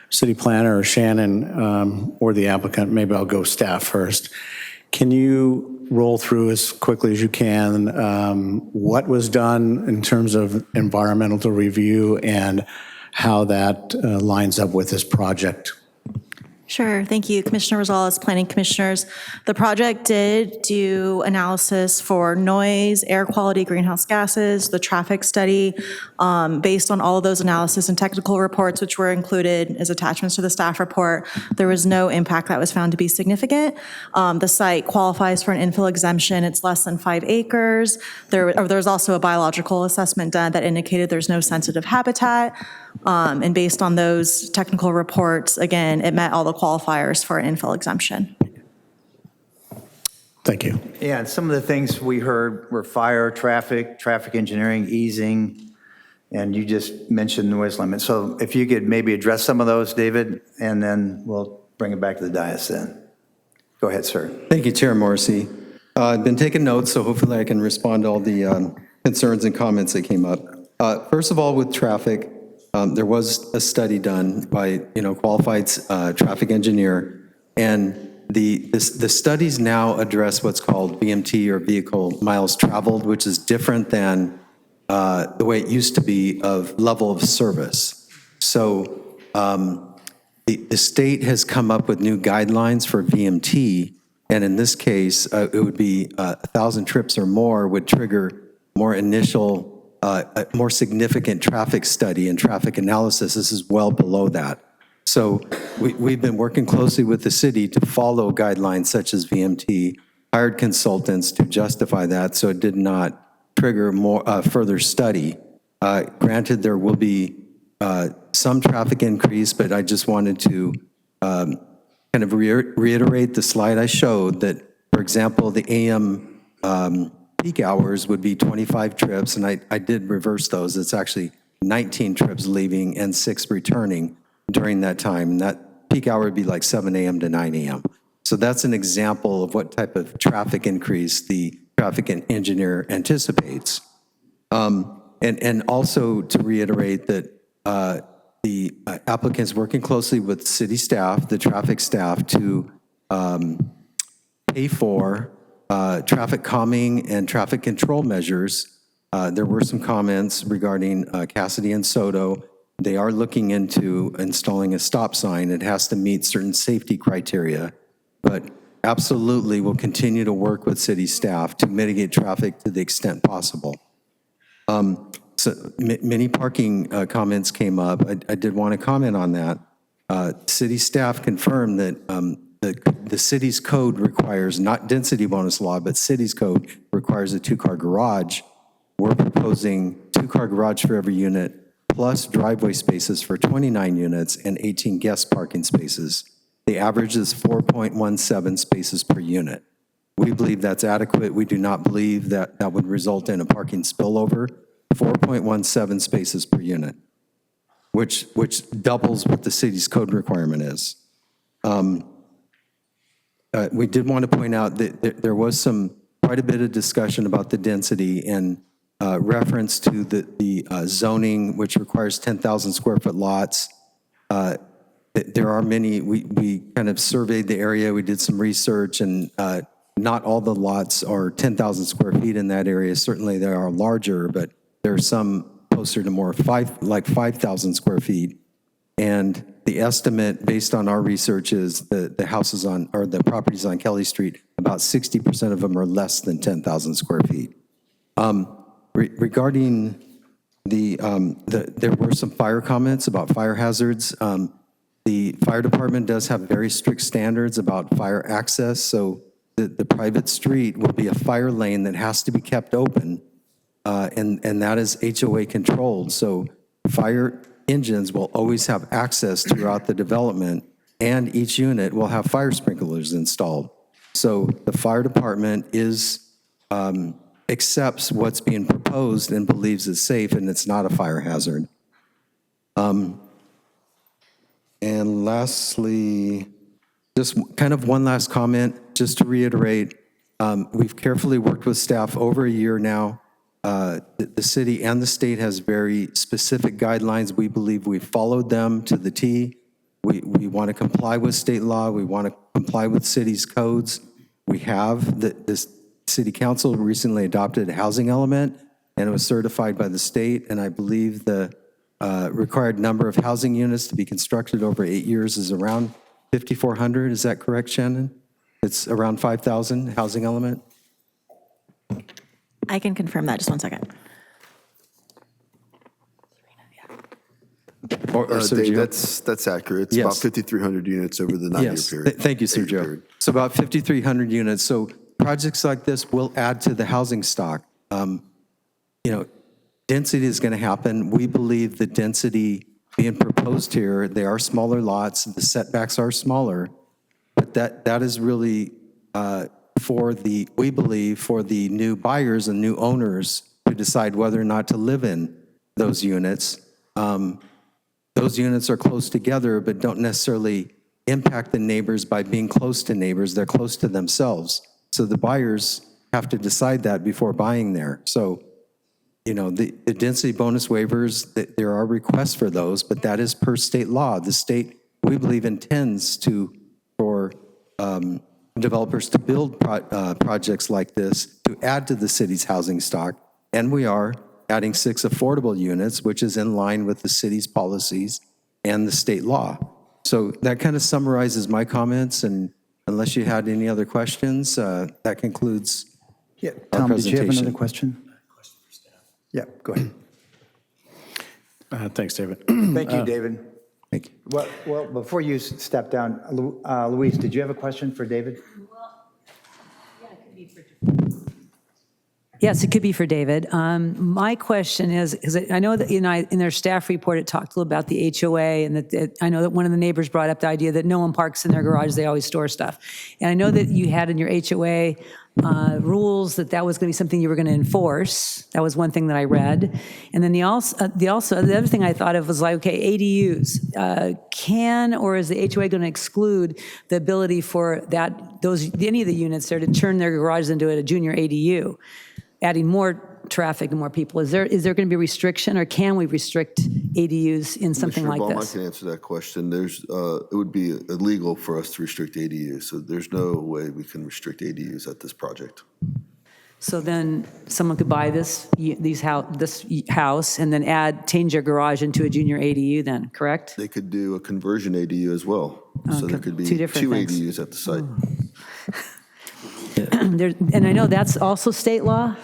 City planner or Shannon or the applicant, maybe I'll go staff first. Can you roll through as quickly as you can what was done in terms of environmental review and how that lines up with this project? Sure, thank you. Commissioner Rosales, Planning Commissioners. The project did do analysis for noise, air quality, greenhouse gases, the traffic study. Based on all of those analysis and technical reports, which were included as attachments to the staff report, there was no impact that was found to be significant. The site qualifies for an infill exemption. It's less than 5 acres. There was also a biological assessment done that indicated there's no sensitive habitat. And based on those technical reports, again, it met all the qualifiers for an infill exemption. Thank you. Yeah, and some of the things we heard were fire, traffic engineering, easing, and you just mentioned noise limit. So if you could maybe address some of those, David, and then we'll bring it back to the dais then. Go ahead, sir. Thank you, Chair Morrissey. I've been taking notes, so hopefully I can respond to all the concerns and comments that came up. First of all, with traffic, there was a study done by qualified traffic engineer, and the studies now address what's called VMT, or vehicle miles traveled, which is different than the way it used to be of level of service. So the state has come up with new guidelines for VMT, and in this case, it would be 1,000 trips or more would trigger more initial a more significant traffic study and traffic analysis. This is well below that. So we've been working closely with the city to follow guidelines such as VMT, hired consultants to justify that, so it did not trigger more further study. Granted, there will be some traffic increase, but I just wanted to kind of reiterate the slide I showed that, for example, the AM peak hours would be 25 trips, and I did reverse those. It's actually 19 trips leaving and 6 returning during that time. And that peak hour would be like 7 a.m. to 9 a.m. So that's an example of what type of traffic increase the traffic engineer anticipates. And also to reiterate that the applicant's working closely with city staff, the traffic staff, to pay for traffic calming and traffic control measures. There were some comments regarding Cassidy and Soto. They are looking into installing a stop sign. It has to meet certain safety criteria, but absolutely will continue to work with city staff to mitigate traffic to the extent possible. So many parking comments came up. I did want to comment on that. City staff confirmed that the city's code requires, not density bonus law, but city's code requires a 2-car garage. We're proposing 2-car garage for every unit, plus driveway spaces for 29 units and 18 guest parking spaces. The average is 4.17 spaces per unit. We believe that's adequate. We do not believe that that would result in a parking spillover. 4.17 spaces per unit, which doubles what the city's code requirement is. We did want to point out that there was quite a bit of discussion about the density and reference to the zoning, which requires 10,000 square foot lots. There are many, we kind of surveyed the area, we did some research, and not all the lots are 10,000 square feet in that area. Certainly there are larger, but there are some closer to more like 5,000 square feet. And the estimate based on our research is the houses or the properties on Kelly Street, about 60% of them are less than 10,000 square feet. Regarding there were some fire comments about fire hazards. The fire department does have very strict standards about fire access, so the private street will be a fire lane that has to be kept open, and that is HOA controlled. So fire engines will always have access throughout the development, and each unit will have fire sprinklers installed. So the fire department accepts what's being proposed and believes it's safe and it's not a fire hazard. And lastly, just kind of one last comment, just to reiterate, we've carefully worked with staff over a year now. The city and the state has very specific guidelines. We believe we've followed them to the T. We want to comply with state law. We want to comply with city's codes. We have. This city council recently adopted a housing element, and it was certified by the state, and I believe the required number of housing units to be constructed over 8 years is around 5,400. Is that correct, Shannon? It's around 5,000 housing element? I can confirm that. Just one second. Dave, that's accurate. It's about 5,300 units over the 9-year period. Thank you, Sergio. So about 5,300 units. So projects like this will add to the housing stock. Density is going to happen. We believe the density being proposed here, they are smaller lots, the setbacks are smaller, but that is really we believe for the new buyers and new owners to decide whether or not to live in those units. Those units are close together, but don't necessarily impact the neighbors by being close to neighbors. They're close to themselves. So the buyers have to decide that before buying there. So, the density bonus waivers, there are requests for those, but that is per state law. The state, we believe, intends for developers to build projects like this to add to the city's housing stock. And we are adding 6 affordable units, which is in line with the city's policies and the state law. So that kind of summarizes my comments, and unless you had any other questions, that concludes our Tom, presentation. did you have another question? Yeah, go ahead. Thanks, David. Thank you, David. Thank you. Well, before you step down, Louise, did you have a question for David? Yes, it could be for David. My question is I know that in their staff report, it talked a little about the HOA, and that I know that one of the neighbors brought up the idea that no one parks in their garage, they always store stuff. And I know that you had in your HOA rules that was going to be something you were going to enforce. That was one thing that I read. And then the other thing I thought of was like, okay, ADUs. Or is the HOA going to exclude the ability for any of the units there to turn their garage into a junior ADU, adding more traffic and more people? Is there going to be a restriction, or can we restrict ADUs in something like Baum, this? I can answer that question. It would be illegal for us to restrict ADUs, so there's no way we can restrict ADUs at this project. So then someone could buy this house and then change their garage into a junior ADU then, correct? They could do a conversion ADU as well. So there could be two two different things. ADUs at the site. And I know that's also state law.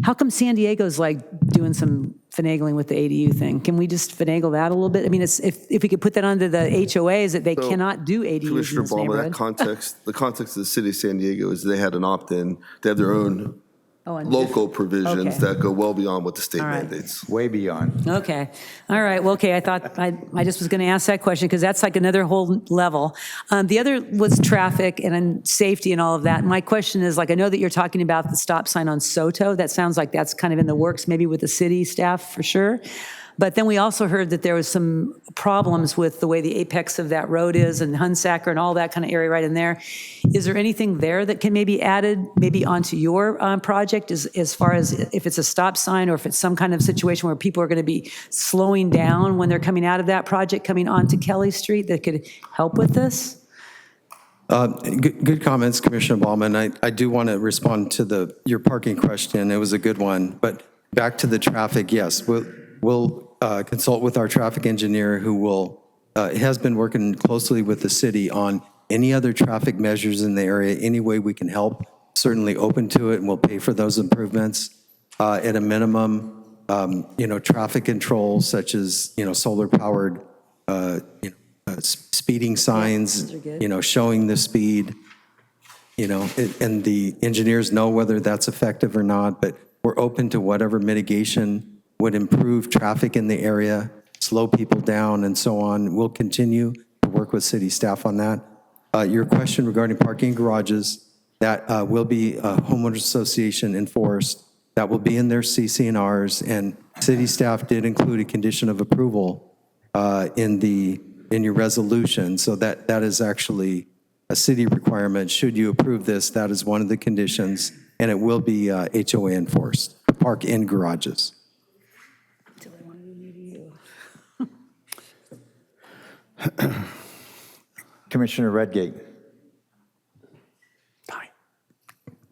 How come San Diego's like doing some finagling with the ADU thing? Can we just finagle that a little bit? I mean, if we could put that under the HOAs that they cannot do ADUs in Commissioner this Ballmer, neighborhood. the context of the city of San Diego is they had an opt-in. They have their own local provisions Okay. that go well beyond what the state All right. mandates. Way beyond. Okay. All right. Well, okay. I thought I just was going to ask that question because that's like another whole level. The other was traffic and safety and all of that. My question is, like, I know that you're talking about the stop sign on Soto. That sounds like that's kind of in the works, maybe with the city staff for sure. But then we also heard that there was some problems with the way the apex of that road is and Hunsacker and all that kind of area right in there. Is there anything there that can maybe added maybe onto your project as far as if it's a stop sign or if it's some kind of situation where people are going to be slowing down when they're coming out of that project, coming onto Kelly Street that could help with this? Good comments, Commissioner Ballman. I do want to respond to your parking question. It was a good one. But back to the traffic, yes, we'll consult with our traffic engineer who has been working closely with the city on any other traffic measures in the area, any way we can help, certainly open to it, and we'll pay for those improvements. At a minimum, traffic controls such as, solar-powered, speeding signs, showing the speed, and the engineers know whether that's effective or not, but we're open to whatever mitigation would improve traffic in the area, slow people down, and so on. We'll continue to work with city staff on that. Your question regarding parking garages, that will be a homeowners association enforced. That will be in their CC&Rs, and city staff did include a condition of approval in your resolution. So that is actually a city requirement. Should you approve this, that is one of the conditions, and it will be HOA enforced. Park in garages. Commissioner Redgate.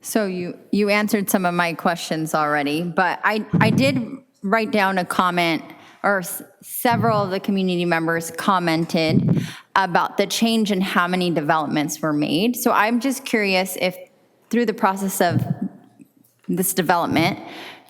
So you answered some of my questions already, but I did write down a comment, or several of the community members commented about the change in how many developments were made. So I'm just curious if through the process of this development,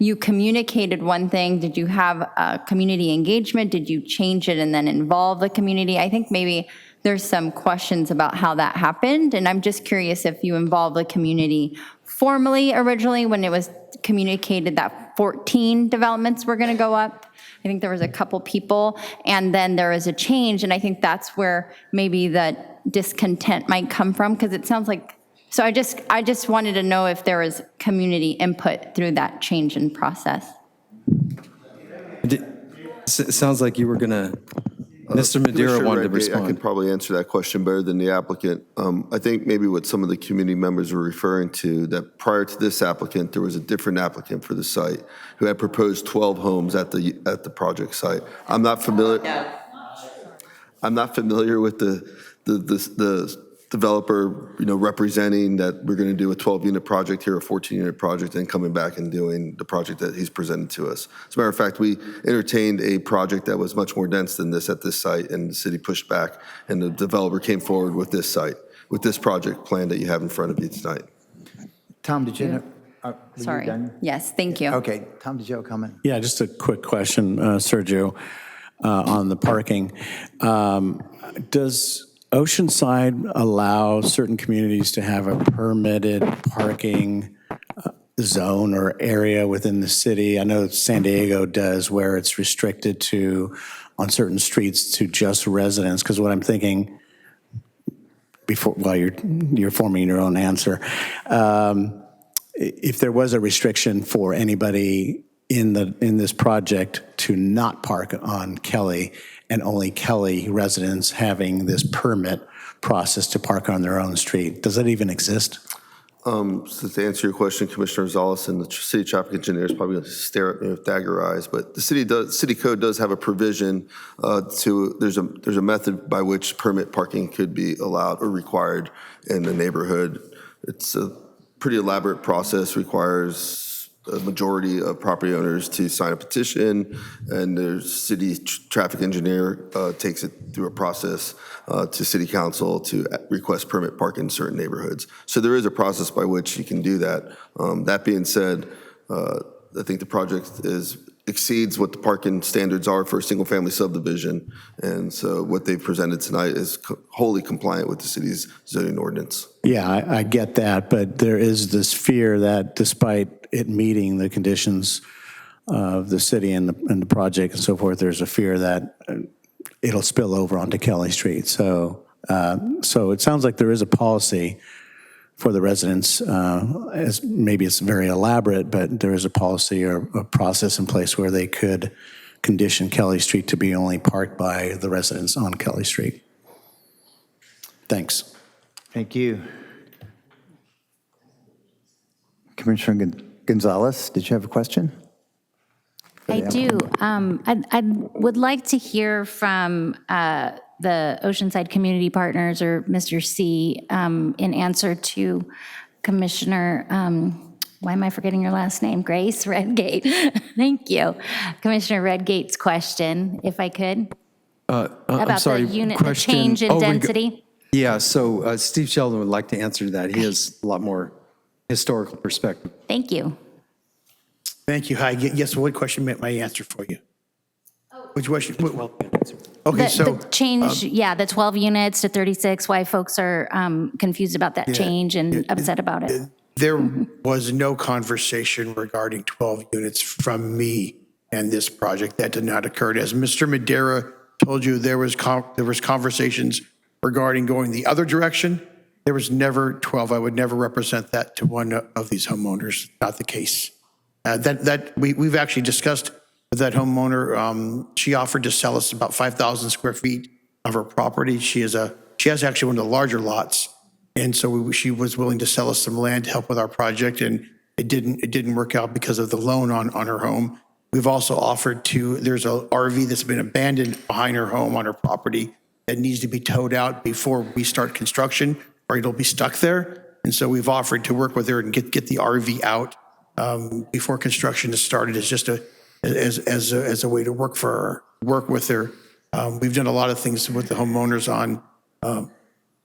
you communicated one thing. Did you have a community engagement? Did you change it and then involve the community? I think maybe there's some questions about how that happened, and I'm just curious if you involved the community formally originally when it was communicated that 14 developments were going to go up. I think there was a couple people, and then there was a change, and I think that's where maybe the discontent might come from, because it sounds like, so I just wanted to know if there was community input through that change in process. It sounds like you were going to, Mr. Madeira wanted to respond. I can probably answer that question better than the applicant. I think maybe what some of the community members were referring to, that prior to this applicant, there was a different applicant for the site who had proposed 12 homes at the project site. I'm not familiar with the developer, representing that we're going to do a 12-unit project here, a 14-unit project, and coming back and doing the project that he's presented to us. As a matter of fact, we entertained a project that was much more dense than this at this site, and the city pushed back, and the developer came forward with this site, with this project plan that you have in front of you tonight. Tom, did you? Sorry. Yes, thank you. Okay. Tom, did you have a comment? Yeah, just a quick question, Sergio, on the parking. Does Oceanside allow certain communities to have a permitted parking zone or area within the city? I know San Diego does, where it's restricted to, on certain streets, to just residents. Because what I'm thinking, while you're forming your own answer, if there was a restriction for anybody in this project to not park on Kelly, and only Kelly residents having this permit process to park on their own street, does that even exist? So to answer your question, Commissioner Rosales, and the city traffic engineer is probably going to stare at me with dagger eyes, but the city code does have a provision there's a method by which permit parking could be allowed or required in the neighborhood. It's a pretty elaborate process, requires a majority of property owners to sign a petition, and the city traffic engineer takes it through a process to city council to request permit parking in certain neighborhoods. So there is a process by which you can do that. That being said, I think the project exceeds what the parking standards are for a single-family subdivision, and so what they've presented tonight is wholly compliant with the city's zoning ordinance. Yeah, I get that, but there is this fear that despite it meeting the conditions of the city and the project and so forth, there's a fear that it'll spill over onto Kelly Street. So it sounds like there is a policy for the residents, as maybe it's very elaborate, but there is a policy or a process in place where they could condition Kelly Street to be only parked by the residents on Kelly Street. Thanks. Thank you. Commissioner Gonzalez, did you have a question? I do. I would like to hear from the Oceanside Community Partners or Mr. C in answer to Commissioner, why am I forgetting your last name? Grace Redgate. Thank you. Commissioner Redgate's question, if I could. About sorry, the unit, question, the change in density. Yeah, so Steve Sheldon would like to answer that. He has a lot more historical perspective. Thank you. Thank you. Hi. Yes, what question meant my answer for you? Which question? Okay, The change, the 12 units to 36, why folks are confused about that change and upset about it. There was no conversation regarding 12 units from me and this project. That did not occur. As Mr. Madera told you, there was conversations regarding going the other direction. There was never 12. I would never represent that to one of these homeowners. Not the case. We've actually discussed with that homeowner. She offered to sell us about 5,000 square feet of her property. She has actually one of the larger lots, and so she was willing to sell us some land to help with our project, and it didn't work out because of the loan on her home. We've also offered there's a RV that's been abandoned behind her home on her property that needs to be towed out before we start construction, or it'll be stuck there. And so we've offered to work with her and get the RV out before construction is started, as just as a way to work with her. We've done a lot of things with the homeowners on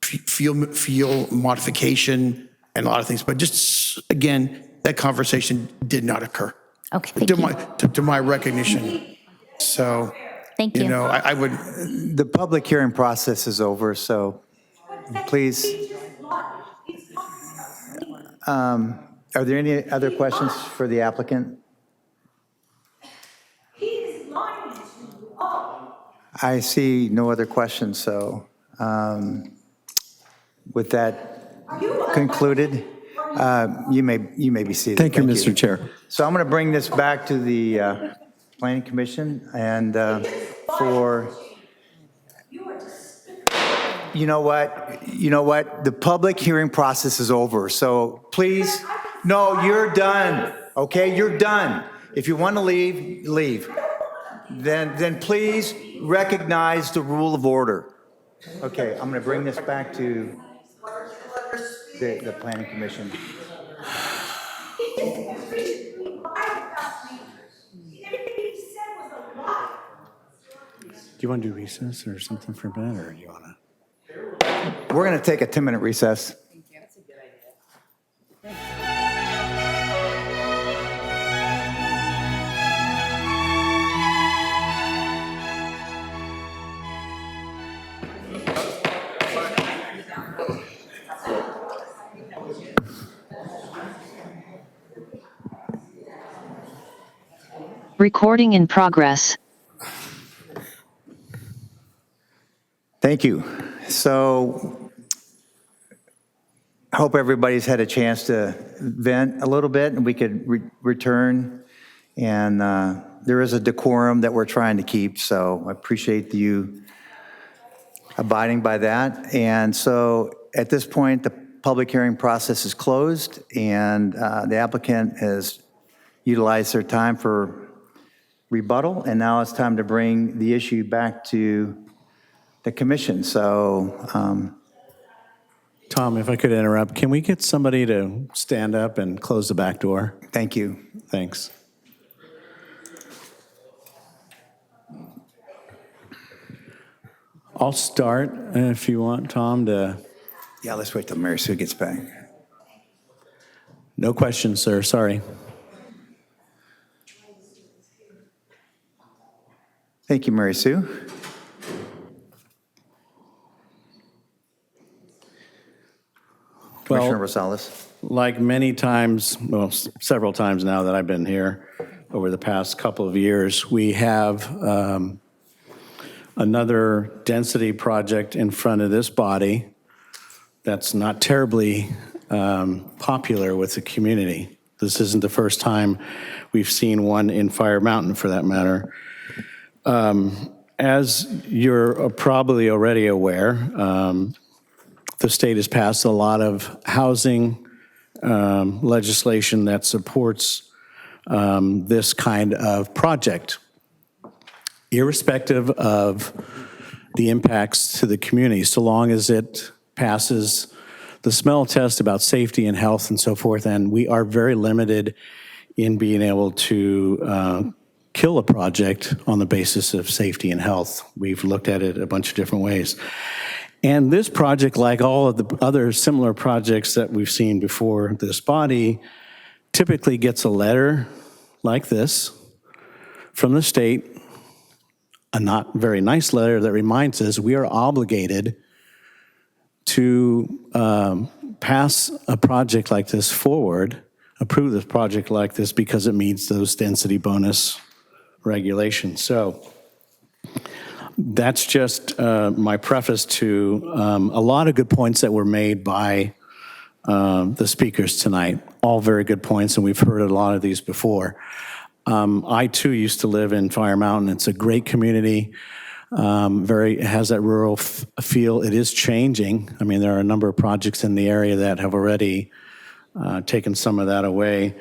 fuel modification and a lot of things, but just again, that conversation did not occur. Okay, to my recognition. So, thank you. I would. The public hearing process is over, so please. Are there any other questions for the applicant? I see no other questions, so with that concluded, you may be seated. Thank you, Mr. Chair. So I'm going to bring this back to the Planning Commission, and you know what? The public hearing process is over, so please, no, you're done, okay? You're done. If you want to leave, leave. Then please recognize the rule of order. Okay, I'm going to bring this back to the Planning Commission. Do you want to do recess or something for that, or do you want to? We're going to take a 10-minute recess. That's a good idea. Recording in progress. Thank you. So I hope everybody's had a chance to vent a little bit and we could return. And there is a decorum that we're trying to keep, so I appreciate you abiding by that. And so at this point, the public hearing process is closed, and the applicant has utilized their time for rebuttal, and now it's time to bring the issue back to the commission. So, Tom, if I could interrupt, can we get somebody to stand up and close the back door? Thank you. Thanks. I'll start if you want, Tom, to... Yeah, let's wait till Mary Sue gets back. No questions, sir. Sorry. Thank you, Mary Sue. Commissioner Rosales. like many times, well, several times now that I've been here over the past couple of years, we have another density project in front of this body that's not terribly popular with the community. This isn't the first time we've seen one in Fire Mountain, for that matter. As you're probably already aware, the state has passed a lot of housing legislation that supports this kind of project, irrespective of the impacts to the community, so long as it passes the smell test about safety and health and so forth. And we are very limited in being able to kill a project on the basis of safety and health. We've looked at it a bunch of different ways. And this project, like all of the other similar projects that we've seen before this body, typically gets a letter like this from the state, a not very nice letter that reminds us we are obligated to pass a project like this forward, approve this project like this because it meets those density bonus regulations. So that's just my preface to a lot of good points that were made by the speakers tonight. All very good points, and we've heard a lot of these before. I too used to live in Fire Mountain. It's a great community. It has that rural feel. It is changing. I mean, there are a number of projects in the area that have already taken some of that away.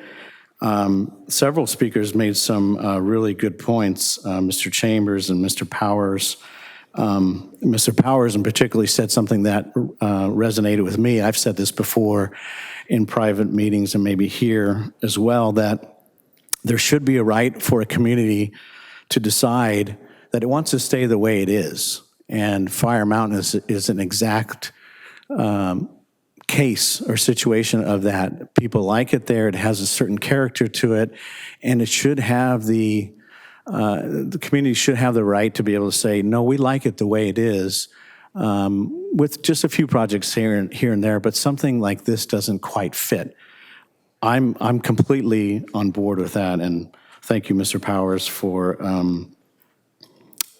Several speakers made some really good points, Mr. Chambers and Mr. Powers. Mr. Powers in particular said something that resonated with me. I've said this before in private meetings and maybe here as well, that there should be a right for a community to decide that it wants to stay the way it is. And Fire Mountain is an exact case or situation of that. People like it there. It has a certain character to it, and it should have the community should have the right to be able to say, no, we like it the way it is, with just a few projects here and there, but something like this doesn't quite fit. I'm completely on board with that, and thank you, Mr. Powers, for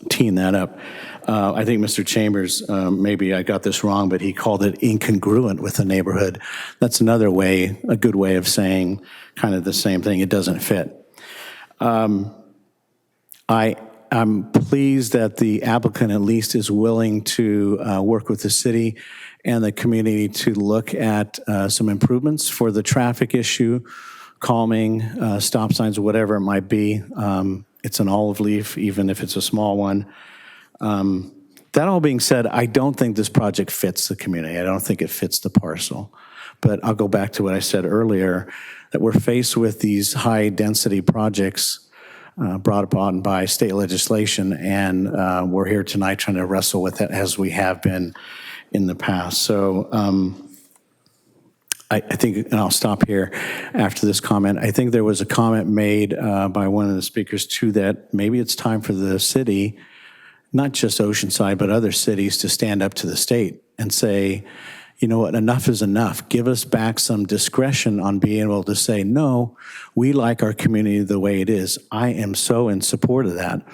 teeing that up. I think Mr. Chambers, maybe I got this wrong, but he called it incongruent with the neighborhood. That's another way, a good way of saying kind of the same thing. It doesn't fit. I'm pleased that the applicant at least is willing to work with the city and the community to look at some improvements for the traffic issue, calming, stop signs, whatever it might be. It's an olive leaf, even if it's a small one. That all being said, I don't think this project fits the community. I don't think it fits the parcel. But I'll go back to what I said earlier, that we're faced with these high-density projects brought upon by state legislation, and we're here tonight trying to wrestle with it as we have been in the past. So I think, and I'll stop here after this comment, I think there was a comment made by one of the speakers too that maybe it's time for the city, not just Oceanside, but other cities, to stand up to the state and say, you know what, enough is enough. Give us back some discretion on being able to say, no, we like our community the way it is. I am so in support of that.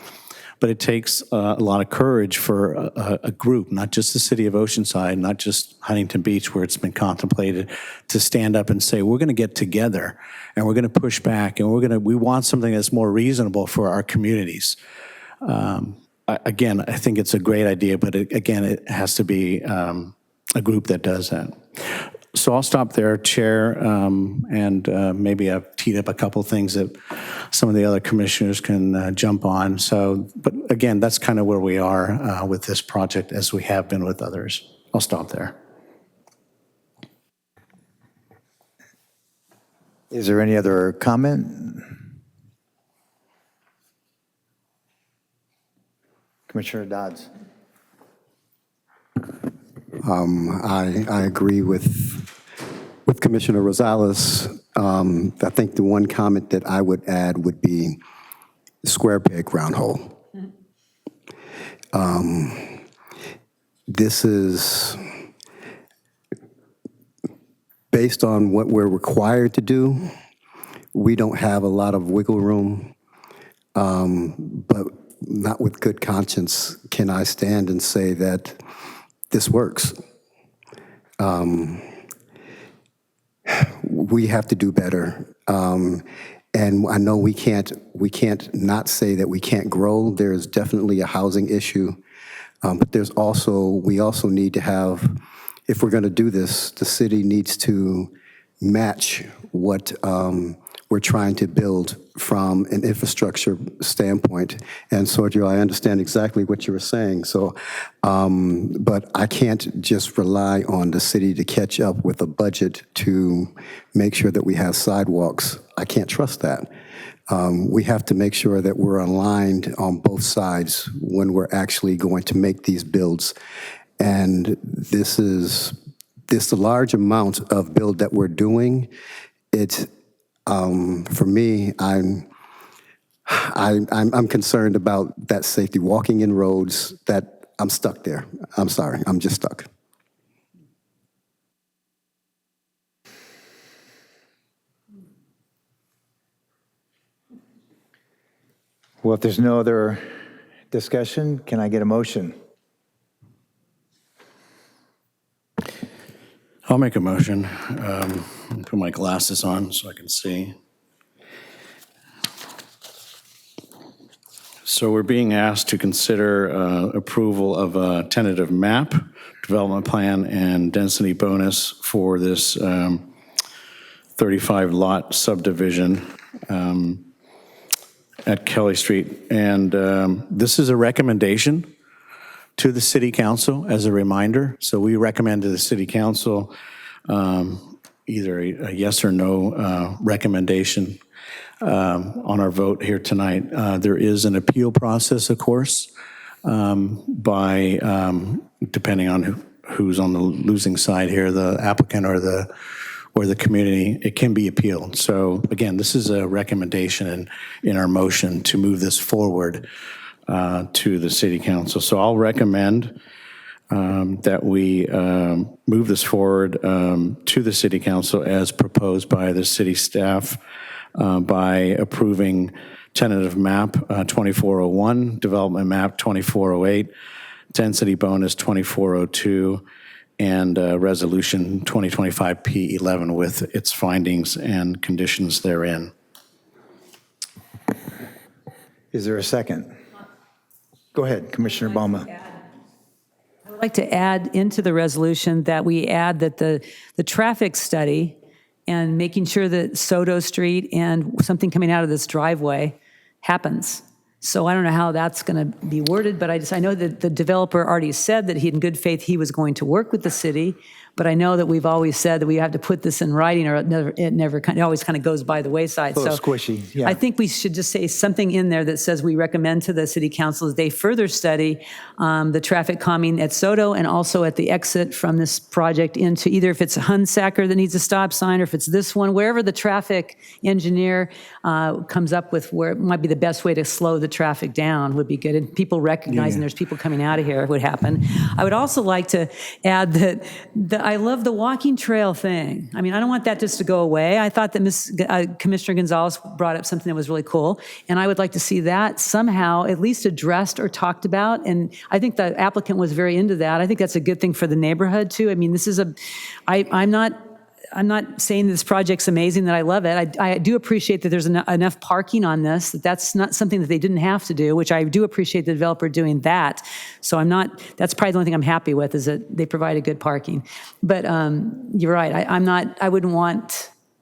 But it takes a lot of courage for a group, not just the City of Oceanside, not just Huntington Beach, where it's been contemplated, to stand up and say, we're going to get together and we're going to push back and we want something that's more reasonable for our communities. Again, I think it's a great idea, but it has to be a group that does that. So I'll stop there, Chair, and maybe I've teed up a couple things that some of the other commissioners can jump on. So, but again, that's kind of where we are with this project, as we have been with others. I'll stop there. Is there any other comment? Commissioner Dodds. I agree with Commissioner Rosales. I think the one comment that I would add would be square peg, round hole. This is based on what we're required to do, we don't have a lot of wiggle room, but not with good conscience can I stand and say that this works. We have to do better. And I know we can't not say that we can't grow. There's definitely a housing issue. But we also need to have, if we're going to do this, the city needs to match what we're trying to build from an infrastructure standpoint. And Sergio, I understand exactly what you were saying. So, but I can't just rely on the city to catch up with a budget to make sure that we have sidewalks. I can't trust that. We have to make sure that we're aligned on both sides when we're actually going to make these builds. And this large amount of build that we're doing, it's, for me, I'm concerned about that safety, walking in roads, that I'm stuck there. I'm sorry, I'm just stuck. Well, if there's no other discussion, can I get a motion? I'll make a motion. Put my glasses on so I can see. So we're being asked to consider approval of a tentative map, development plan, and density bonus for this 35-lot subdivision at Kelly Street. And this is a recommendation to the City Council as a reminder. So we recommend to the City Council either a yes or no recommendation on our vote here tonight. There is an appeal process, of course, by, depending on who's on the losing side here, the applicant or the community, it can be appealed. So again, this is a recommendation in our motion to move this forward to the City Council. So I'll recommend that we move this forward to the City Council as proposed by the city staff by approving tentative map 2401, development map 2408, density bonus 2402, and resolution 2025 P11 with its findings and conditions therein. Is there a second? Go ahead, Commissioner Balma. I would like to add into the resolution that we add that the traffic study and making sure that Soto Street and something coming out of this driveway happens. So I don't know how that's going to be worded, but I know that the developer already said that in good faith he was going to work with the city, but I know that we've always said that we have to put this in writing or it always kind of goes by the wayside. A little squishy, yeah. I think we should just say something in there that says we recommend to the City Council that they further study the traffic calming at Soto and also at the exit from this project into either if it's a Hunsacker that needs a stop sign or if it's this one, wherever the traffic engineer comes up with where it might be the best way to slow the traffic down would be good. And people recognizing there's people coming out of here would happen. I would also like to add that I love the walking trail thing. I mean, I don't want that just to go away. I thought that Commissioner Gonzalez brought up something that was really cool, and I would like to see that somehow at least addressed or talked about, and I think the applicant was very into that. I think that's a good thing for the neighborhood, too. I mean, this is I'm not saying this project's amazing, that I love it. I do appreciate that there's enough parking on this, that's not something that they didn't have to do, which I do appreciate the developer doing that. So that's probably the only thing I'm happy with is that they provided good parking. But you're right,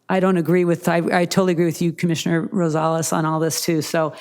I don't agree with, I totally agree with you, Commissioner Rosales, on all this too. So,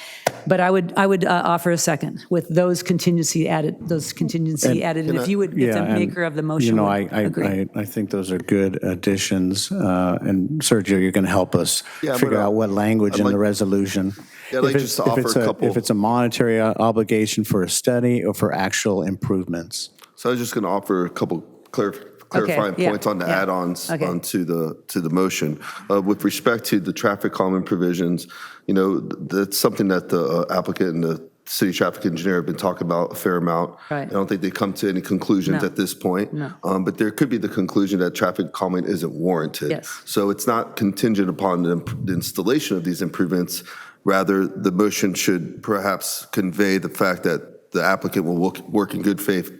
but I would offer a second with those contingency added. And if you would, if the maker of the motion would agree. I think those are good additions. And Sergio, you're going to help us figure out what language in the resolution. Yeah, I'd like just to offer a couple. If it's a monetary obligation for a study or for actual improvements. So I was just going to offer a couple clarifying points on the add-ons onto the motion. With respect to the traffic calming provisions, that's something that the applicant and city traffic engineer have been talking about a fair amount. Right. I don't think they come to any conclusions No. at this point. No. But there could be the conclusion that traffic calming isn't warranted. Yes. So it's not contingent upon the installation of these improvements. Rather, the motion should perhaps convey the fact that the applicant will work in good faith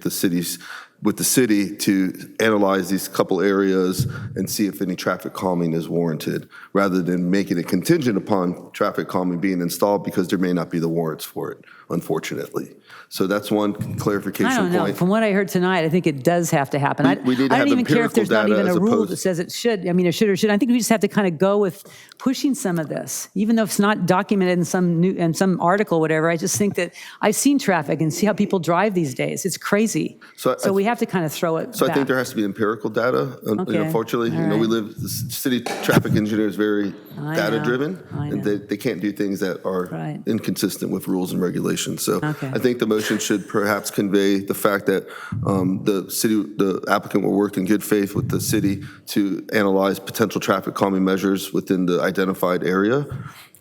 with the city to analyze these couple areas and see if any traffic calming is warranted, rather than making it contingent upon traffic calming being installed, because there may not be the warrants for it, unfortunately. So that's one clarification I don't know. point. From what I heard tonight, I think it does have to happen. We need to I don't have even care if empirical there's not data even a as rule opposed- that says it should. I mean, it should or should. I think we just have to kind of go with pushing some of this, even though it's not documented in some article, whatever. I just think that I've seen traffic and see how people drive these days. It's crazy. So we have to kind of throw it So back. I think there has to be empirical data. Okay. Unfortunately, All we right. live, the city traffic engineer is very I data-driven, know. I and know. they can't do things that are Right. inconsistent with rules and regulations. So Okay. I think the motion should perhaps convey the fact that the applicant will work in good faith with the city to analyze potential traffic calming measures within the identified area.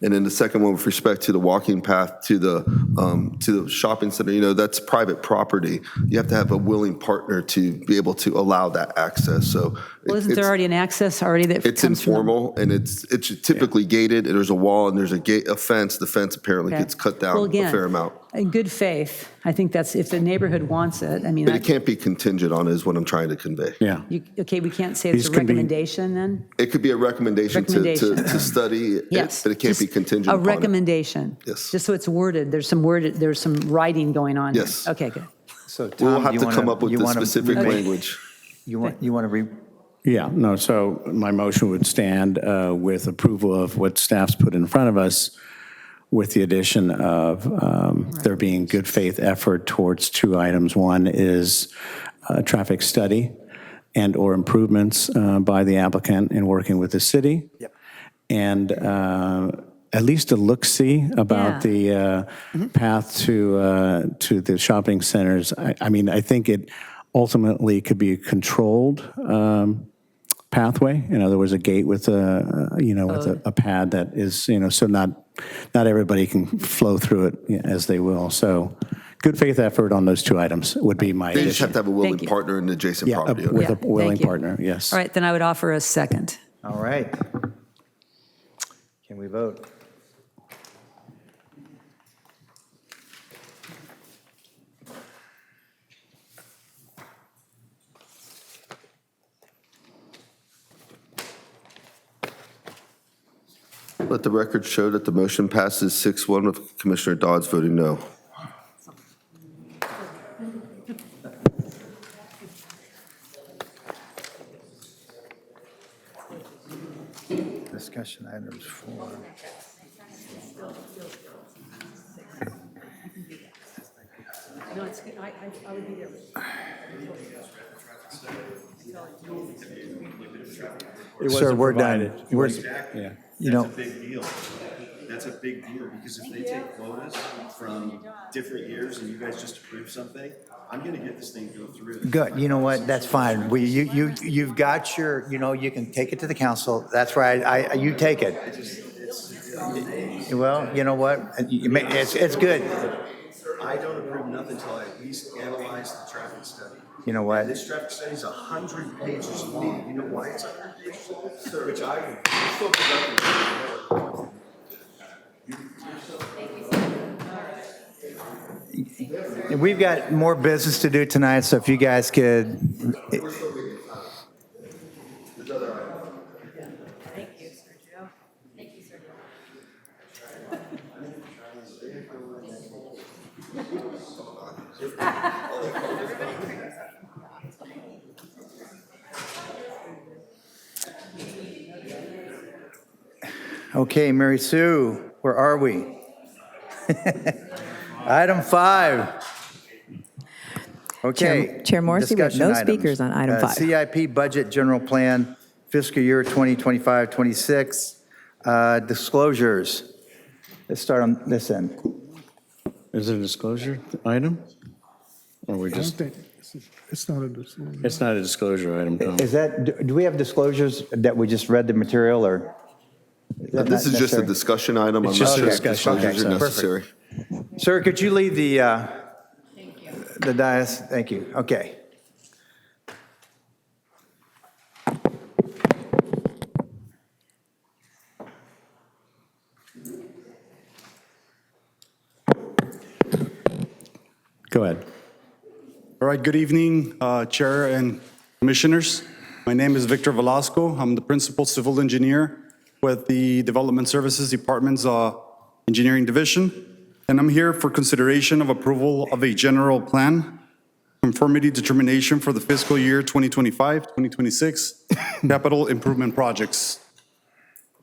And then the second one, with respect to the walking path to the shopping center, that's private property. You have to have a willing partner to be able to allow that access. So Well, isn't there already an access already that it's comes from the- informal, and it's typically gated, and there's a wall, and there's a fence. The fence apparently Okay. gets cut down Well, a again, fair amount. In good faith, I think that's, if the neighborhood wants it, I mean, But it can't be contingent on, is what I'm trying to convey. Yeah. okay, we can't say it's These a can be- recommendation then? It could be a recommendation to study it, Yes. but it can't be Just contingent a upon it. recommendation. Yes. Just so it's worded, there's some writing going on here. Yes. Okay, good. So We'll Tom, have you to wanna- come up with you the wanna specific re- language. You want to Yeah, no, so my motion would stand with approval of what staff's put in front of us, with the addition of there being good faith effort towards two items. One is a traffic study and/or improvements by the applicant in working with the city. Yep. And at least a look-see about the path to the shopping centers. I mean, I think it ultimately could be a controlled pathway. In other words, a gate with a pad that is, so not everybody can flow through it as they will. So good faith effort on those two items would be my They addition. just have to have a willing Thank you. partner in the adjacent property owner. With a willing Thank you. partner, yes. All right, then I would offer a second. All right. Can we vote? Let the record show that the motion passes 6-1 with Commissioner Dodds voting no. Discussion items 4. No, it's good. I would be there. Sir, we're done. We're, Exactly. you know, That's a big deal. That's a big deal, because if they take quotas from different years and you guys just approve something, I'm gonna get this thing to go through. good. You know what? That's fine. You've got your, you can take it to the council. That's right. You take it. Well, you know what? It's good. I don't approve nothing until I at least analyze the traffic study. You know what? And this traffic study is 100 pages long. You know why it's 100 pages long? Sir, which I still conducting. We've got more business to do tonight, so if you guys could. Okay, Mary Sue, where are we? Item 5. Okay. Chair Morrissey, we have no discussion items. speakers on item 5. CIP Budget General Plan, fiscal year 2025-26. Disclosures. Let's start on this end. Is it a disclosure item? Or we just, It's not a disclosure. it's not a disclosure item, Tom. Is that, do we have disclosures that we just read the material, or? This is just a discussion item. I'm It's not just a sure if discussion. disclosures Okay, are perfect. necessary. Sir, could you leave the dais? Thank you. Okay. Go ahead. All right, good evening, Chair and Commissioners. My name is Victor Velasco. I'm the Principal Civil Engineer with the Development Services Department's Engineering Division, and I'm here for consideration of approval of a general plan conformity determination for the fiscal year 2025-2026 capital improvement projects.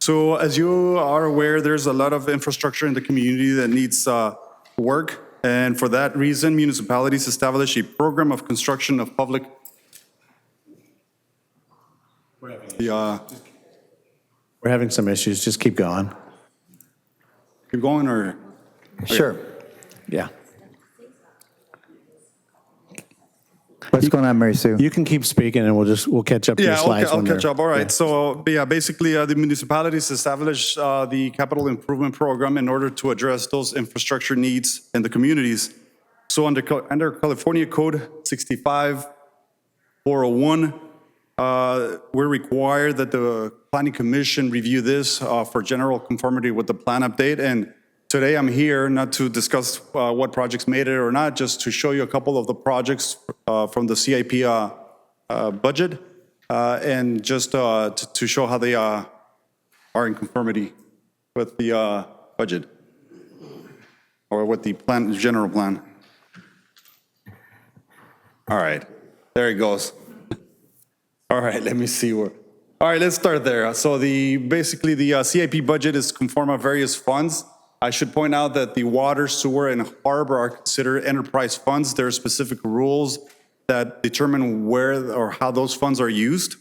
So as you are aware, there's a lot of infrastructure in the community that needs work. And for that reason, municipalities establish a program of construction of public. We're having some issues. Just keep going. Keep going, or? Sure. Yeah. What's going on, Mary Sue? You can keep speaking, and we'll catch up to your slides. I'll catch up. All right. So yeah, basically, the municipalities establish the capital improvement program in order to address those infrastructure needs in the communities. So under California Code 65401, we're required that the Planning Commission review this for general conformity with the plan update. And today I'm here not to discuss what projects made it or not, just to show you a couple of the projects from the CIP budget, and just to show how they are in conformity with the budget or with the plan, general plan. All right, there it goes. All right, let me see where. All right, let's start there. So basically the CIP budget is conformed of various funds. I should point out that the water, sewer, and harbor are considered enterprise funds. There are specific rules that determine where or how those funds are used.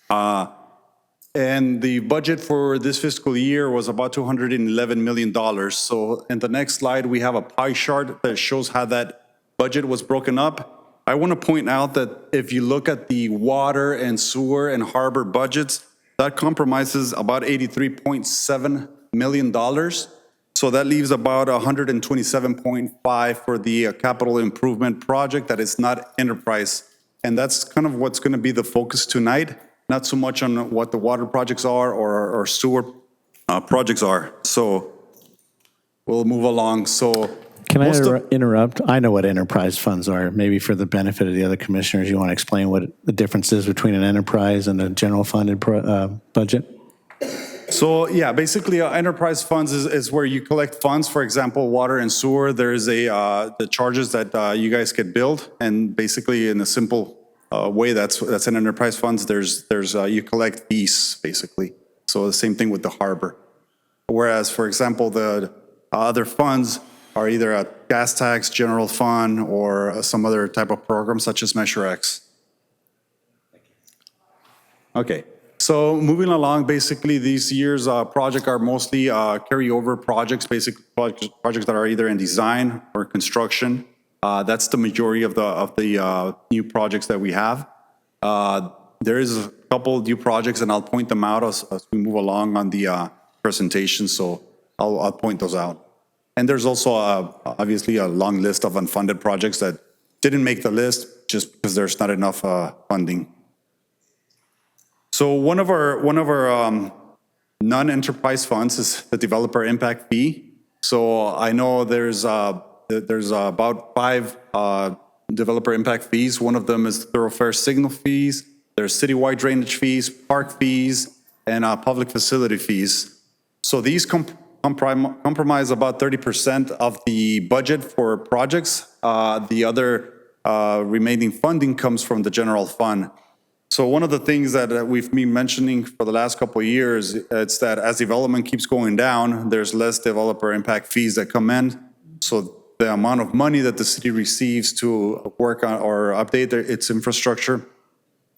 And the budget for this fiscal year was about $211 million. So in the next slide, we have a pie chart that shows how that budget was broken up. I want to point out that if you look at the water and sewer and harbor budgets, that compromises about $83.7 million. So that leaves about 127.5 for the capital improvement project that is not enterprise. And that's kind of what's going to be the focus tonight, not so much on what the water projects are or sewer projects are. So we'll move along. So can I interrupt? I know what enterprise funds are. Maybe for the benefit of the other commissioners, you want to explain what the difference is between an enterprise and a general funded budget? So yeah, basically enterprise funds is where you collect funds. For example, water and sewer, there's the charges that you guys get billed, and basically in a simple way, that's an enterprise funds. There's you collect fees basically. So the same thing with the harbor. Whereas, for example, the other funds are either a gas tax, general fund, or some other type of program such as Measure X. Okay. So moving along, basically these year's projects are mostly carryover projects, basic projects that are either in design or construction. That's the majority of the new projects that we have. There is a couple new projects, and I'll point them out as we move along on the presentation. So I'll point those out. And there's also obviously a long list of unfunded projects that didn't make the list just because there's not enough funding. So one of our non-enterprise funds is the developer impact fee. So I know there's about 5 developer impact fees. One of them is thoroughfare signal fees. There's citywide drainage fees, park fees, and public facility fees. So these comprise about 30% of the budget for projects. The other remaining funding comes from the general fund. So one of the things that we've been mentioning for the last couple of years, it's that as development keeps going down, there's less developer impact fees that come in. So the amount of money that the city receives to work on or update its infrastructure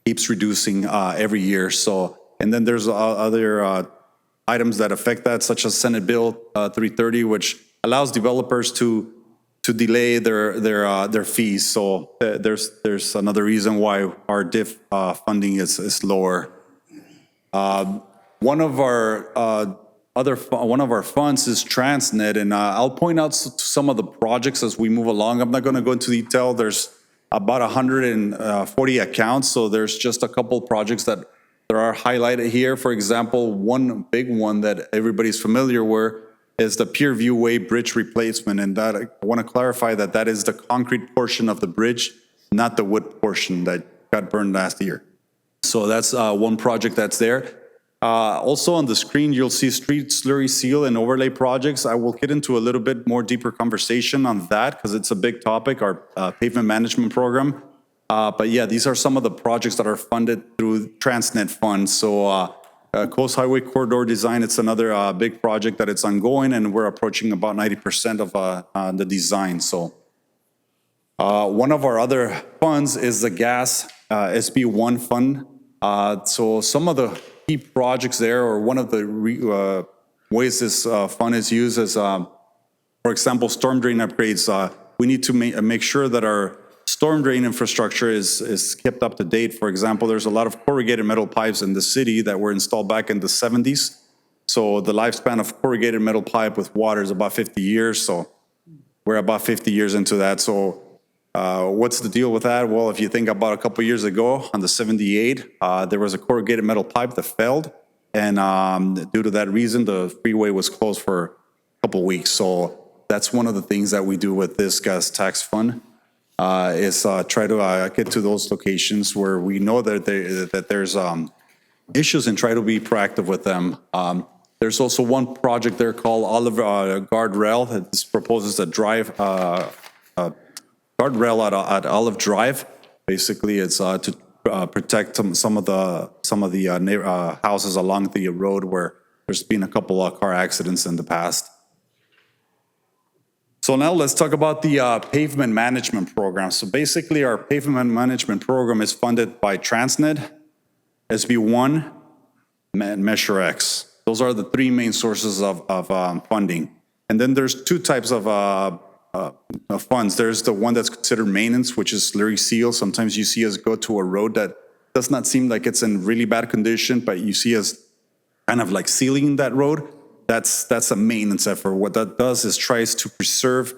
keeps reducing every year. So, and then there's other items that affect that, such as Senate Bill 330, which allows developers to delay their fees. So there's another reason why our DIF funding is lower. One of our one of our funds is Transnet, and I'll point out some of the projects as we move along. I'm not going to go into detail. There's about 140 accounts, so there's just a couple projects that are highlighted here. For example, one big one that everybody's familiar with is the Pierview Way Bridge replacement, and that I want to clarify that that is the concrete portion of the bridge, not the wood portion that got burned last year. So that's one project that's there. Also on the screen, you'll see street slurry seal and overlay projects. I will get into a little bit more deeper conversation on that because it's a big topic, our pavement management program. But yeah, these are some of the projects that are funded through Transnet funds. So Coast Highway Corridor Design, it's another big project that it's ongoing, and we're approaching about 90% of the design. So one of our other funds is the gas SB1 fund. So some of the key projects there, or one of the ways this fund is used is, for example, storm drain upgrades. We need to make sure that our storm drain infrastructure is kept up to date. For example, there's a lot of corrugated metal pipes in the city that were installed back in the 70s. So the lifespan of corrugated metal pipe with water is about 50 years. So we're about 50 years into that. So what's the deal with that? Well, if you think about a couple years ago on the 78, there was a corrugated metal pipe that failed. And due to that reason, the freeway was closed for a couple weeks. So that's one of the things that we do with this gas tax fund is try to get to those locations where we know that there's issues and try to be proactive with them. There's also one project there called Olive Guardrail that proposes a guardrail at Olive Drive. Basically, it's to protect some of the houses along the road where there's been a couple of car accidents in the past. So now let's talk about the pavement management program. So basically, our pavement management program is funded by Transnet, SB1, and Measure X. Those are the three main sources of funding. And then there's two types of funds. There's the one that's considered maintenance, which is slurry seal. Sometimes you see us go to a road that does not seem like it's in really bad condition, but you see us kind of like sealing that road. That's a maintenance effort. What that does is tries to preserve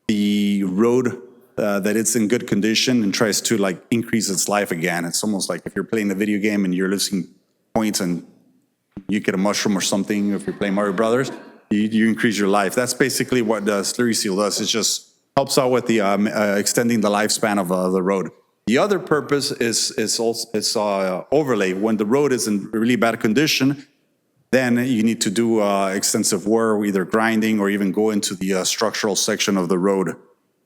the road that it's in good condition and tries to like increase its life again. It's almost like if you're playing a video game and you're losing points and you get a mushroom or something. If you're playing Mario Brothers, you increase your life. That's basically what the slurry seal does. It just helps out with the extending the lifespan of the road. The other purpose is overlay. When the road is in really bad condition, then you need to do extensive work, either grinding or even go into the structural section of the road.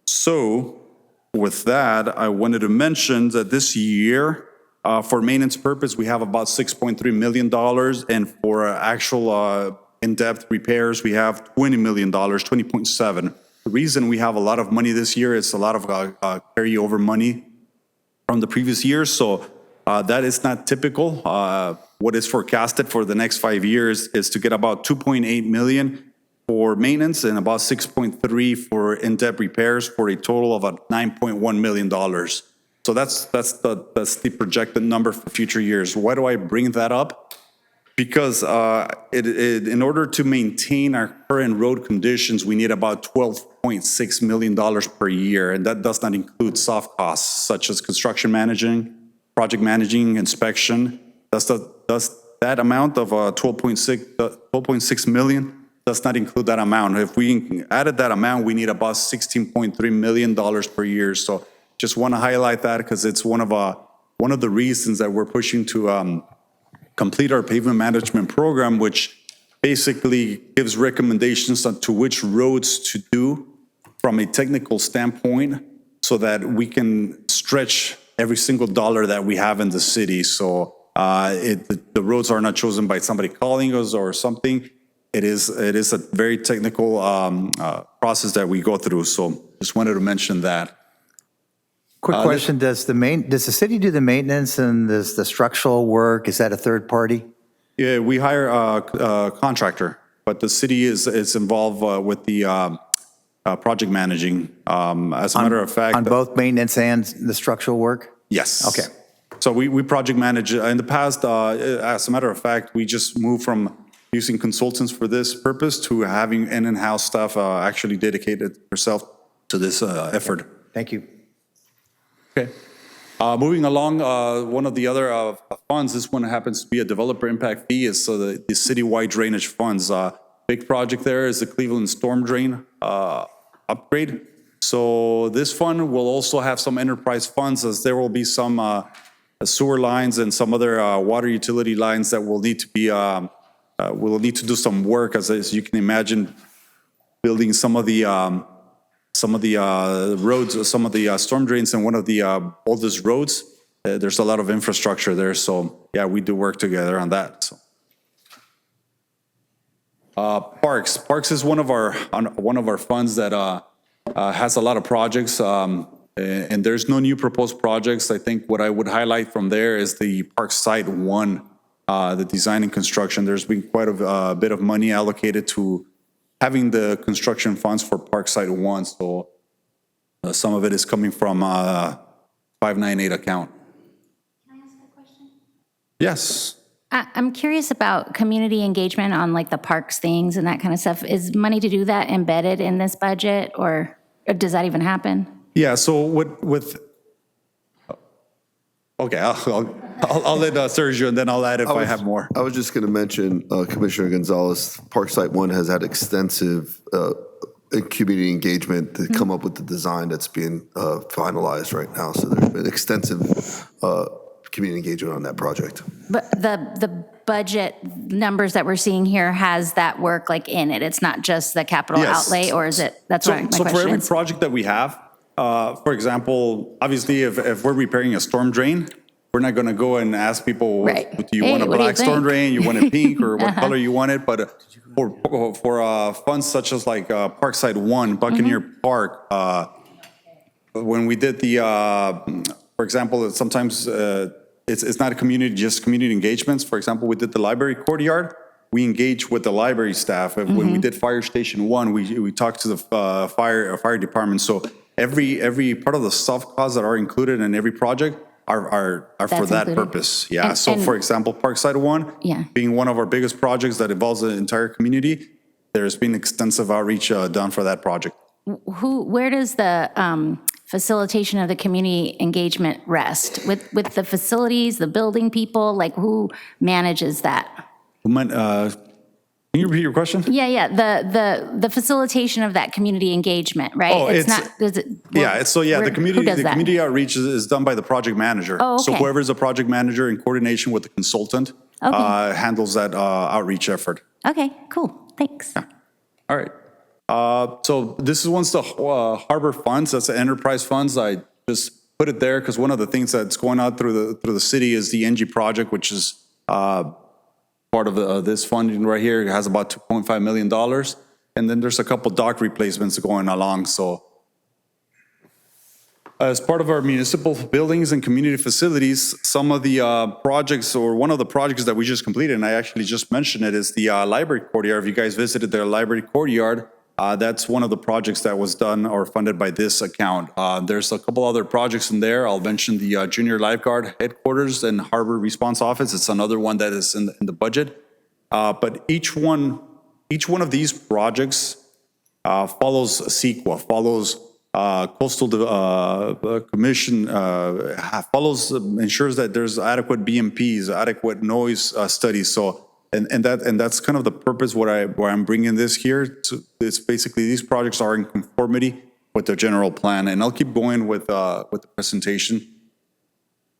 So with that, I wanted to mention that this year, for maintenance purpose, we have about $6.3 million, and for actual in-depth repairs, we have $20 million, 20.7. The reason we have a lot of money this year is a lot of carryover money from the previous year, so that is not typical. What is forecasted for the next 5 years is to get about 2.8 million for maintenance and about 6.3 for in-depth repairs for a total of $9.1 million. So that's the projected number for future years. Why do I bring that up? Because in order to maintain our current road conditions, we need about $12.6 million per year, and that does not include soft costs such as construction managing, project managing, inspection. Does that amount of 12.6 million does not include that amount. If we added that amount, we need about $16.3 million per year. So just want to highlight that because it's one of the reasons that we're pushing to complete our pavement management program, which basically gives recommendations on to which roads to do from a technical standpoint so that we can stretch every single dollar that we have in the city. So the roads are not chosen by somebody calling us or something. It is a very technical process that we go through. So just wanted to mention that. Quick question, does the city do the maintenance and does the structural work, is that a third party? Yeah, we hire a contractor, but the city is involved with the project managing. As a matter of fact. On both maintenance and the structural work? Yes. Okay. So we project manage. In the past, as a matter of fact, we just moved from using consultants for this purpose to having an in-house staff actually dedicated herself to this effort. Thank you. Okay. Moving along, one of the other funds, this one happens to be a developer impact fee, is the citywide drainage funds. Big project there is the Cleveland storm drain upgrade. So this fund will also have some enterprise funds, as there will be some sewer lines and some other water utility lines that will need to be, will need to do some work, as you can imagine, building some of the roads, some of the storm drains in one of the oldest roads. There's a lot of infrastructure there, so yeah, we do work together on that. So. Parks is one of our funds that has a lot of projects, and there's no new proposed projects. I think what I would highlight from there is the Park Site 1, the design and construction. There's been quite a bit of money allocated to having the construction funds for Park Site 1, so some of it is coming from 598 account. Can I ask a question? Yes. I'm curious about community engagement on like the parks things and that kind of stuff. Is money to do that embedded in this budget, or does that even happen? Yeah, so with okay, I'll let Sergio, and then I'll add if I have more. I was just going to mention, Commissioner Gonzalez, Park Site 1 has had extensive community engagement to come up with the design that's being finalized right now. So there's been extensive community engagement on that project. But the budget numbers that we're seeing here has that work like in it. It's not just the capital outlay, or is it? That's what my question is. So for every project that we have, for example, obviously if we're repairing a storm drain, we're not going to go and ask people, do you want a black storm drain, you want it pink, or what color you want it? But for funds such as like Parkside 1, Buccaneer Park, when we did the, for example, sometimes it's not a community, just community engagements. For example, we did the library courtyard. We engaged with the library staff. When we did Fire Station 1, we talked to the fire department. So every part of the soft costs that are included in every project are for that purpose. Yeah. So for example, Parkside 1, being one of our biggest projects that involves the entire community, there's been extensive outreach done for that project. Where does the facilitation of the community engagement rest? With the facilities, the building people, like who manages that? Can you repeat your question? Yeah. The facilitation of that community engagement, right? Oh, the community outreach is done by the project manager. Oh, okay. So whoever's a project manager in coordination with the consultant handles that outreach effort. Okay, cool. Thanks. Yeah. All right. So this is once the harbor funds, that's the enterprise funds. I just put it there because one of the things that's going on through the city is the NG project, which is part of this funding right here. It has about $2.5 million. And then there's a couple dock replacements going along. So as part of our municipal buildings and community facilities, some of the projects, or one of the projects that we just completed, and I actually just mentioned it, is the library courtyard. If you guys visited the library courtyard, that's one of the projects that was done or funded by this account. There's a couple other projects in there. I'll mention the Junior Lifeguard Headquarters and Harbor Response Office. It's another one that is in the budget. But each one of these projects follows CEQA, follows Coastal Commission, ensures that there's adequate BMPs, adequate noise studies. So. And that's kind of the purpose where I'm bringing this here. It's basically these projects are in conformity with the general plan, and I'll keep going with the presentation.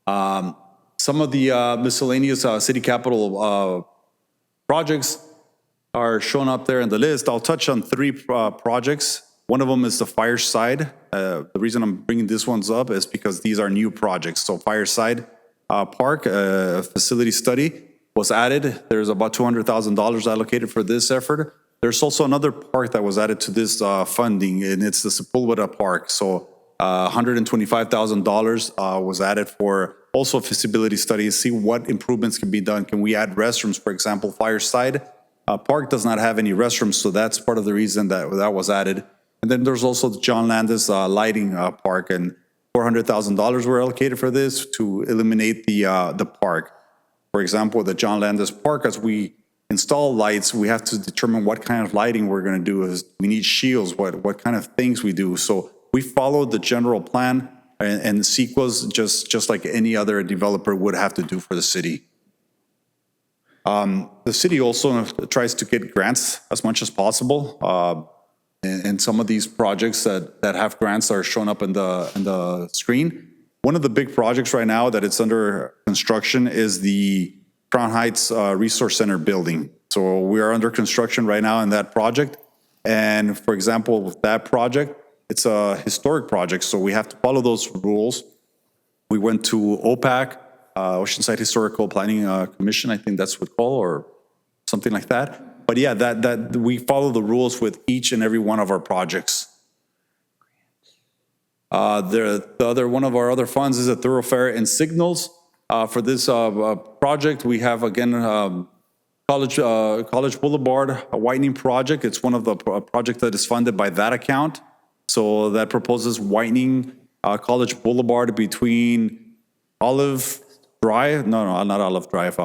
Some of the miscellaneous city capital projects are shown up there in the list. I'll touch on 3 projects. One of them is the Fireside. The reason I'm bringing these ones up is because these are new projects. So Fireside Park facility study was added. There's about $200,000 allocated for this effort. There's also another park that was added to this funding, and it's the Sepulveda Park. So $125,000 was added for also feasibility studies, see what improvements can be done. Can we add restrooms? For example, Fireside Park does not have any restrooms, so that's part of the reason that was added. And then there's also the John Landis Lighting Park, and $400,000 were allocated for this to illuminate the park. For example, the John Landis Park, as we install lights, we have to determine what kind of lighting we're going to do. Is we need shields, what kind of things we do. So we followed the general plan and the CEQAs just like any other developer would have to do for the city. The city also tries to get grants as much as possible. And some of these projects that have grants are shown up in the screen. One of the big projects right now that it's under construction is the Crown Heights Resource Center building. So we are under construction right now in that project. And for example, with that project, it's a historic project, so we have to follow those rules. We went to OPAC, Oceanside Historical Planning Commission, I think that's what it's called, or something like that. But yeah, that we follow the rules with each and every one of our projects. The other one of our other funds is a thoroughfare and signals. For this project, we have again College Boulevard a widening project. It's one of the projects that is funded by that account. So that proposes widening College Boulevard between Olive Drive, not Olive Drive,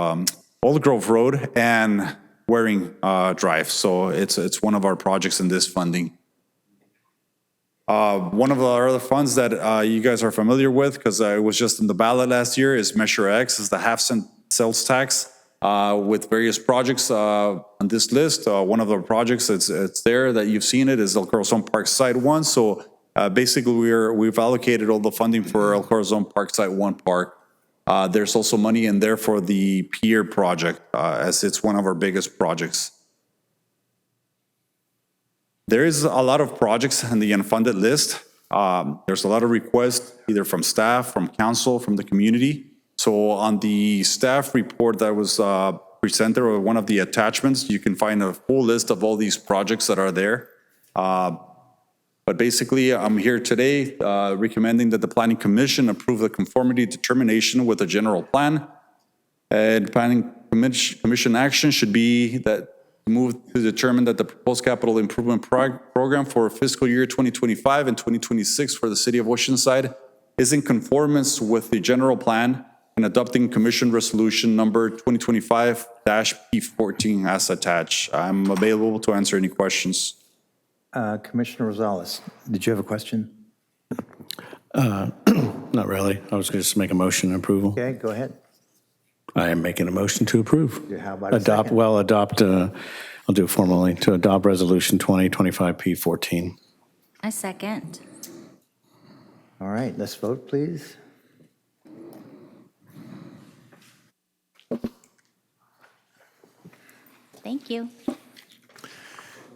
Old Grove Road and Waring Drive. So it's one of our projects in this funding. One of our other funds that you guys are familiar with, because it was just in the ballot last year, is Measure X, is the half-cent sales tax with various projects on this list. One of the projects it's there that you've seen it is El Corazon Park Site 1. So basically we've allocated all the funding for El Corazon Park Site 1 Park. There's also money in there for the pier project, as it's one of our biggest projects. There is a lot of projects in the unfunded list. There's a lot of requests, either from staff, from council, from the community. So on the staff report that was presented, or one of the attachments, you can find a full list of all these projects that are there. But basically, I'm here today recommending that the Planning Commission approve the conformity determination with the general plan. And Planning Commission action should be that move to determine that the proposed capital improvement program for fiscal year 2025 and 2026 for the City of Oceanside is in conformance with the general plan and adopting Commission Resolution number 2025-P14 as attached. I'm available to answer any questions. Commissioner Rosales, did you have a question? Not really. I was going to just make a motion of approval. Okay, go ahead. I am making a motion to approve. Yeah, how about a second? I'll do it formally, to adopt Resolution 2025-P14. I second. All right, let's vote, please. Thank you.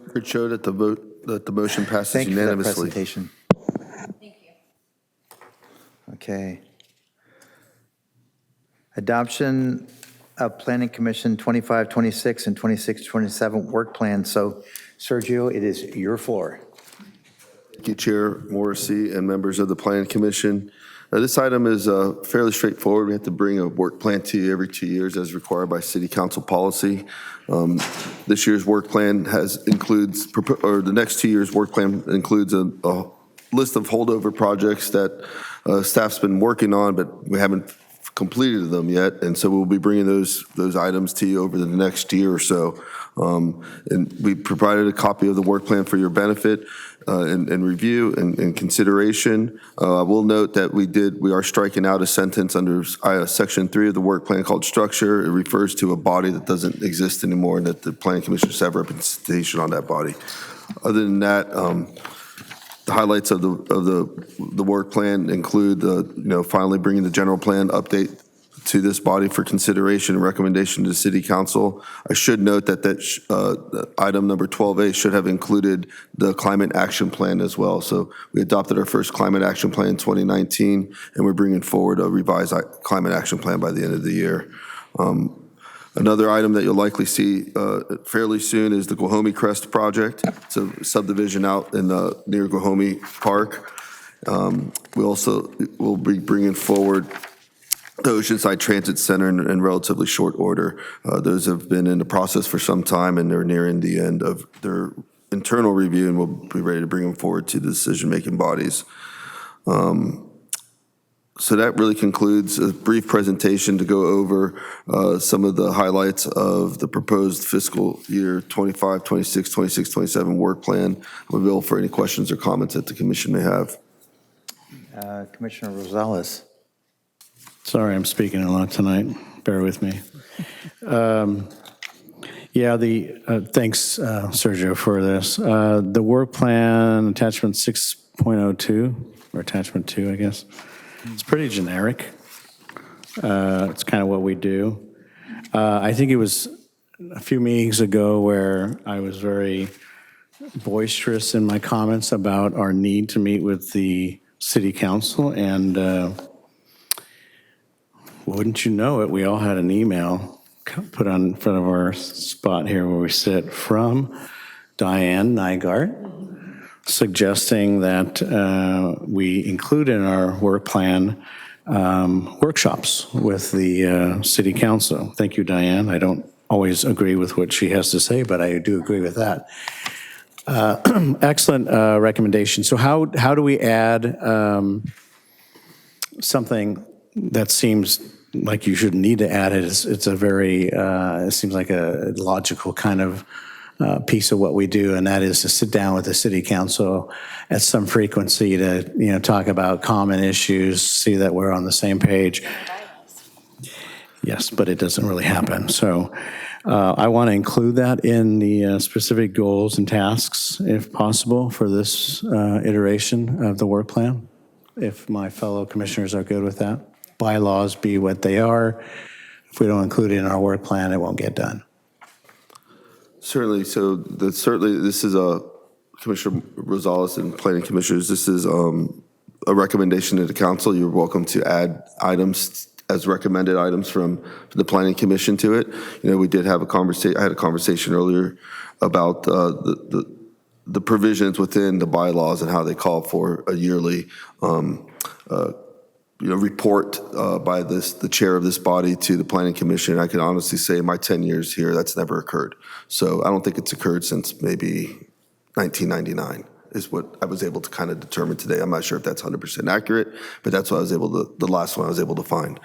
Record show that the motion passes unanimously. Thank you for that presentation. Thank you. Okay. Adoption of Planning Commission 25-26 and 26-27 work plan. So, Sergio, it is your floor. Thank you, Chair Morrissey and members of the Planning Commission. This item is fairly straightforward. We have to bring a work plan to you every 2 years as required by City Council policy. This year's work plan the next 2 years' work plan includes a list of holdover projects that staff's been working on, but we haven't completed them yet, and so we'll be bringing those items to you over the next year or so. And we provided a copy of the work plan for your benefit and review and consideration. I will note that we are striking out a sentence under Section 3 of the work plan called structure. It refers to a body that doesn't exist anymore, and that the Planning Commission should have representation on that body. Other than that, the highlights of the work plan include finally bringing the general plan update to this body for consideration and recommendation to the City Council. I should note that item number 12A should have included the climate action plan as well. So we adopted our first climate action plan in 2019, and we're bringing forward a revised climate action plan by the end of the year. Another item that you'll likely see fairly soon is the Guahomie Crest project. It's a subdivision out in near Guahomie Park. We also will be bringing forward the Oceanside Transit Center in relatively short order. Those have been in the process for some time, and they're nearing the end of their internal review, and we'll be ready to bring them forward to the decision-making bodies. So that really concludes a brief presentation to go over some of the highlights of the proposed fiscal year 25, 26, 26, 27 work plan. I'm available for any questions or comments that the commission may have. Commissioner Rosales. Sorry, I'm speaking a lot tonight. Bear with me. Yeah, thanks, Sergio, for this. The work plan, attachment 6.02, or attachment 2, I guess. It's pretty generic. It's kind of what we do. I think it was a few meetings ago where I was very boisterous in my comments about our need to meet with the city council, and wouldn't you know it, we all had an email put on in front of our spot here where we sit from Diane Nygaard, suggesting that we include in our work plan workshops with the city council. Thank you, Diane. I don't always agree with what she has to say, but I do agree with that. Excellent recommendation. So how do we add something that seems like you shouldn't need to add it? It's a very, it seems like a logical kind of piece of what we do, and that is to sit down with the city council at some frequency to, talk about common issues, see that we're on the same page. Yes, but it doesn't really happen. So I want to include that in the specific goals and tasks, if possible, for this iteration of the work plan, if my fellow commissioners are good with that. Bylaws be what they are. If we don't include it in our work plan, it won't get done. Certainly. So this is Commissioner Rosales and Planning Commissioners. This is a recommendation to the council. You're welcome to add items as recommended items from the Planning Commission to it. We did have a conversation. I had a conversation earlier about the provisions within the bylaws and how they call for a yearly report by the chair of this body to the Planning Commission. I can honestly say in my 10 years here, that's never occurred. So I don't think it's occurred since maybe 1999 is what I was able to kind of determine today. I'm not sure if that's 100% accurate, but that's what I was the last one I was able to find.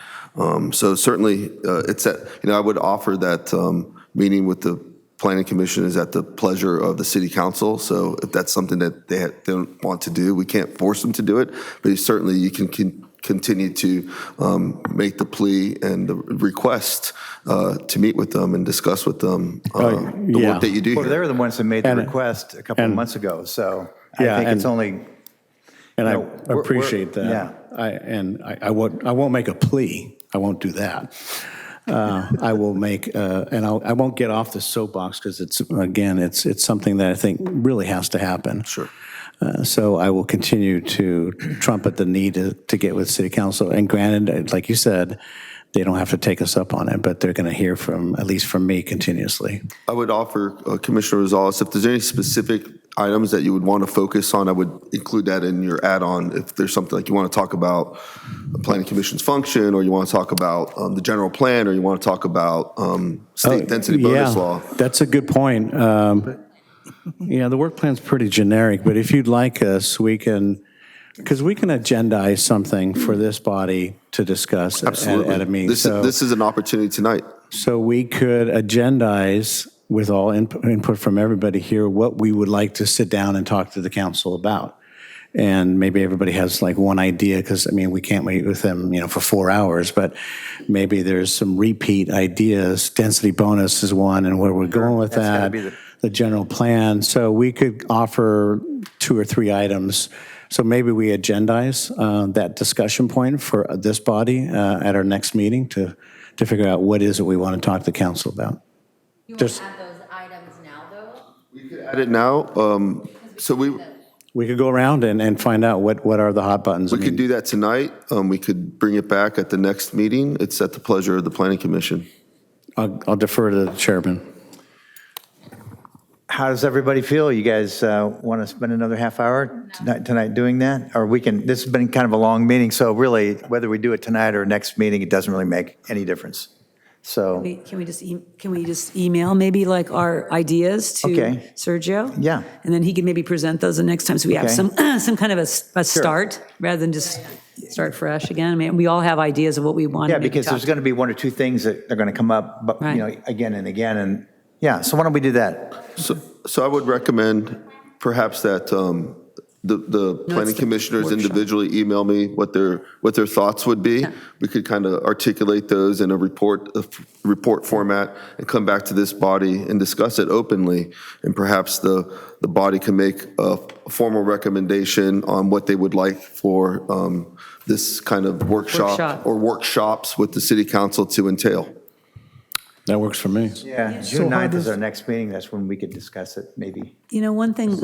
So certainly it's that, I would offer that meeting with the Planning Commission is at the pleasure of the City Council. So if that's something that they don't want to do, we can't force them to do it, but certainly you can continue to make the plea and the request to meet with them and discuss with them the work that you do Well, here. they were the ones that made the request a couple of months ago, so I think it's only... And I appreciate that. Yeah. I won't make a plea. I won't do that. I will make, I won't get off the soapbox because it's something that I think really has to happen. Sure. So I will continue to trumpet the need to get with City Council. And granted, like you said, they don't have to take us up on it, but they're going to hear at least from me continuously. I would offer Commissioner Rosales, if there's any specific items that you would want to focus on, I would include that in your add-on. If there's something like you want to talk about the Planning Commission's function, or you want to talk about the general plan, or you want to talk about state density bonus law. That's a good point. Yeah, the work plan's pretty generic, but if you'd like us, because we can agendize something for this body to discuss at a meeting. This is an opportunity tonight. So we could agendize with all input from everybody here what we would like to sit down and talk to the council about. And maybe everybody has like one idea, because we can't wait with them, for 4 hours, but maybe there's some repeat ideas. Density bonus is one, and where we're going with that, the general plan. So we could offer 2 or 3 items. So maybe we agendize that discussion point for this body at our next meeting to figure out what is it we want to talk to council about. You want to add those items now, though? We could add it now. We could go around and find out what are the hot buttons. We could do that tonight. We could bring it back at the next meeting. It's at the pleasure of the Planning Commission. I'll defer to the chairman. How does everybody feel? You guys want to spend another half hour tonight doing that? Or this has been kind of a long meeting, so really, whether we do it tonight or next meeting, it doesn't really make any difference. So Can we just email maybe like our ideas to Sergio? Yeah. And then he can maybe present those the next time, so we have some kind of a start rather than just start fresh again? I mean, we all have ideas of what we want. Yeah, to maybe because talk there's going to be one or two things that are going to come up, but, Right. again and again, and, yeah, so why don't we do that? So I would recommend perhaps that the planning commissioners individually email me what their thoughts would be. We could kind of articulate those in a report format and come back to this body and discuss it openly. And perhaps the body can make a formal recommendation on what they would like for this kind of workshop or workshops with the city council to entail. That works for me. Yeah, June 9th is our next meeting. That's when we could discuss it, maybe. One thing,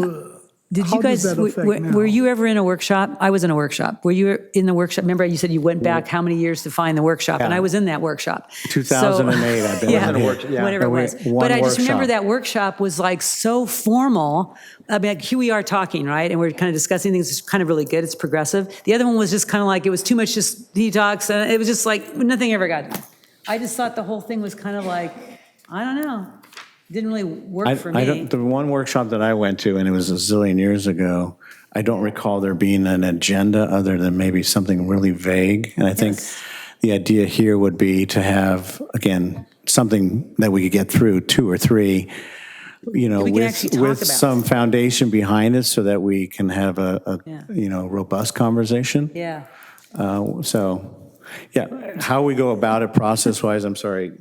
did how you does guys, that affect now? were you ever in a workshop? I was in a workshop. Were you in the workshop? Remember you said you went back how many years to find the workshop? And Yeah. I was in that workshop. 2008, I've been in here. Whatever it was. One But I just remember workshop. that workshop was like so formal. I mean, like, here we are talking, right? And we're kind of discussing things. It's kind of really good. It's progressive. The other one was just kind of like, it was too much just detox. And it was just like, nothing ever got done. I just thought the whole thing was kind of like, I don't know. It didn't really work for me. The one workshop that I went to, and it was a zillion years ago, I don't recall there being an agenda other than maybe something really vague. And I think the idea here would be to have, again, something that we could get through, 2 or 3, with some foundation behind it so that we can have a robust conversation. Yeah. How we go about it process-wise, I'm sorry,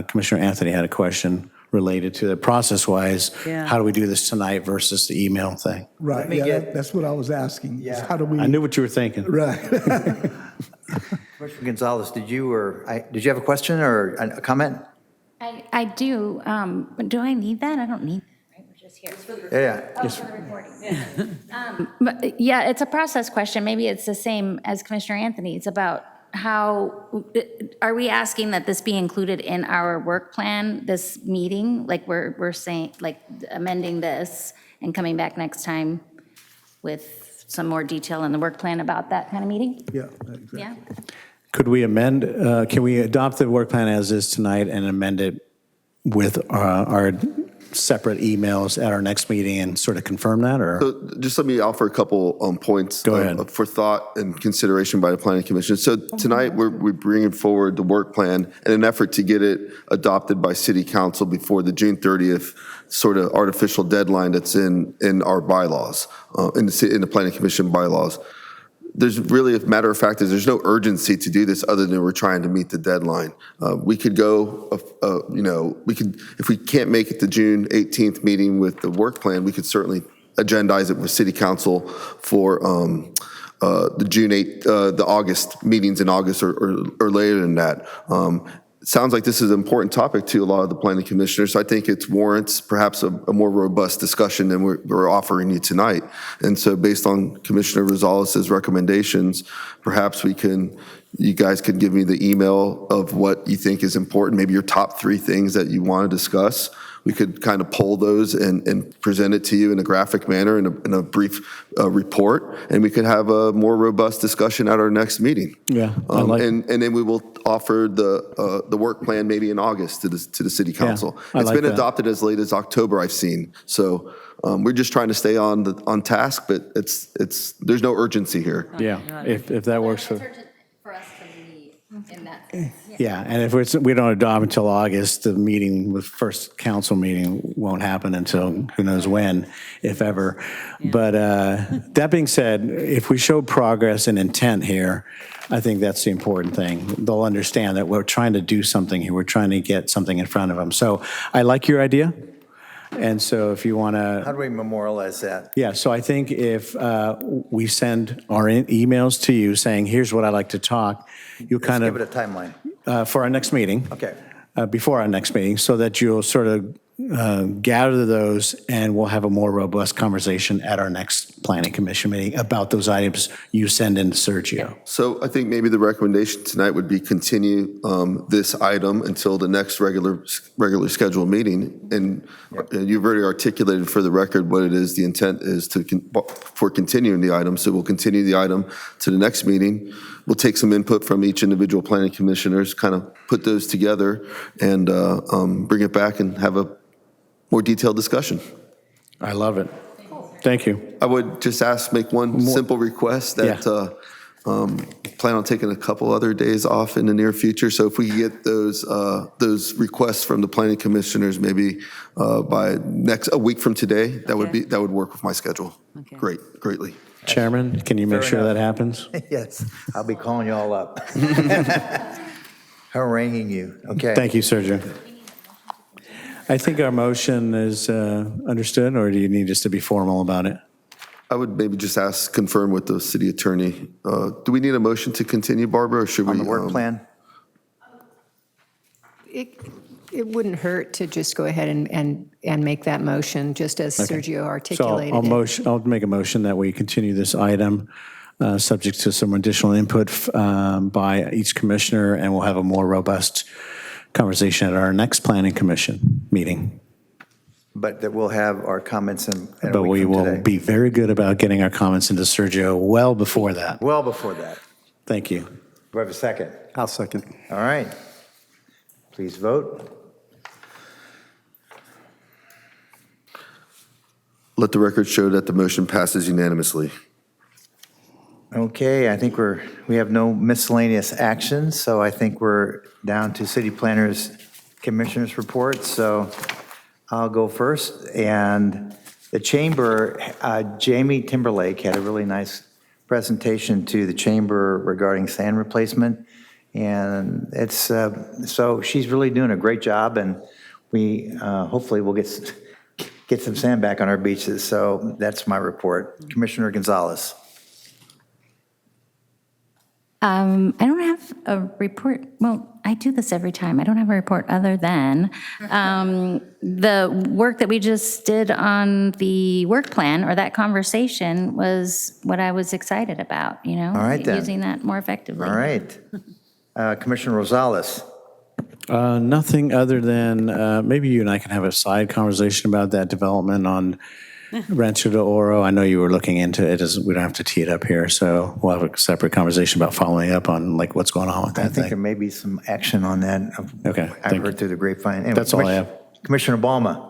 Commissioner Anthony had a question related to the process-wise. Yeah. How do we do this tonight versus the email thing? Right, that's what I was asking. Yeah. How do we? I knew what you were thinking. Right. Commissioner Gonzalez, did you have a question or a comment? I do. Do I need that? I don't need that, right? We're just here. Yeah. Oh, for the recording. But yeah, it's a process question. Maybe it's the same as Commissioner Anthony. It's about how, are we asking that this be included in our work plan, this meeting? Like we're saying, like amending this and coming back next time with some more detail in the work plan about that kind of meeting? Yeah, exactly. Yeah. Could we amend, can we adopt the work plan as is tonight and amend it with our separate emails at our next meeting and sort of confirm that, or? So just let me offer a couple points for thought and consideration by the Planning Commission. So tonight, we're bringing forward the work plan in an effort to get it adopted by City Council before the June 30th sort of artificial deadline that's in our bylaws, in the Planning Commission bylaws. There's really, a matter of fact, is there's no urgency to do this other than we're trying to meet the deadline. We could go, if we can't make it the June 18th meeting with the work plan, we could certainly agendize it with City Council for the June 8th, the August meetings in August or later than that. It sounds like this is an important topic to a lot of the planning commissioners. So I think it warrants perhaps a more robust discussion than we're offering you tonight. And so based on Commissioner Rosales' recommendations, perhaps you guys could give me the email of what you think is important, maybe your top 3 things that you want to discuss. We could kind of pull those and present it to you in a graphic manner in a brief report, and we could have a more robust discussion at our next meeting. Yeah, and then we will offer the work plan maybe in August to the City Council. It's been adopted as late as October, I've seen. So we're just trying to stay on task, but there's no urgency here. Yeah, if that works for. For us to meet in that sense. Yeah, and if we don't adopt until August, the meeting, the first council meeting won't happen until who knows when, if ever. Yeah. But that being said, if we show progress and intent here, I think that's the important thing. They'll understand that we're trying to do something here. We're trying to get something in front of them. So I like your idea. And so if you want to... How do we memorialize that? Yeah, so I think if we send our emails to you saying, here's what I'd like to talk, you kind of... Give it a timeline. For our next meeting. Okay. Before our next meeting, so that you'll sort of gather those and we'll have a more robust conversation at our next planning commission meeting about those items you send in to Sergio. So I think maybe the recommendation tonight would be continue this item until the next regular scheduled meeting. And you've already articulated for the record what it is the intent is for continuing the item. So we'll continue the item to the next meeting. We'll take some input from each individual planning commissioners, kind of put those together and bring it back and have a more detailed discussion. I love it. Thank you. I would just make one simple request that Plan on taking a couple other days off in the near future. So if we get those requests from the planning commissioners, maybe by a week from today, that would work with my schedule. Okay. Greatly. Chairman, can you make sure that happens? Yes, I'll be calling you all up. Haranguing you, okay. Thank you, Sergio. I think our motion is understood, or do you need us to be formal about it? I would maybe just confirm with the city attorney. Do we need a motion to continue, Barbara, or should we? On the work plan? It wouldn't hurt to just go ahead and make that motion, just as Sergio articulated it. I'll make a motion that we continue this item, subject to some additional input by each commissioner, and we'll have a more robust conversation at our next planning commission meeting. But that we'll have our comments in a But week we from will today. be very good about getting our comments into Sergio well before that. Well before that. Thank you. Do I have a second? I'll second. All right. Please vote. Let the record show that the motion passes unanimously. Okay, I think we have no miscellaneous actions, so I think we're down to city planners, commissioners' reports. So I'll go first. And the chamber, Jamie Timberlake had a really nice presentation to the chamber regarding sand replacement. And it's, so she's really doing a great job, and we hopefully will get some sand back on our beaches. So that's my report. Commissioner Gonzalez. I don't have a report. Well, I do this every time. I don't have a report other than the work that we just did on the work plan, or that conversation, was what I was excited about, you know, All right, then. using that more effectively. All right. Commissioner Rosales. Nothing other than maybe you and I can have a side conversation about that development on Rancho de Oro. I know you were looking into it. We don't have to tee it up here, so we'll have a separate conversation about following up on like what's going on with that I think there thing. may be some action on that. Okay, I've heard through the grapevine. Anyway, That's all I have. Commissioner Balma.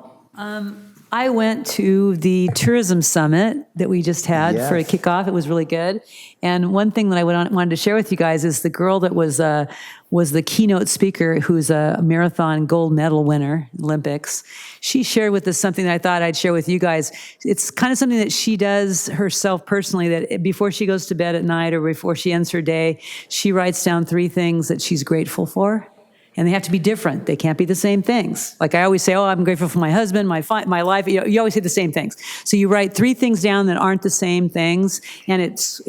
I went to the tourism summit that we just had for a kickoff. It was really good. And one thing that I wanted to share with you guys is the girl that was the keynote speaker, who's a marathon gold medal winner, Olympics. She shared with us something that I thought I'd share with you guys. It's kind of something that she does herself personally, that before she goes to bed at night or before she ends her day, she writes down 3 things that she's grateful for. And they have to be different. They can't be the same things. Like I always say, oh, I'm grateful for my husband, my life. You always say the same things. So you write 3 things down that aren't the same things, and it's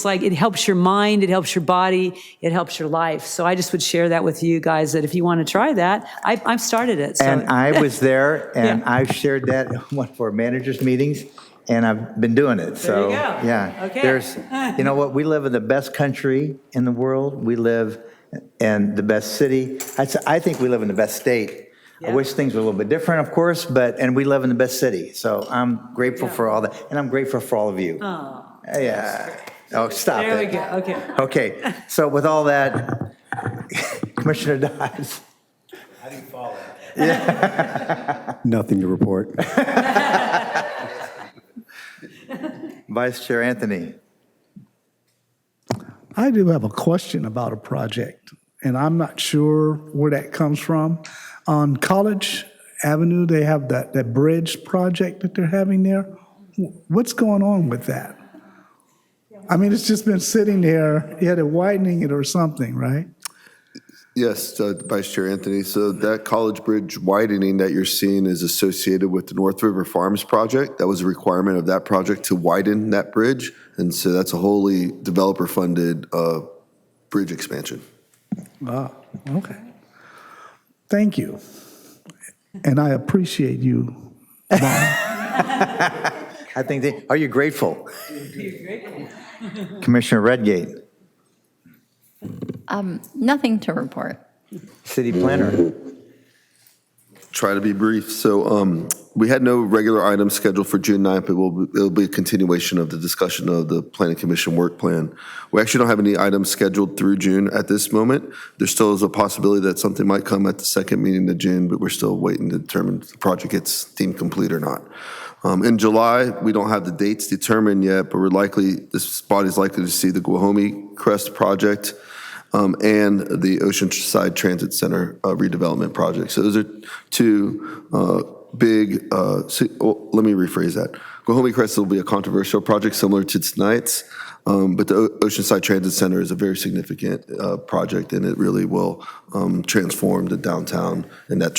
like it helps your mind, it helps your body, it helps your life. So I just would share that with you guys, that if you want to try that, I've started it. So. And I was there, and I've shared that at one of our managers' meetings, and I've been doing it. So, There you go. yeah. Okay. You know what? We live in the best country in the world. We live in the best city. I think we live in the best state. I wish things were a little bit different, of course, and we live in the best city. So I'm grateful for all that, and I'm grateful for all of you. Oh, Yeah. Oh, stop there it. we go. Okay. Okay. So with all that, Commissioner Dodds. How do you follow? Nothing to report. Vice Chair Anthony. I do have a question about a project, and I'm not sure where that comes from. On College Avenue, they have that bridge project that they're having there. What's going on with that? I mean, it's just been sitting there. Yeah, they're widening it or something, right? Yes, Vice Chair Anthony. So that College Bridge widening that you're seeing is associated with the North River Farms project. That was a requirement of that project to widen that bridge. And so that's a wholly developer-funded bridge expansion. Ah, okay. Thank you. And I appreciate you. I think are you grateful? Commissioner Redgate. Nothing to report. City Planner. try to be brief. So we had no regular items scheduled for June 9th, but it'll be a continuation of the discussion of the Planning Commission work plan. We actually don't have any items scheduled through June at this moment. There still is a possibility that something might come at the second meeting of June, but we're still waiting to determine if the project gets deemed complete or not. In July, we don't have the dates determined yet, but this body's likely to see the Guahomie Crest project and the Oceanside Transit Center redevelopment project. So those are two big, let me rephrase that. Guahomie Crest will be a controversial project similar to tonight's, but the Oceanside Transit Center is a very significant project, and it really will transform the downtown and that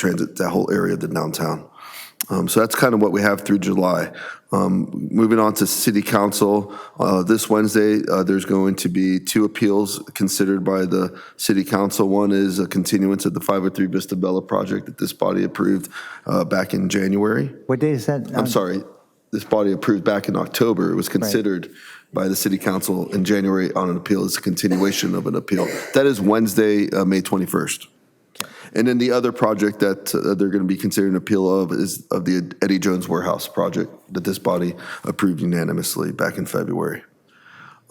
whole area of the downtown. So that's kind of what we have through July. Moving on to City Council, this Wednesday, there's going to be 2 appeals considered by the City Council. One is a continuance of the 503 Vista Bella project that this body approved back in January. What day is that? I'm sorry, this body approved back in October. It was considered by the City Council in January on an appeal. It's a continuation of an appeal. That is Wednesday, May 21st. And then the other project that they're going to be considering appeal of is of the Eddie Jones Warehouse project that this body approved unanimously back in February.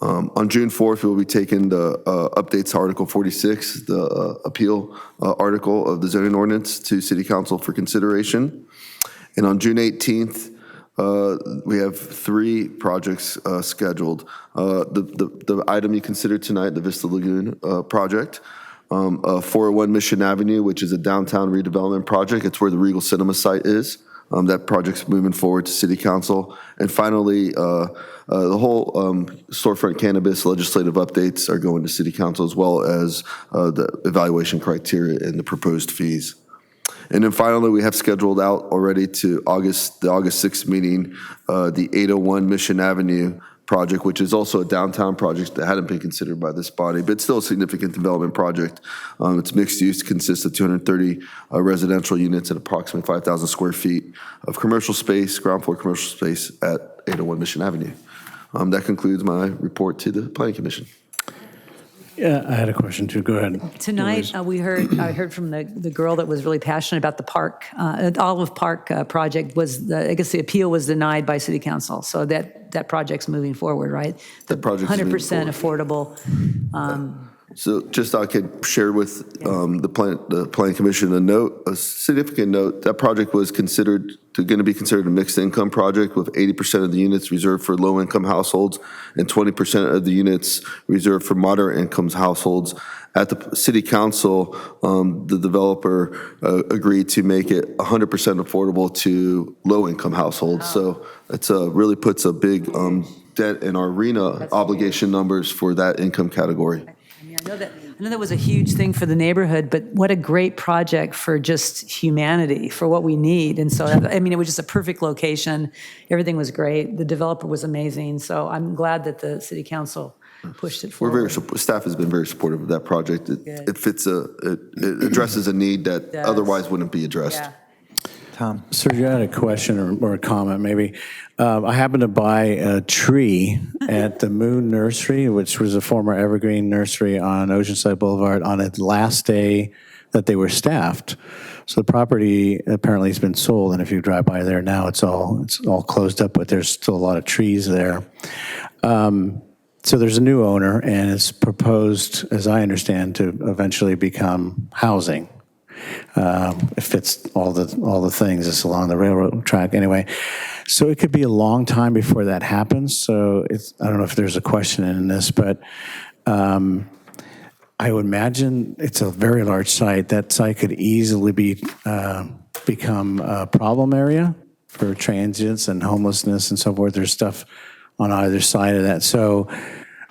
On June 4th, we'll be taking the updates to Article 46, the appeal article of the zoning ordinance to City Council for consideration. And on June 18th, we have 3 projects scheduled. The item you considered tonight, the Vista Lagoon project. 401 Mission Avenue, which is a downtown redevelopment project. It's where the Regal Cinema site is. That project's moving forward to City Council. And finally, the whole storefront cannabis legislative updates are going to City Council, as well as the evaluation criteria and the proposed fees. And then finally, we have scheduled out already to the August 6th meeting, the 801 Mission Avenue project, which is also a downtown project that hadn't been considered by this body, but still a significant development project. It's mixed use, consists of 230 residential units and approximately 5,000 square feet of commercial space, ground floor commercial space at 801 Mission Avenue. That concludes my report to the Planning Commission. Yeah, I had a question too. Go ahead. Tonight, I heard from the girl that was really passionate about the park, Olive Park project I guess the appeal was denied by City Council. So that project's moving forward, right? The project's 100% affordable. So just I could share with the Planning Commission a significant note. That project was going to be considered a mixed income project with 80% of the units reserved for low income households and 20% of the units reserved for moderate income households. At the City Council, the developer agreed to make it 100% affordable to low income households. So it's really puts a big dent in our RENA obligation numbers for that income category. I know that was a huge thing for the neighborhood, but what a great project for just humanity, for what we need. And so, I mean, it was just a perfect location. Everything was great. The developer was amazing. So I'm glad that the City Council pushed it forward. Staff has been very supportive of that project. It addresses a need that otherwise wouldn't be addressed. Yeah. Tom. Sergio, I had a question or a comment maybe. I happened to buy a tree at the Moon Nursery, which was a former Evergreen Nursery on Oceanside Boulevard, on its last day that they were staffed. So the property apparently has been sold, and if you drive by there now, it's all closed up, but there's still a lot of trees there. So there's a new owner, and it's proposed, as I understand, to eventually become housing. It fits all the things. It's along the railroad track anyway. So it could be a long time before that happens. So I don't know if there's a question in this, but I would imagine it's a very large site. That site could easily become a problem area for transients and homelessness and so forth. There's stuff on either side of that. So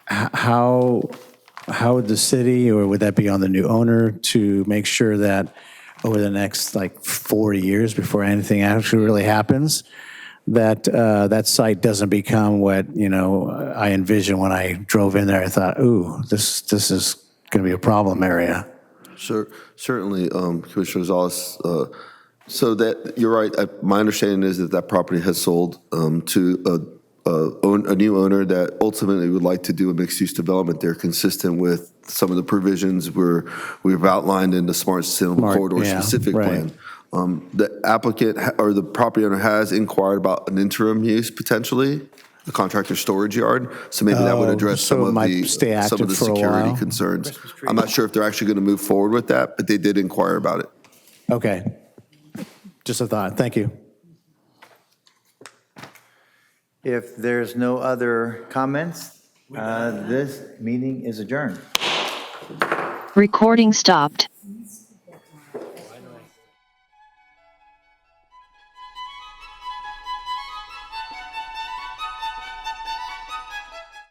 how would the city, or would that be on the new owner, to make sure that over the next 4 years before anything actually really happens, that that site doesn't become what I envisioned when I drove in there? I thought, ooh, this is going to be a problem area. Sure, certainly, Commissioner Gonzalez. So that you're right. My understanding is that property has sold to a new owner that ultimately would like to do a mixed-use development there, consistent with some of the provisions we've outlined in the Smart Sustainable Corridor specific plan. The applicant or the property owner has inquired about an interim use potentially, a contractor storage yard. So maybe that would address so it might stay some of active the for a security while. concerns. I'm not sure if they're actually going to move forward with that, but they did inquire about it. Okay. Just a thought. Thank you. If there's no other comments, this meeting is adjourned. Recording stopped.